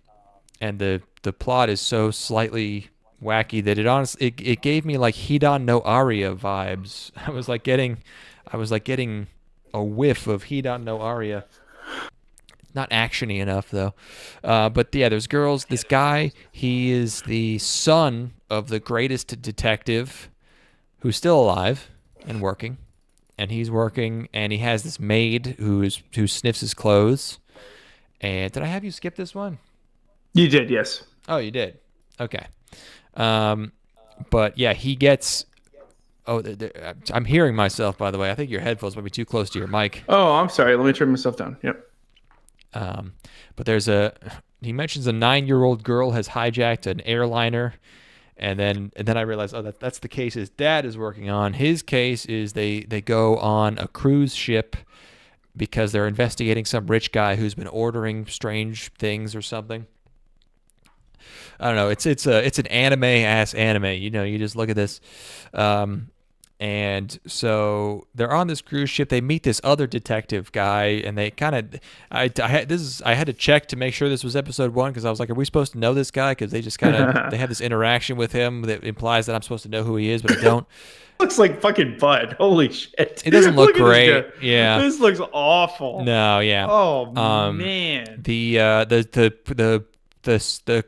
the plot is so slightly wacky that it gave me like Hidan no Aria vibes. I was like getting a whiff of Hidan no Aria. Not actiony enough though. But yeah, there's girls. This guy, he is the son of the greatest detective who's still alive and working. And he's working, and he has this maid who sniffs his clothes. And did I have you skip this one? You did, yes. Oh, you did. Okay. But yeah, he gets. Oh, I'm hearing myself, by the way. I think your headphones might be too close to your mic. Oh, I'm sorry. Let me turn myself down. Yep. But he mentions a 9-year-old girl has hijacked an airliner, and then I realized, oh, that's the case his dad is working on. His case is they go on a cruise ship because they're investigating some rich guy who's been ordering strange things or something. I don't know. It's an anime-ass anime. You just look at this. And so they're on this cruise ship. They meet this other detective guy, and they kind of, I had to check to make sure this was episode 1 because I was like, are we supposed to know this guy? Because they just kind of they have this interaction with him that implies that I'm supposed to know who he is, but I don't. Looks like fucking Bud. Holy shit! It doesn't look great. Yeah, this looks awful. No, yeah. Oh man. The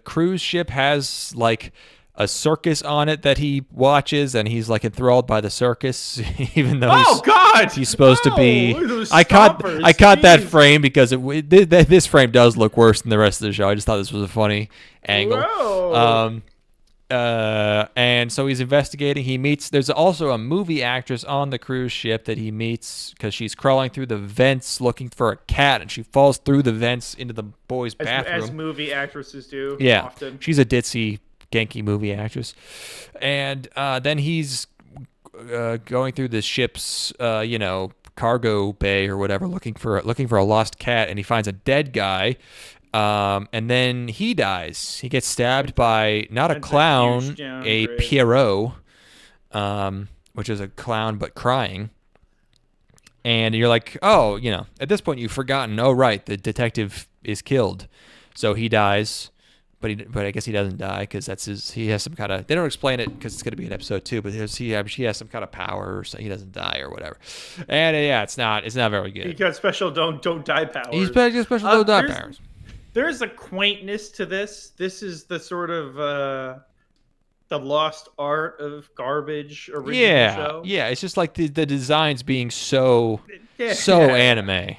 cruise ship has like a circus on it that he watches, and he's like enthralled by the circus, even though he's supposed to be. I caught that frame because this frame does look worse than the rest of the show. I just thought this was a funny angle. And so he's investigating. He meets. There's also a movie actress on the cruise ship that he meets because she's crawling through the vents looking for a cat, and she falls through the vents into the boys' bathroom. As movie actresses do. Yeah, often. She's a ditzy, Genki movie actress, and then he's going through the ship's, cargo bay or whatever, looking for a lost cat, and he finds a dead guy, and then he dies. He gets stabbed by not a clown, a Pierrot, which is a clown but crying, And you're like, oh, at this point you've forgotten. Oh, right, the detective is killed, so he dies, but I guess he doesn't die because he has some kind of. They don't explain it because it's going to be in episode 2, but he has some kind of power, or so he doesn't die or whatever. And it's not very good. He got special don't die powers. He's got special don't die powers. There's a quaintness to this. This is the sort of the lost art of garbage original show. Yeah, it's just like the designs being so anime,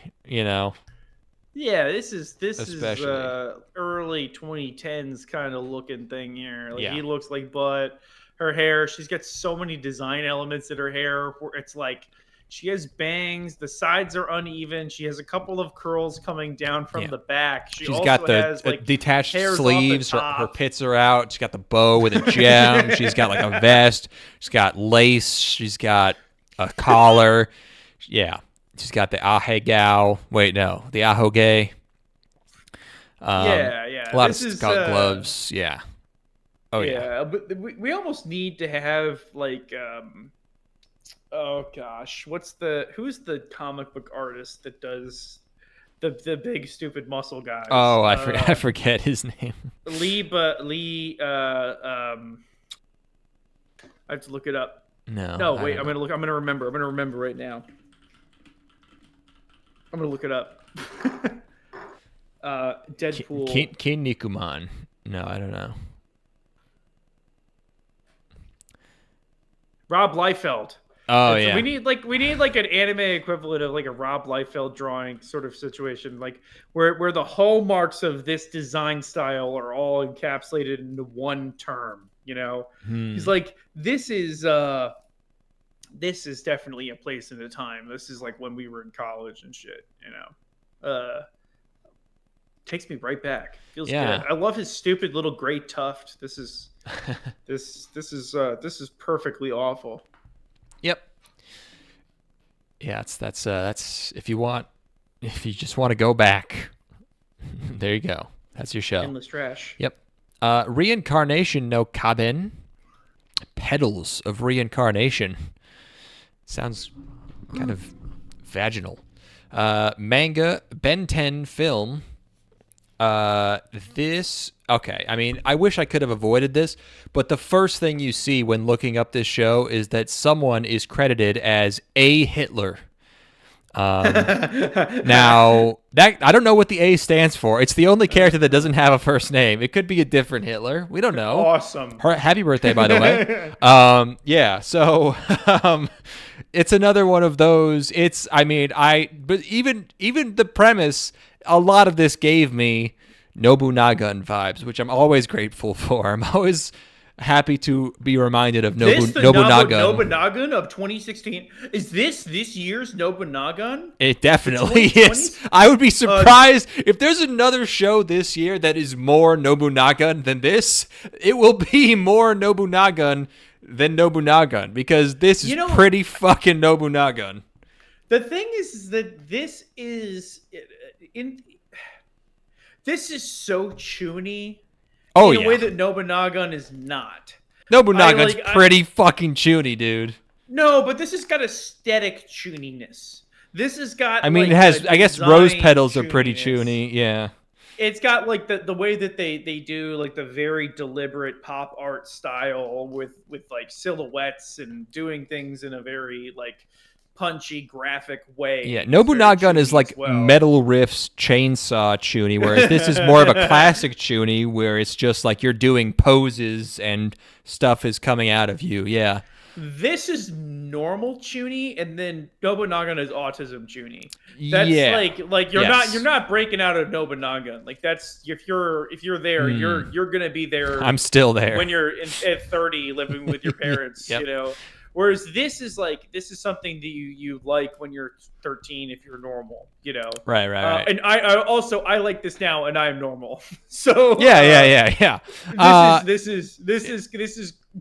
Yeah, this is Especially. Early 2010s kind of looking thing here. Like Yeah. he looks like butt. Her hair, she's got so many design elements in her hair where it's like she has bangs, the sides are uneven, she has a couple of curls coming down from the back. She's got the detached hairs sleeves, off the her top. pits are out, she's got the bow with a gem, she's got like a vest, she's got lace, she's got a collar. Yeah. She's got the ahegao. Wait, no, the ahoge. Yeah. A lot of scout gloves. Yeah. Oh yeah. But we almost need to have like oh gosh, who's the comic book artist that does the big stupid muscle guys? Oh, I forget his name. Lee. I have to look it up. No, wait. I'm gonna remember. I'm gonna remember right now. I'm gonna look it up. Deadpool. Kinnikuman. No, I don't know. Rob Liefeld. Oh yeah. We need like an anime equivalent of like a Rob Liefeld drawing sort of situation, like where the hallmarks of this design style are all encapsulated into one term. He's like, this is definitely a place and a time. This is like when we were in college and shit. Takes me right back. Feels good. I love his stupid little gray tuft. This is this is perfectly awful. Yep. Yeah, that's if you just want to go back, there you go. That's your show. Endless trash. Yep. Reincarnation no Kaben. Petals of Reincarnation. Sounds kind of vaginal. Manga, Ben 10 film. Okay, I mean, I wish I could have avoided this, but the first thing you see when looking up this show is that someone is credited as A. Hitler. Now, that I don't know what the A stands for. It's the only character that doesn't have a first name. It could be a different Hitler. We don't know. Awesome. Happy birthday, by the way. Yeah, so it's another one of those. But even the premise, a lot of this gave me Nobunaga vibes, which I'm always grateful for. I'm always happy to be reminded of Nobunaga. Nobunaga of 2016. Is this year's Nobunaga? It definitely is. I would be surprised if there's another show this year that is more Nobunaga than this. It will be more Nobunaga than Nobunaga because this is pretty fucking Nobunaga. The thing is that this is so chuny. In a way that Nobunaga is not. Nobunaga's pretty fucking chuny, dude. No, but this has got aesthetic chuniness. This has got. it has. I guess rose petals are pretty chuny. Yeah. It's got like the way that they do like the very deliberate pop art style with like silhouettes and doing things in a very like punchy graphic way. Yeah, Nobunaga is like metal riffs chainsaw chuny, whereas this is more of a classic chuny where it's just like you're doing poses and stuff is coming out of you. Yeah. This is normal chuny, and then Nobunaga is autism chuny. That's like you're not breaking out of Nobunaga. Like that's if you're there, you're gonna be there. I'm still there when you're at 30, living with your parents. Yep. Whereas this is something that you like when you're 13 if you're normal, Right. And I like this now, and I am normal. So yeah. This is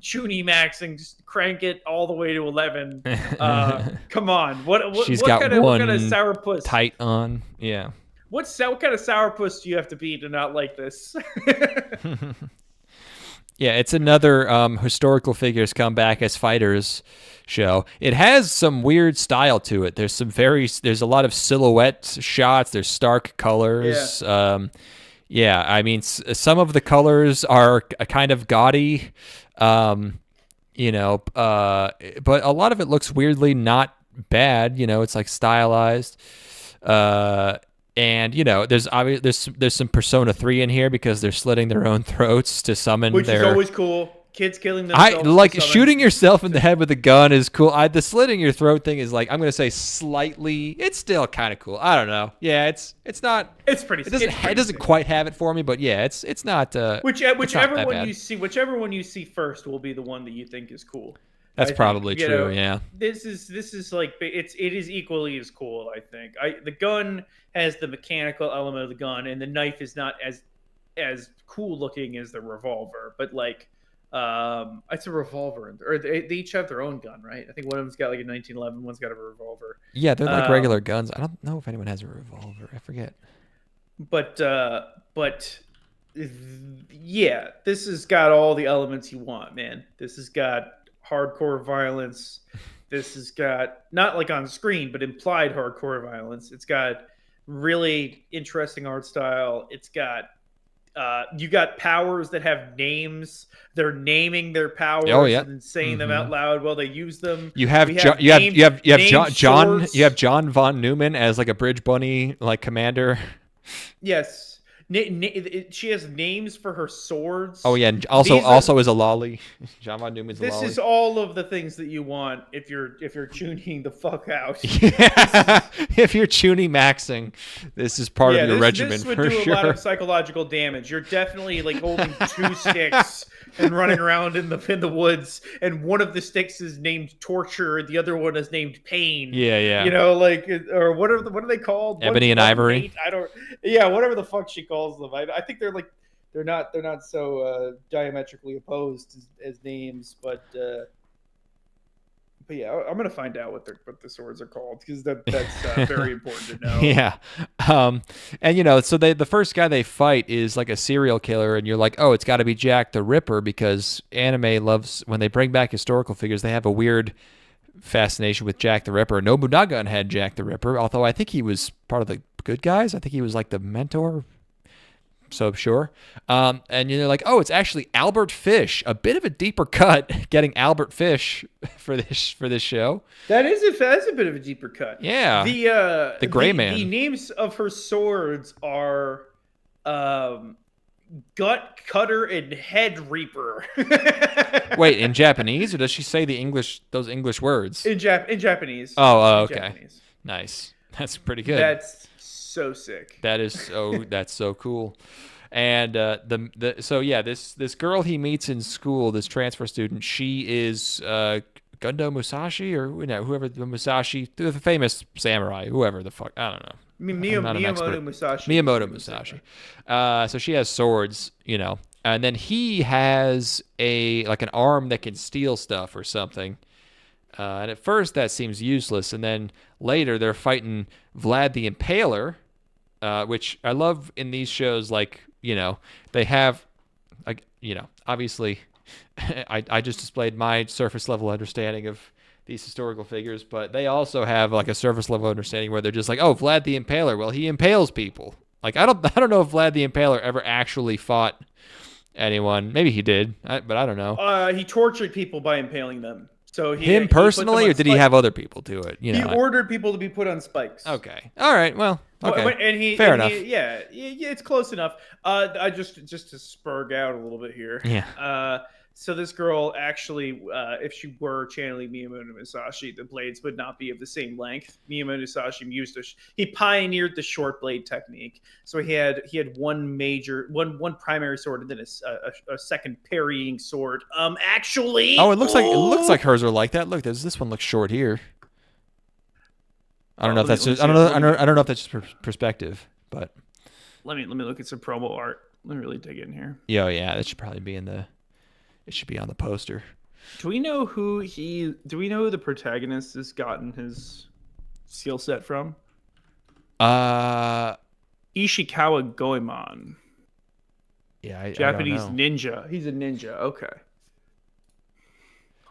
chuny max and just crank it all the way to 11. Come on, what kind of sourpuss tight on? Yeah. What kind of sourpuss do you have to be to not like this? Yeah, it's another historical figures come back as fighters show. It has some weird style to it. There's a lot of silhouette shots. There's stark colors. Yeah, I mean, some of the colors are kind of gaudy, but a lot of it looks weirdly not bad. It's like stylized. And there's some Persona 3 in here because they're slitting their own throats to summon Which is always cool. Kids killing themselves. I like shooting yourself in the head with a gun is cool. The slitting your throat thing is like, I'm gonna say slightly. It's still kind of cool. I don't know. Yeah, it's not. It's pretty. It doesn't quite have it for me, but yeah, it's not. Whichever one you see first will be the one that you think is cool. That's probably true. Yeah. This is like it is equally as cool. I think. The gun has the mechanical element of the gun, and the knife is not as cool looking as the revolver, but like. It's a revolver, or they each have their own gun, right? I think one of them's got like a 1911, one's got a revolver. Yeah, they're like regular guns. I don't know if anyone has a revolver. I forget. But yeah, this has got all the elements you want, man. This has got hardcore violence. This has got not like on screen, but implied hardcore violence. It's got really interesting art style. It's got you got powers that have names. They're naming their powers and saying them out loud while they use them. You have John von Neumann as like a bridge bunny like commander. Yes. She has names for her swords. Oh yeah, and also is a lolly. John von Neumann's a lolly. This is all of the things that you want if you're tuning the fuck out. Yeah. If you're tuning maxing, this is part of your regimen. This would do a lot of psychological damage. You're definitely like holding two sticks and running around in the woods, and one of the sticks is named torture, the other one is named pain. Yeah. Or what are they called? Ebony and Ivory. Whatever the fuck she calls them. I think they're not so diametrically opposed as names, but yeah, I'm gonna find out what the swords are called because that's very important to know. Yeah, and so the first guy they fight is like a serial killer, and you're like, oh, it's got to be Jack the Ripper because anime loves when they bring back historical figures. They have a weird fascination with Jack the Ripper. Nobunaga had Jack the Ripper, although I think he was part of the good guys. I think he was like the mentor. So sure. And you're like, oh, it's actually Albert Fish. A bit of a deeper cut getting Albert Fish for this show. That is a bit of a deeper cut. Yeah. The Gray Man. The names of her swords are Gut Cutter and Head Reaper. Wait, in Japanese, or does she say those English words? In Japanese. Oh, okay. Japanese. Nice. That's pretty good. That's so sick. That's so cool. And this girl he meets in school, this transfer student, she is Gundo Musashi or whoever the Musashi, the famous samurai, whoever the fuck, I don't know. Miyamoto Musashi. Miyamoto Musashi. So she has swords, and then he has an arm that can steal stuff or something. And at first that seems useless, and then later they're fighting Vlad the Impaler, which I love in these shows. They have, obviously, I just displayed my surface level understanding of these historical figures, but they also have like a surface level understanding where they're just like, oh, Vlad the Impaler, well, he impales people. Like I don't know if Vlad the Impaler ever actually fought anyone. Maybe he did, but I don't know. He tortured people by impaling them. So him personally, or did he have other people do it? He ordered people to be put on spikes. Okay, all right, well, okay, fair enough. Yeah, it's close enough. I just to spurg out a little bit here. Yeah. So this girl actually, if she were channeling Miyamoto Musashi, the blades would not be of the same length. Miyamoto Musashi he pioneered the short blade technique. So he had one primary sword and then a second parrying sword. Actually, it looks like hers are like that. Look, this one looks short here. I don't know if that's just I don't know if that's just perspective, but let me look at some promo art. Let me really dig in here. Yeah, that should probably be it should be on the poster. Do we know who the protagonist has gotten his skill set from? Ishikawa Goemon. Yeah, Japanese ninja. He's a ninja. Okay.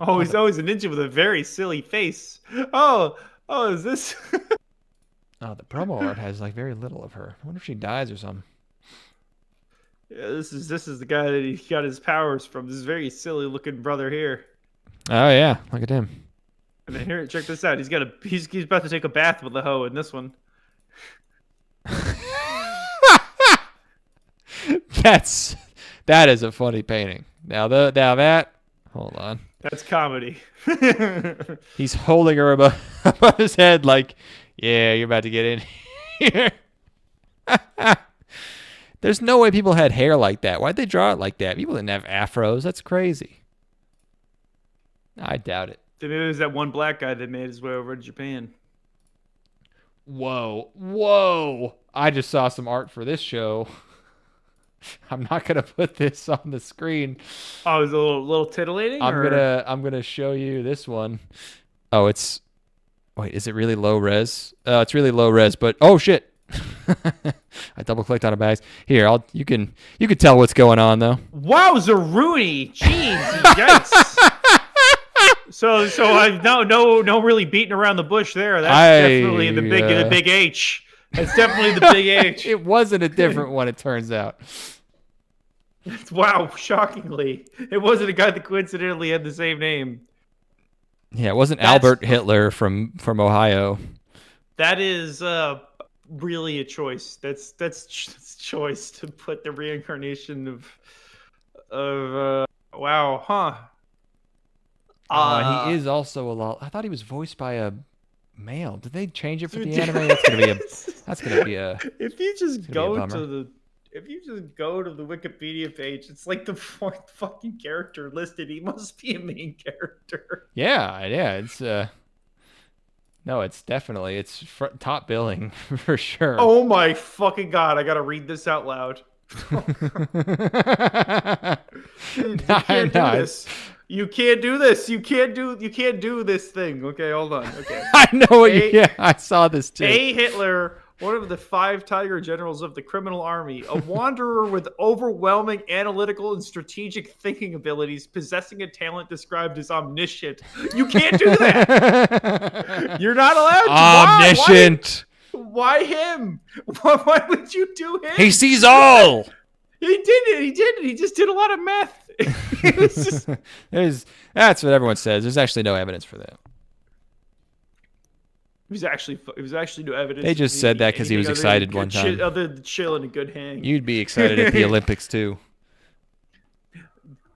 Oh, he's always a ninja with a very silly face. Oh, is this? Oh, the promo art has like very little of her. I wonder if she dies or something. Yeah, this is the guy that he got his powers from. This very silly looking brother here. Oh yeah, look at him. And then here, check this out. He's about to take a bath with the hoe in this one. That is a funny painting. Now that hold on. That's comedy. He's holding her above his head like, yeah, you're about to get in here. There's no way people had hair like that. Why'd they draw it like that? People didn't have afros. That's crazy. I doubt it. Maybe it was that one black guy that made his way over to Japan. Whoa. I just saw some art for this show. I'm not gonna put this on the screen. Oh, is it a little titillating? I'm gonna show you this one. Oh, is it really low res? It's really low res, but oh shit. I double clicked on a bag. Here, you can tell what's going on though. Wowza Rooney. Jeez, yikes. So I no really beating around the bush there. That's definitely the big H. That's definitely the big H. It wasn't a different one, it turns out. Wow, shockingly. It wasn't a guy that coincidentally had the same name. Yeah, it wasn't Albert Hitler from Ohio. That is really a choice. That's choice to put the reincarnation of wow, huh? He is also a lot. I thought he was voiced by a male. Did they change it for the anime? That's gonna be a. If you just go to the Wikipedia page, it's like the fourth fucking character listed. He must be a main character. Yeah. It's no, it's definitely top billing for sure. Oh my fucking god! I gotta read this out loud. You can't do this. You can't do this thing. Okay, hold on. Okay. I know I saw this too. A. Hitler, one of the 5 tiger generals of the criminal army, a wanderer with overwhelming analytical and strategic thinking abilities, possessing a talent described as omniscient. You can't do that. You're not allowed to. Omniscient. Why him? Why would you do him? He sees all. He did it. He just did a lot of meth. It was just... That's what everyone says. There's actually no evidence for that. It was actually no evidence. They just said that because he was excited one time. Other than chill and a good hang. You'd be excited at the Olympics too.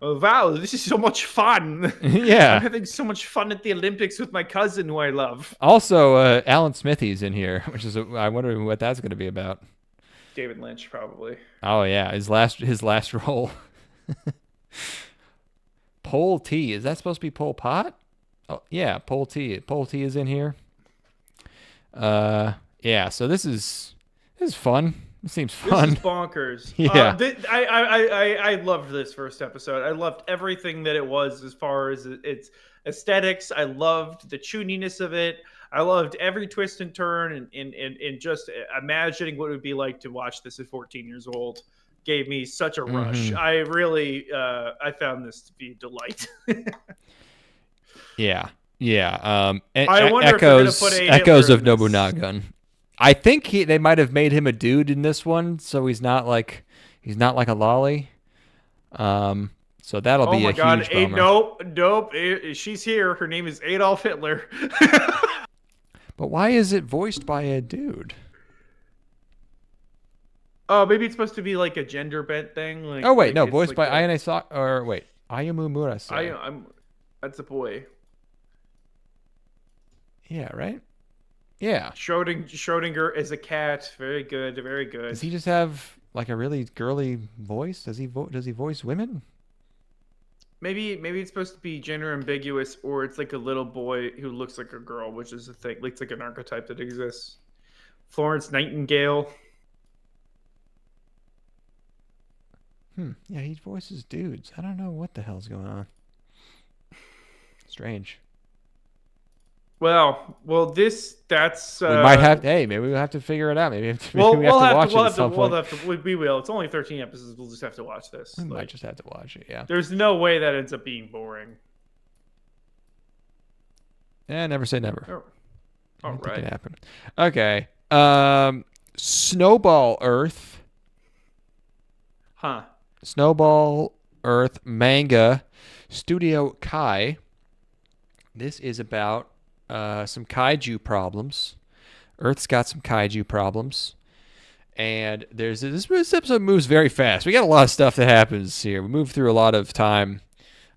Oh, wow, this is so much fun. Yeah. I'm having so much fun at the Olympics with my cousin who I love. Also, Alan Smithy's in here, which is I wonder what that's going to be about. David Lynch, probably. Oh yeah, his last role. Pol T, is that supposed to be Pol Pot? Oh yeah, Pol T. Pol T is in here. Yeah. So this is fun. It seems fun. This is bonkers. Yeah. I loved this first episode. I loved everything that it was as far as its aesthetics. I loved the chuniness of it. I loved every twist and turn, and just imagining what it would be like to watch this at 14 years old gave me such a rush. I really, I found this to be a delight. Yeah. I wonder if they're gonna put a echoes Hitler of in this. Nobunaga. I think they might have made him a dude in this one, so he's not like a lolly. So that'll be a huge bummer. Nope. She's here. Her name is Adolf Hitler. But why is it voiced by a dude? Oh, maybe it's supposed to be like a gender bent thing. Like, oh wait, no, it's voiced like by Ayumu Murase. That's a boy. Yeah, right? Yeah. Schrodinger is a cat. Very good. Very good. Does he just have like a really girly voice? Does he voice women? Maybe it's supposed to be gender ambiguous, or it's like a little boy who looks like a girl, which is a thing. It's like an archetype that exists. Florence Nightingale. Yeah, he voices dudes. I don't know what the hell's going on. Strange. Well, that's. We might have. Hey, maybe we'll have to figure it out. Maybe we have to watch it at some point. We will. It's only 13 episodes. We'll just have to watch this. We might just have to watch it. Yeah. There's no way that ends up being boring. Never say never. Oh. All Anything right. can happen. Okay. Snowball Earth. Huh. Snowball Earth manga, Studio Kai. This is about some kaiju problems. Earth's got some kaiju problems. And this episode moves very fast. We got a lot of stuff that happens here. We move through a lot of time.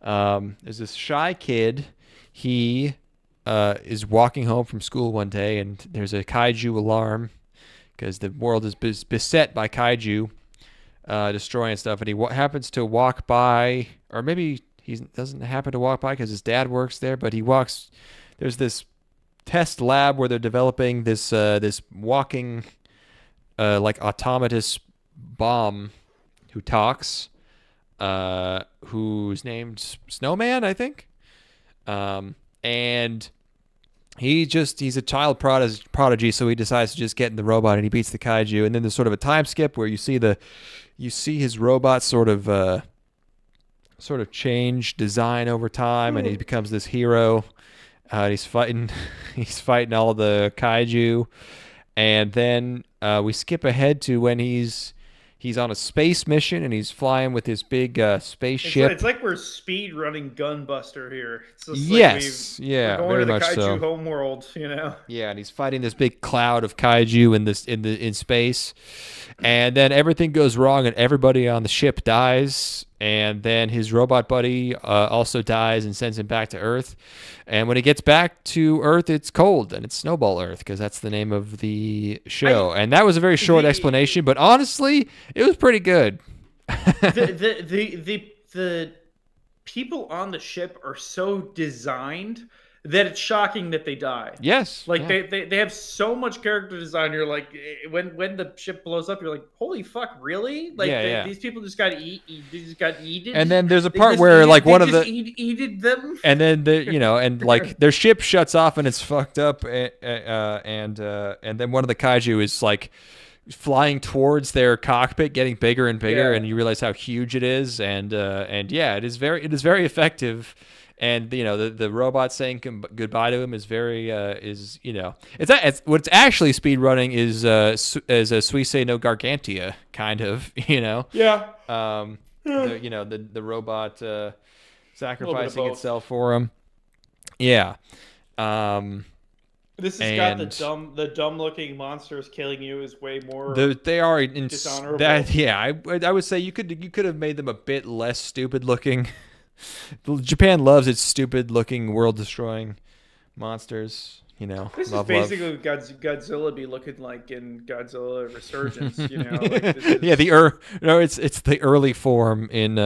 There's this shy kid. He is walking home from school one day, and there's a kaiju alarm because the world is beset by kaiju destroying stuff. And he happens to walk by, or maybe he doesn't happen to walk by because his dad works there, but he walks. There's this test lab where they're developing this walking like automatus bomb who talks, who's named Snowman, I think. And he's a child prodigy, so he decides to just get in the robot and he beats the kaiju. And then there's sort of a time skip where you see his robot sort of change design over time, and he becomes this hero. He's fighting all the kaiju, and then we skip ahead to when he's on a space mission and he's flying with his big spaceship. It's like we're speed running Gunbuster here. It's just yes, we're going very to the much kaiju so. homeworld, you know. Yeah, and he's fighting this big cloud of kaiju in space, and then everything goes wrong and everybody on the ship dies, and then his robot buddy also dies and sends him back to Earth. And when he gets back to Earth, it's cold, and it's Snowball Earth because that's the name of the show. And that was a very short explanation, but honestly, it was pretty good. The people on the ship are so designed that it's shocking that they die. Yes. Like yeah. they have so much character design. You're like, when the ship blows up, you're like, holy fuck, really? Like these people just got eaten. And then there's a part where like one of the eated them. And then and like their ship shuts off and it's fucked up, and then one of the kaiju is like flying towards their cockpit, getting bigger and bigger, and you realize how huge it is, and it is very effective. And the robot saying goodbye to him is very it's what's actually speed running is a Suisei no Gargantia kind of the robot sacrificing itself for him. This has got the dumb looking monsters killing you is way more they are dishonorable. I would say you could have made them a bit less stupid looking. Japan loves its stupid looking world destroying monsters. This is basically what Godzilla be looking like in Godzilla Resurgence. It's the early form in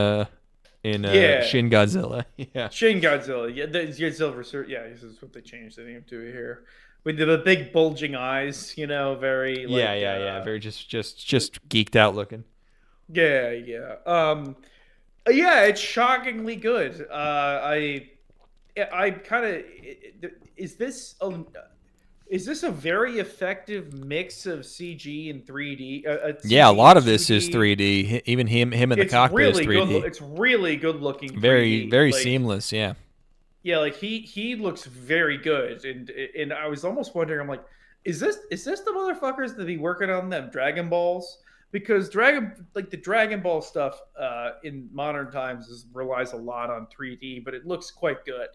Shin Godzilla. Yeah, Shin Godzilla. Yeah, the Godzilla Resurgence. Yeah, this is what they changed the name to here. With the big bulging eyes, very very just geeked out looking. Yeah, it's shockingly good. I kind of is this a very effective mix of CG and 3D? A lot of this is 3D. Even him in the cockpit is 3D. It's really good looking. 3D. Very seamless. Yeah. Yeah, like he looks very good, and I was almost wondering, I'm like, is this the motherfuckers that be working on them Dragon Balls? Because the Dragon Ball stuff in modern times relies a lot on 3D, but it looks quite good.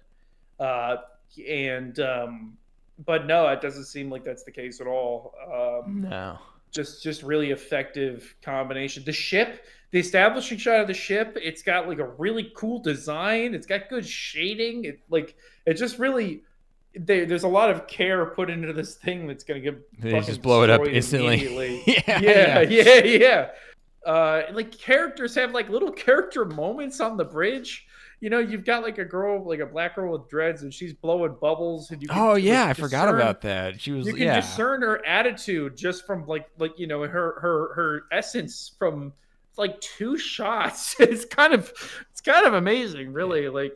But no, it doesn't seem like that's the case at all. No. Just really effective combination. The establishing shot of the ship, it's got like a really cool design. It's got good shading. There's a lot of care put into this thing that's going to get they just blow it up instantly. Yeah. Like characters have like little character moments on the bridge. You've got like a black girl with dreads, and she's blowing bubbles. And I forgot about that. She was. You can discern her attitude just from her essence from like 2 shots. It's kind of amazing, really. I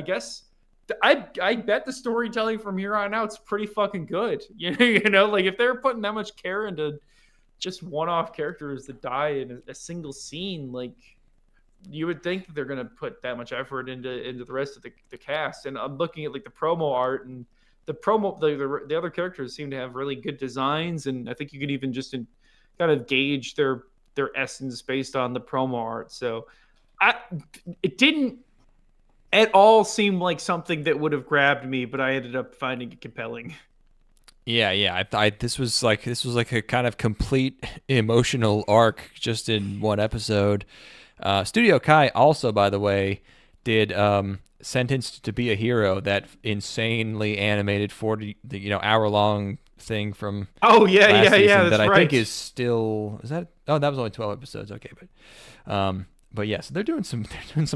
guess. I bet the storytelling from here on out is pretty fucking good. Like if they're putting that much care into just one-off characters that die in a single scene, like you would think that they're going to put that much effort into the rest of the cast. And I'm looking at like the promo art, and the other characters seem to have really good designs, and I think you could even just kind of gauge their essence based on the promo art. So it didn't at all seem like something that would have grabbed me, but I ended up finding it compelling. Yeah. This was like a kind of complete emotional arc just in one episode. Studio Kai also, by the way, did Sentenced to Be a Hero, that insanely animated 40 hour-long thing from last season that that's I right. think is still, is that, oh, that was only 12 episodes, okay, but yeah, so they're doing some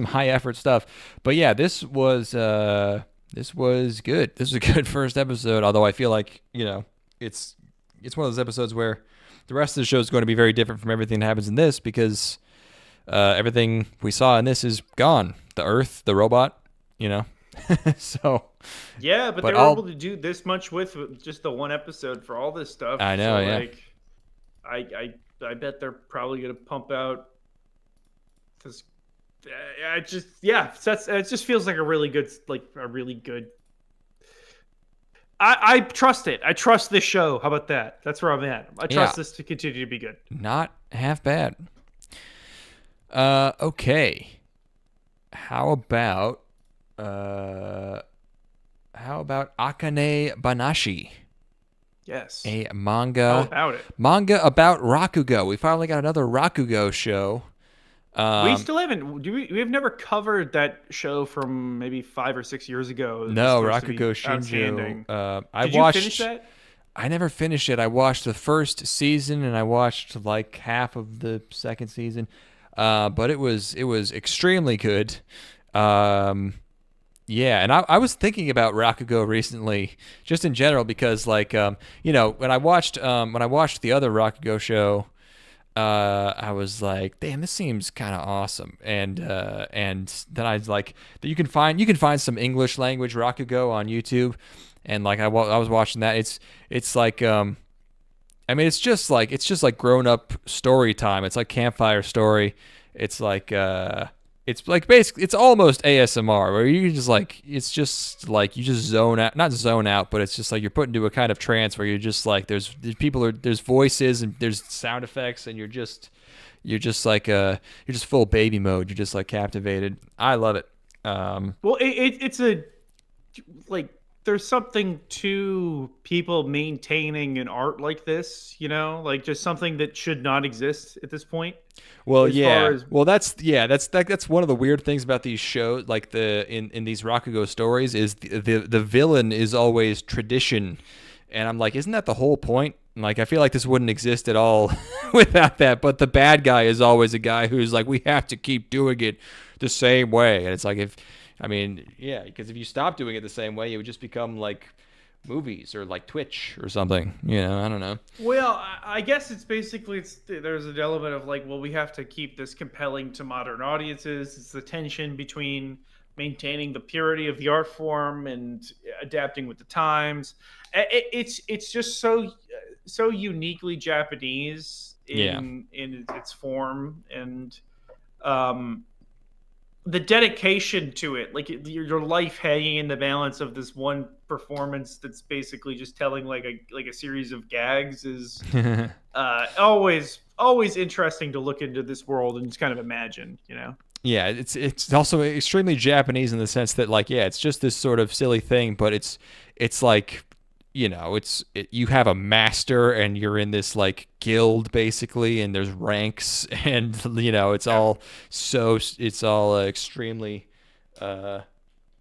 high effort stuff. But yeah, this was good. This was a good first episode, although I feel like, it's one of those episodes where the rest of the show is going to be very different from everything that happens in this, because everything we saw in this is gone. The Earth, the robot, so yeah, but they were able to do this much with just the one episode for all this stuff. I know, so, yeah. I bet they're probably gonna pump out, because it just feels like a really good. I trust it. I trust this show. How about that? That's where I'm at. I trust this to continue to be good. Not half bad. Okay. How about Akane-banashi? Yes. A manga. How about it? Manga about Rakugo. We finally got another Rakugo show. We still haven't. We've never covered that show from maybe 5 or 6 years ago. No, Rakugo Shinju. Did you finish that? I never finished it. I watched the first season and I watched like half of the second season. But it was extremely good. Yeah, and I was thinking about Rakugo recently, just in general, because like when I watched the other Rakugo show, I was like, damn, this seems kind of awesome. And then I was like, you can find some English language Rakugo on YouTube, and like I was watching that. It's like it's just like grown up story time. It's like campfire story. It's like basically it's almost ASMR, where you just like, it's just like you just zone out, not zone out, but it's just like you're put into a kind of trance where you're just like there's voices and there's sound effects, and you're just full baby mode. You're just like captivated. I love it. Well, it's there's something to people maintaining an art like this, like just something that should not exist at this point. Well, yeah. Well, that's one of the weird things about these shows, like in these Rakugo stories, is the villain is always tradition, and I'm like, isn't that the whole point? Like, I feel like this wouldn't exist at all without that. But the bad guy is always a guy who's like, we have to keep doing it the same way, and it's like because if you stop doing it the same way, it would just become like movies or like Twitch or something. I don't know. Well, I guess it's basically there's an element of like, well, we have to keep this compelling to modern audiences. It's the tension between maintaining the purity of the art form and adapting with the times. It's just so uniquely Japanese in its form, and the dedication to it, like your life hanging in the balance of this one performance that's basically just telling like a series of gags, is always interesting to look into this world and just kind of imagine, Yeah, it's also extremely Japanese in the sense that like, yeah, it's just this sort of silly thing, but it's like, you have a master and you're in this like guild basically, and there's ranks, and it's all extremely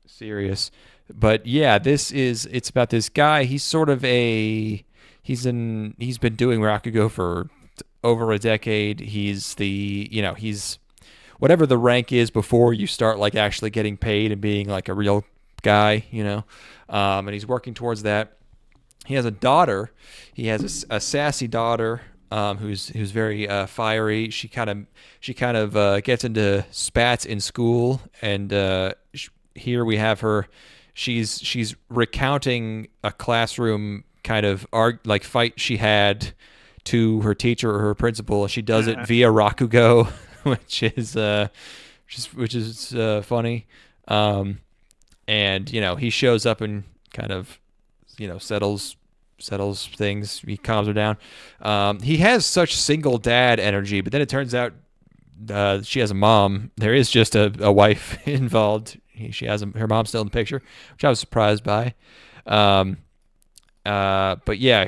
serious. But yeah, it's about this guy. He's sort of he's been doing Rakugo for over a decade. He's he's whatever the rank is before you start like actually getting paid and being like a real guy, and he's working towards that. He has a daughter. He has a sassy daughter who's very fiery. She kind of gets into spats in school, and here we have her. She's recounting a classroom kind of fight she had to her teacher or her principal. She does it via Rakugo, which is which is funny. And he shows up and kind of settles things. He calms her down. He has such single dad energy, but then it turns out she has a mom. There is just a wife involved. She has her mom's still in the picture, which I was surprised by. But yeah,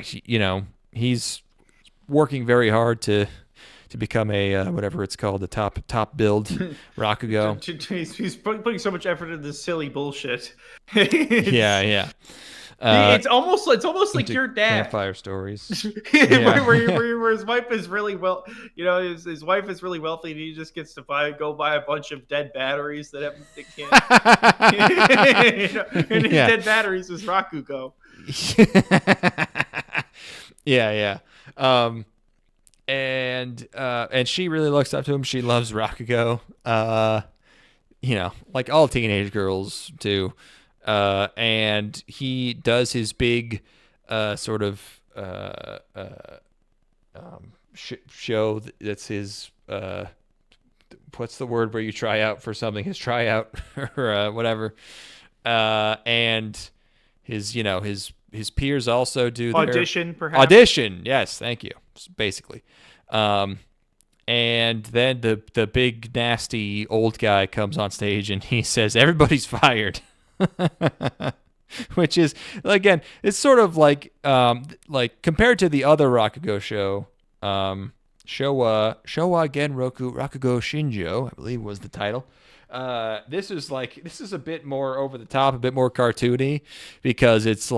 he's working very hard to become a whatever it's called, the top build Rakugo. He's putting so much effort into this silly bullshit. Yeah. It's almost like your dad. Campfire stories. where his wife is really his wife is really wealthy, and he just gets to go buy a bunch of dead batteries that can't. And his dead batteries is Rakugo. Yeah. And she really looks up to him. She loves Rakugo. Like all teenage girls do. And he does his big sort of show that's his what's the word where you try out for something, his tryout or whatever, and his peers also do audition, perhaps. Audition, yes, thank you, basically. And then the big nasty old guy comes on stage and he says everybody's fired. Which is, again, it's sort of like compared to the other Rakugo show, Showa Genroku Rakugo Shinjo, I believe was the title. This is a bit more over the top, a bit more cartoony, because it's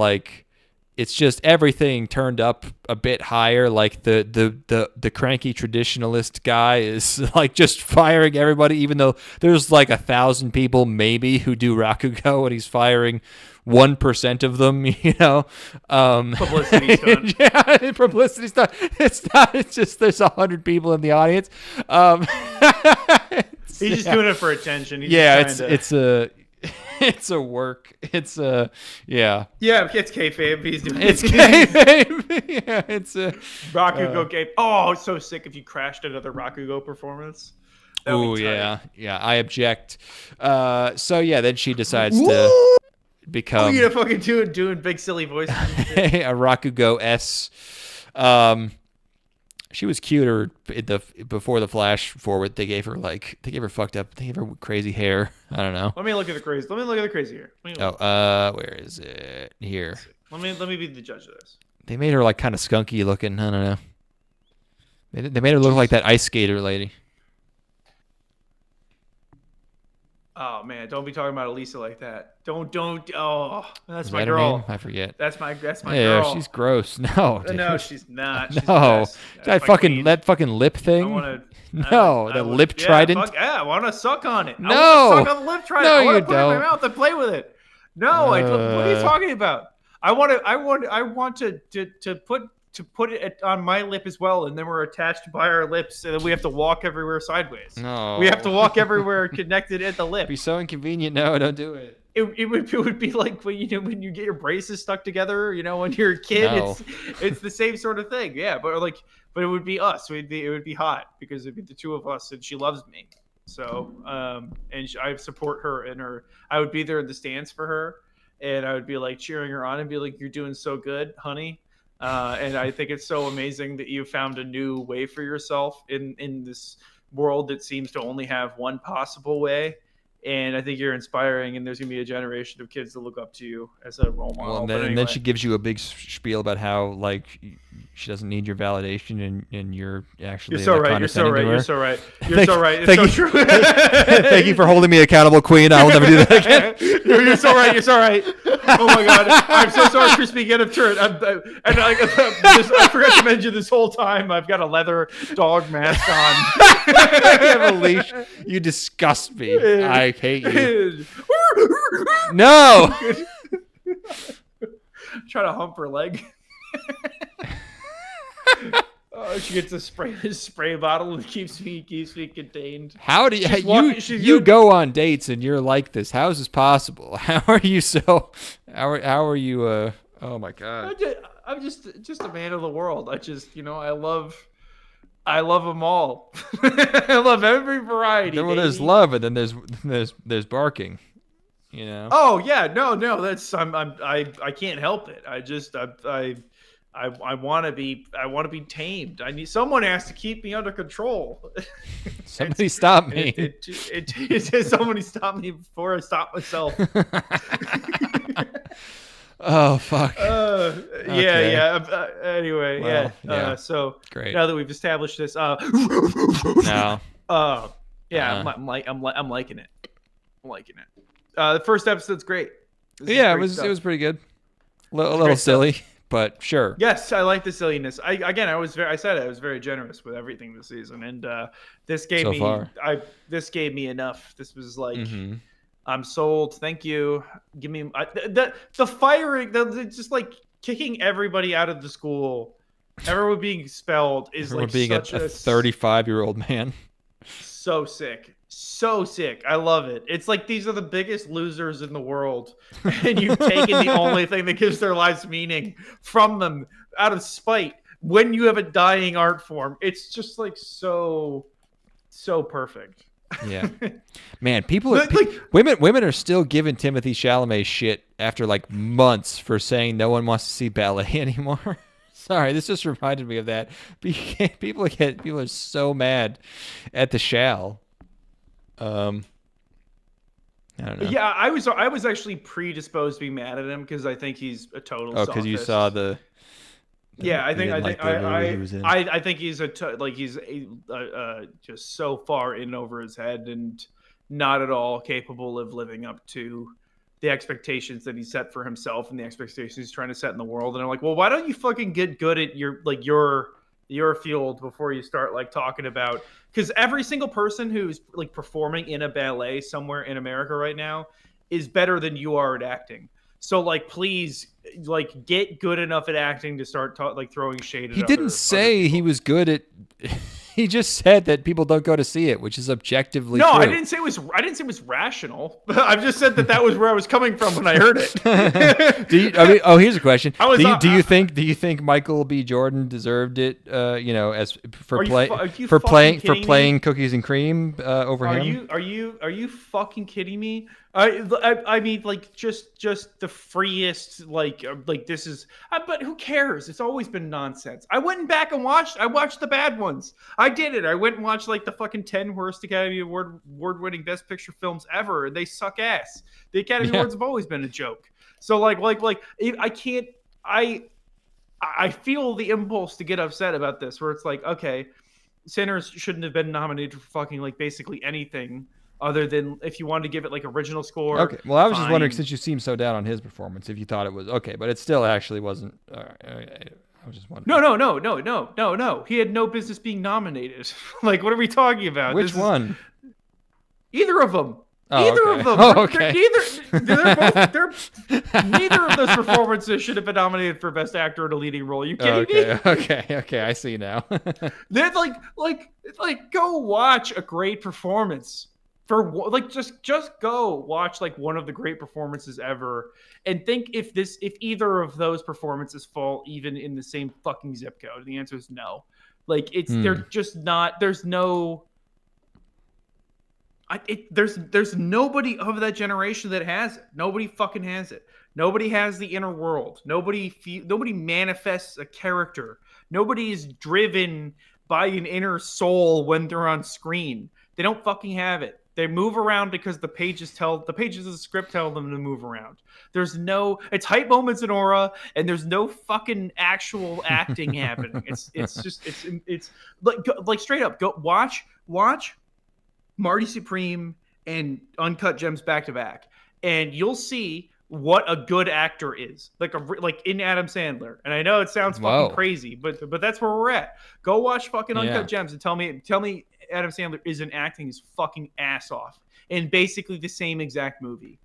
just everything turned up a bit higher. Like the cranky traditionalist guy is like just firing everybody, even though there's like 1,000 people maybe who do Rakugo, and he's firing 1% of them. Publicity stunt. Yeah, publicity stunt. It's not. It's just there's 100 people in the audience. He's just doing it for attention. It's a work. It's a Yeah, it's kayfabe. He's doing it's kayfabe. Yeah, it's a Rakugo kayfabe. Oh, it's so sick if you crashed another Rakugo performance. Oh yeah. I object. So yeah, then she decides to become. Oh, fucking doing big silly voices. A Rakugo S. She was cuter before the flash forward. They gave her fucked up. They gave her crazy hair. I don't know. Let me look at the crazy hair. Where is it? Here. Let me be the judge of this. They made her like kind of skunky looking. I don't know. They made her look like that ice skater lady. Oh man, don't be talking about Elisa like that. Don't. Oh, that's my that girl. Her name? I forget. That's my girl. Yeah, she's gross. No, dude. No, she's not. She's no, that fucking lip thing. The lip trident. I want to suck on it. No, I want to suck on the lip trident. No, I want you to put it in my mouth and play with it. No, what are you talking about? I want to put it on my lip as well, and then we're attached by our lips, and then we have to walk everywhere sideways. No, we have to walk everywhere connected at the lip. It'd be so inconvenient. No, don't do it. It would be like when you get your braces stuck together, when you're a kid. No. It's the same sort of thing. Yeah, but it would be us. It would be hot because it'd be the two of us, and she loves me. So I support her in her. I would be there in the stands for her, and I would be like cheering her on and be like, "You're doing so good, honey." And I think it's so amazing that you found a new way for yourself in this world that seems to only have one possible way. And I think you're inspiring, and there's going to be a generation of kids that look up to you as a role model. Well, and then she gives you a big spiel about how, she doesn't need your validation, and you're actually You're so right. You're so right. You're so right. You're so right. It's thank so you. true. Thank you for holding me accountable, Queen. I will never do that again. You're so right. You're so right. Oh my God. I'm so sorry for speaking out of turn. I forgot to mention this whole time I've got a leather dog mask on. You have a leash. You disgust me. I hate you. No. Try to hump her leg. She gets a spray bottle and keeps me contained. How do you go on dates and you're like this? How is this possible? How are you so? How are you? Oh my God! I'm just a man of the world. I just I I love them all. I love every variety. Well, there's love, and then there's barking. You know. Oh yeah, no, that's I can't help it. I want to be tamed. Someone has to keep me under control. Somebody stop me. Somebody stop me before I stop myself. Oh fuck. Okay. Anyway, well, yeah. So great. Now that we've established this, no. I'm liking it. I'm liking it. The first episode's great. It was pretty good. A little silly, but sure. Yes, I like the silliness. I was very generous with everything this season, and this gave me enough. This was like. Mm-hmm. I'm sold. Thank you. Give me the firing. Just like kicking everybody out of the school. Everyone being expelled is Everyone like being such a 35-year-old man. So sick. So sick. I love it. It's like these are the biggest losers in the world, and you've taken the only thing that gives their lives meaning from them out of spite. When you have a dying art form, it's just like so perfect. Yeah, man. Women are still giving Timothée Chalamet shit after like months for saying no one wants to see ballet anymore. Sorry, this just reminded me of that. People are so mad at the Shal. I don't know. Yeah, I was actually predisposed to be mad at him because I think he's a total. Oh, because you saw the. Yeah, I think he's he's just so far in over his head and not at all capable of living up to the expectations that he set for himself and the expectations he's trying to set in the world. And I'm like, well, why don't you fucking get good at your field before you start like talking about, because every single person who's like performing in a ballet somewhere in America right now is better than you are at acting. So, like, please, like, get good enough at acting to start throwing shade at He didn't say he was good at... He just said that people don't go to see it, which is objectively true. I didn't say it was rational. I've just said that was where I was coming from when I heard it. Here's a question. Do you think Michael B. Jordan deserved it, as for playing Cookies and Cream over him? Are you fucking kidding me? I mean, like, just the freest, like this is, but who cares? It's always been nonsense. I went back and watched the bad ones. I did it. I went and watched like the fucking 10 worst Academy Award-winning Best Picture films ever, and they suck ass. The Academy Awards have always been a joke. So like I can't. I feel the impulse to get upset about this, where it's like, okay, Sinners shouldn't have been nominated for fucking like basically anything. Other than if you wanted to give it like original score. Okay. Well, I was just wondering, since you seem so down on his performance, if you thought it was okay, but it still actually wasn't. I was just wondering. No. He had no business being nominated. Like, what are we talking about? Which one? Either of them. Oh, Either okay. of them. Oh, okay. Neither of those performances should have been nominated for Best Actor in a Leading Role. Are you kidding me? Okay. I see now. They're like go watch a great performance. For like just go watch like one of the great performances ever and think if either of those performances fall even in the same fucking zip code. The answer is no. Like they're just not. There's no. There's nobody of that generation that has it. Nobody fucking has it. Nobody has the inner world. Nobody manifests a character. Nobody is driven by an inner soul when they're on screen. They don't fucking have it. They move around because the pages of the script tell them to move around. It's hype moments in aura, and there's no fucking actual acting happening. It's like straight up go watch Marty Supreme and Uncut Gems back to back, and you'll see what a good actor is. Like in Adam Sandler. And I know it sounds fucking crazy, but that's where we're at. Go watch fucking Uncut Gems and tell me Adam Sandler isn't acting his fucking ass off in basically the same exact movie.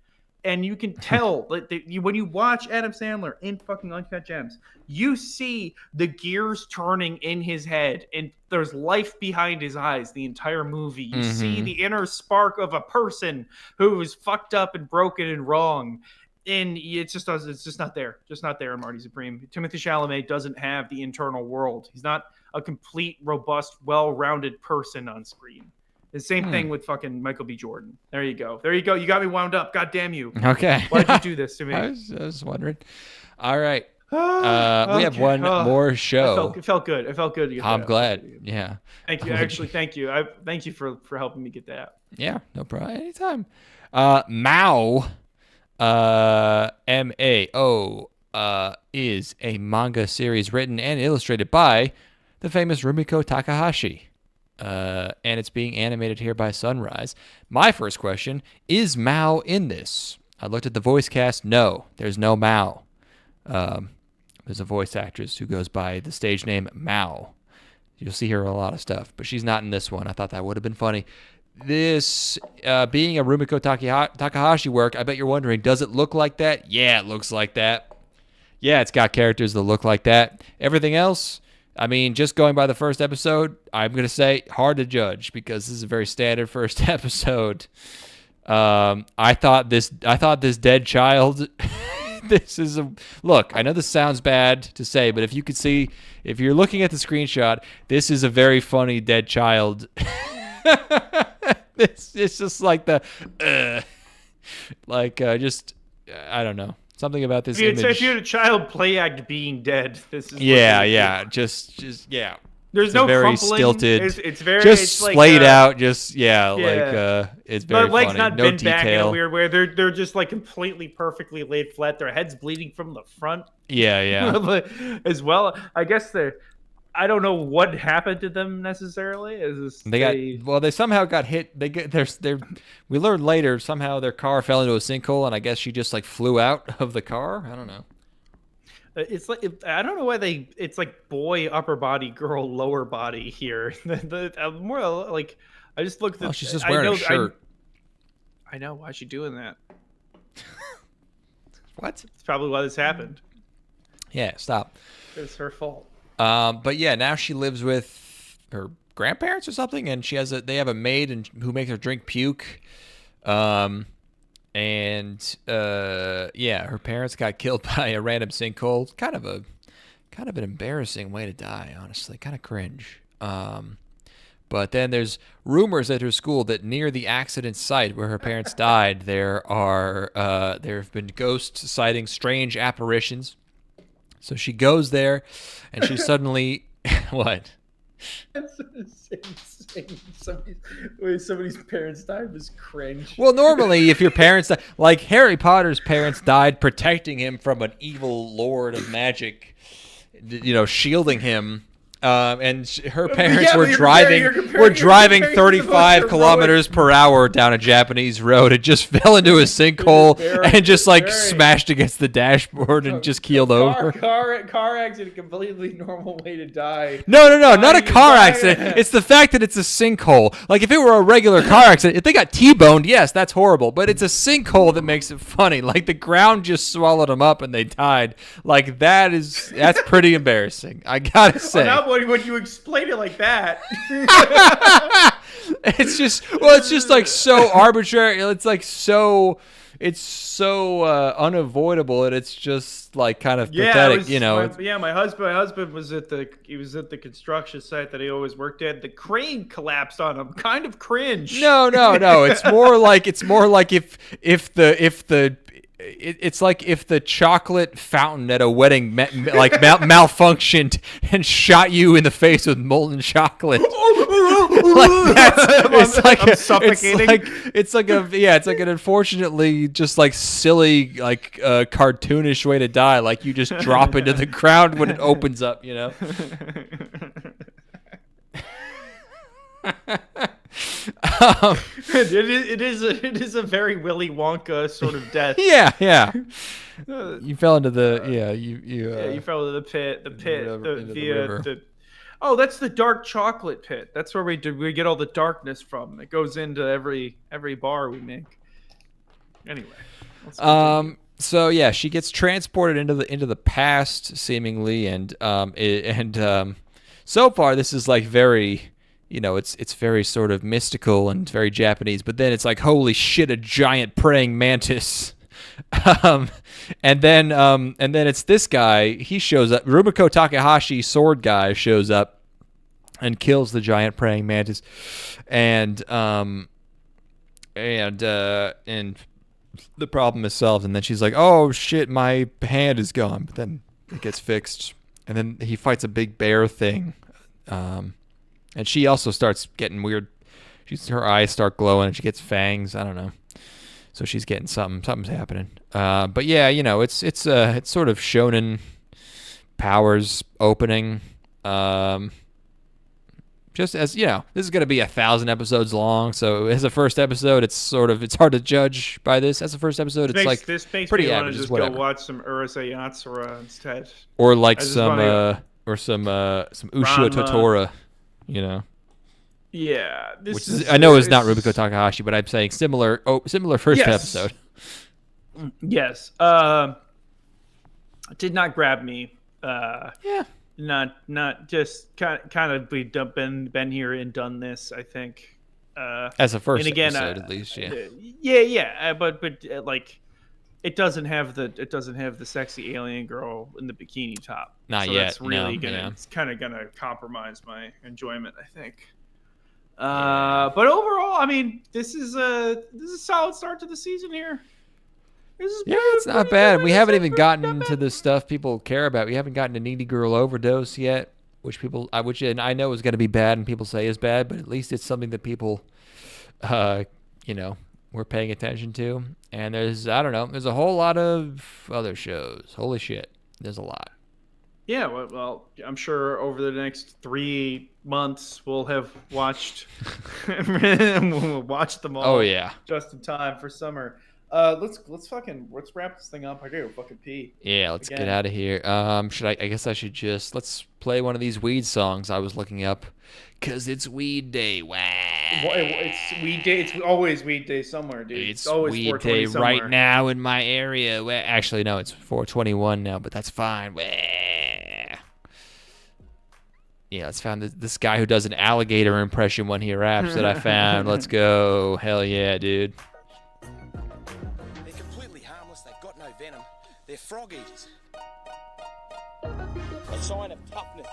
And you can tell when you watch Adam Sandler in fucking Uncut Gems, you see the gears turning in his head and there's life behind his eyes the entire movie. You see the inner spark of a person who is fucked up and broken and wrong. and it's just not there. Just not there in Marty Supreme. Timothée Chalamet doesn't have the internal world. He's not a complete, robust, well-rounded person on screen. The same thing with fucking Michael B. Jordan. There you go. You got me wound up. God damn you. Okay. Why'd you do this to me? I was wondering. All right. We have one more show. It felt good. It felt good to get I'm that. glad. Yeah. Thank you. Actually, thank you. Thank you for helping me get that. Yeah, no problem. Anytime. Mao, M-A-O, is a manga series written and illustrated by the famous Rumiko Takahashi. And it's being animated here by Sunrise. My first question, is Mao in this? I looked at the voice cast. No, there's no Mao. There's a voice actress who goes by the stage name Mao. You'll see her in a lot of stuff, but she's not in this one. I thought that would have been funny. This, being a Rumiko Takahashi work, I bet you're wondering, does it look like that? Yeah, it looks like that. Yeah, it's got characters that look like that. Everything else, I mean, just going by the first episode, I'm going to say hard to judge because this is a very standard first episode. I thought this dead child... Look, I know this sounds bad to say, but if you could see, if you're looking at the screenshot, this is a very funny dead child. It's just like I don't know. Something about this image. If you had a child play act being dead, this is just There's no very crumpling. stilted. It's very just like, splayed out. It's very their legs funny. not No bent back in a detail. weird way. They're just like completely perfectly laid flat. Their head's bleeding from the front. Yeah. As well. I guess I don't know what happened to them necessarily. They somehow got hit. We learned later somehow their car fell into a sinkhole, and I guess she just like flew out of the car. I don't know. It's like I don't know why it's like boy upper body, girl lower body here. More like I just looked at. Oh, she's just wearing a shirt. I know, why is she doing that? What? It's probably why this happened. Yeah, stop. It's her fault. But yeah, now she lives with her grandparents or something, and they have a maid who makes her drink puke. Her parents got killed by a random sinkhole. Kind of an embarrassing way to die, honestly. Kind of cringe. But then there's rumors at her school that near the accident site where her parents died, there have been ghosts citing strange apparitions. So she goes there, and she suddenly what? Somebody's parents died was cringe. Well, normally, if your parents like Harry Potter's parents died protecting him from an evil lord of magic, shielding him. And her parents were driving 35 kilometers per hour down a Japanese road. It just fell into a sinkhole and just smashed against the dashboard and just keeled over. Car accident, completely normal way to die. No, not a car accident. It's the fact that it's a sinkhole. Like if it were a regular car accident, if they got T-boned, yes, that's horrible. But it's a sinkhole that makes it funny. Like the ground just swallowed them up and they died. Like that's pretty embarrassing. I gotta say. When you explain it like that, it's just like so arbitrary. It's so unavoidable, and it's just like kind of pathetic, My husband was at the construction site that he always worked at. The crane collapsed on him. Kind of cringe. No. It's more like it's like if the chocolate fountain at a wedding malfunctioned and shot you in the face with molten chocolate. I'm suffocating. It's like an unfortunately just like silly cartoonish way to die. Like you just drop into the ground when it opens up. It is a very Willy Wonka sort of death. Yeah. You fell into the you fell into the pit. The river. Oh, that's the dark chocolate pit. That's where we get all the darkness from. It goes into every bar we make. Anyway. So yeah, she gets transported into the past seemingly, and so far this is like very. It's very sort of mystical and very Japanese, but then it's like, holy shit, a giant praying mantis And then it's this guy. He shows up. Rumiko Takahashi, sword guy, shows up and kills the giant praying mantis, and the problem is solved. And then she's like, "Oh shit, my hand is gone." But then it gets fixed, and then he fights a big bear thing, and she also starts getting weird. Her eyes start glowing, and she gets fangs. I don't know. So she's getting something's happening. But yeah, it's sort of shonen powers opening. Just as this is going to be 1,000 episodes long. So as a first episode, it's hard to judge by this. As a first episode, it's like this makes pretty me average. Just whatever. go watch some Urusei Yatsura instead, or like some Ushio Totoro, Yeah, I know it's not Rumiko Takahashi, but I'm saying similar first episode. Yes. Did not grab me. Yeah. Not just kind of been here and done this. I think. As a first episode, at least, yeah. But like, it doesn't have the sexy alien girl in the bikini top. Not so yet. That's really it's kind of gonna compromise my enjoyment, I think. But overall, I mean, this is a solid start to the season here. It's not bad. We haven't even gotten into the stuff people care about. We haven't gotten to Needy Girl Overdose yet, which I know is going to be bad and people say is bad, but at least it's something that people, we're paying attention to. And there's a whole lot of other shows. Holy shit, there's a lot. Yeah, well, I'm sure over the next 3 months we'll have watched them all. Oh yeah, just in time for summer. Let's wrap this thing up. I gotta go fucking pee. Yeah, let's get out of here. Let's play one of these weed songs I was looking up, cause it's weed day. Wow. It's weed day. It's always weed day somewhere, dude. It's always weed day right now in my area. Well, actually, no, it's 421 now, but that's fine. Yeah, let's find this guy who does an alligator impression when he raps that I found. Let's go. Hell yeah, dude. They're completely harmless. They've got no venom. They're frog eaters. A sign of toughness.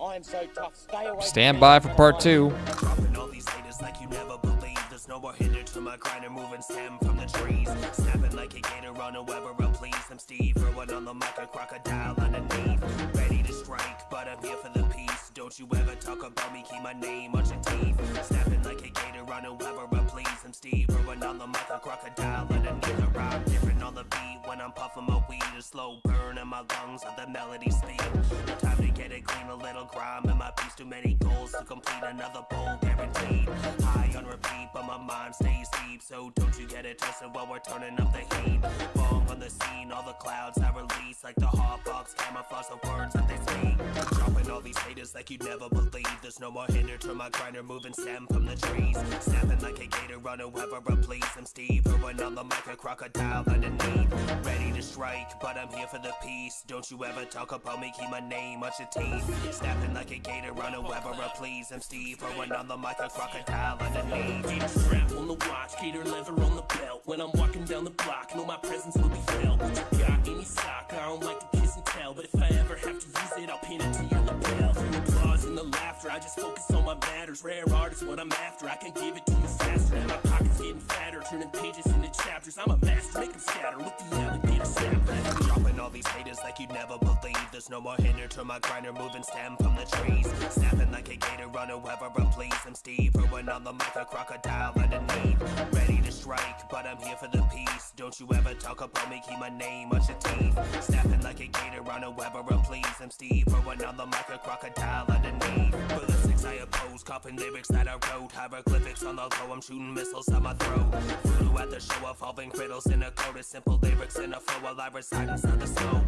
I am so tough. Stay away. Stand by for part 2. Dropping all these haters like you never believe. There's no more hinder to my grinder moving stem from the trees. Snapping like a gator on whoever I please. I'm Steve, throwing on the mic a crocodile underneath. Ready to strike, but I'm here for the peace. Don't you ever talk about me, keep my name on your teeth. Snapping like a gator on whoever I please. I'm Steve, throwing on the mic a crocodile underneath. A rhyme different on the beat when I'm puffing my weed. A slow burn in my lungs of the melody speed. No time to get it clean, a little grime in my piece. Too many goals to complete another bowl guaranteed. High on repeat, but my mind stays deep. So don't you get it twisted while we're turning up the heat. Bong on the scene, all the clouds I release. Like the hot box camouflage the words that they speak. Dropping all these haters like you'd never believe. There's no more hinder to my grinder moving stem from the trees. Snapping like a gator on whoever I please. I'm Steve, throwing on the mic a crocodile underneath. Ready to strike, but I'm here for the peace. Don't you ever talk about me, keep my name on your teeth. Snapping like a gator on whoever I please. I'm Steve, throwing on the mic a crocodile underneath. Gator strap on the watch, gator leather on the belt. When I'm walking down the block, know my presence will be felt. You got any sock, I don't like to kiss and tell, but if I ever have to use it, I'll pin it to your lapel. From the applause and the laughter, I just focus on my matters. Rare art is what I'm after, I can give it to you faster. And my pocket's getting fatter, turning pages into chapters. I'm a master, make them scatter with the alligator snapper. Dropping all these haters like you'd never believe. There's no more hinder to my grinder moving stem from the trees. Snapping like a gator on whoever I please. I'm Steve, throwing on the mic a crocodile underneath. Ready to strike, but I'm here for the peace. Don't you ever talk about me, keep my name on your teeth. Snapping like a gator on whoever I please. I'm Steve, throwing on the mic a crocodile underneath. Ballistics I oppose, copying lyrics that I wrote. Hieroglyphics on the low, I'm shooting missiles on my throat. Voodoo at the show, evolving riddles in a code of simple lyrics in a flow while I recite inside the snow.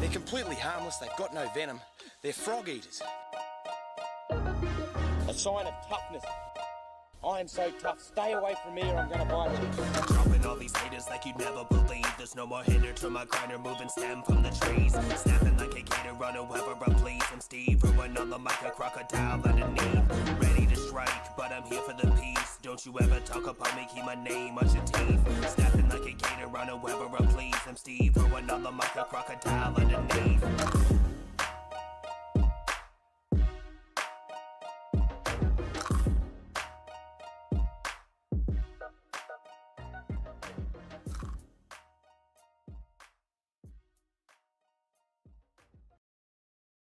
They're completely harmless. They've got no venom. They're frog eaters. A sign of toughness. I am so tough. Stay away from me or I'm gonna bite you. Dropping all these haters like you'd never believe. There's no more hinder to my grinder moving stem from the trees. Snapping like a gator on whoever I please. I'm Steve, throwing on the mic a crocodile underneath. Ready to strike, but I'm here for the peace. Don't Don't you ever talk about me, keep my name on your teeth. Snapping like a gator on a Weber, please. I'm Steve, throwing on the mic, a crocodile underneath.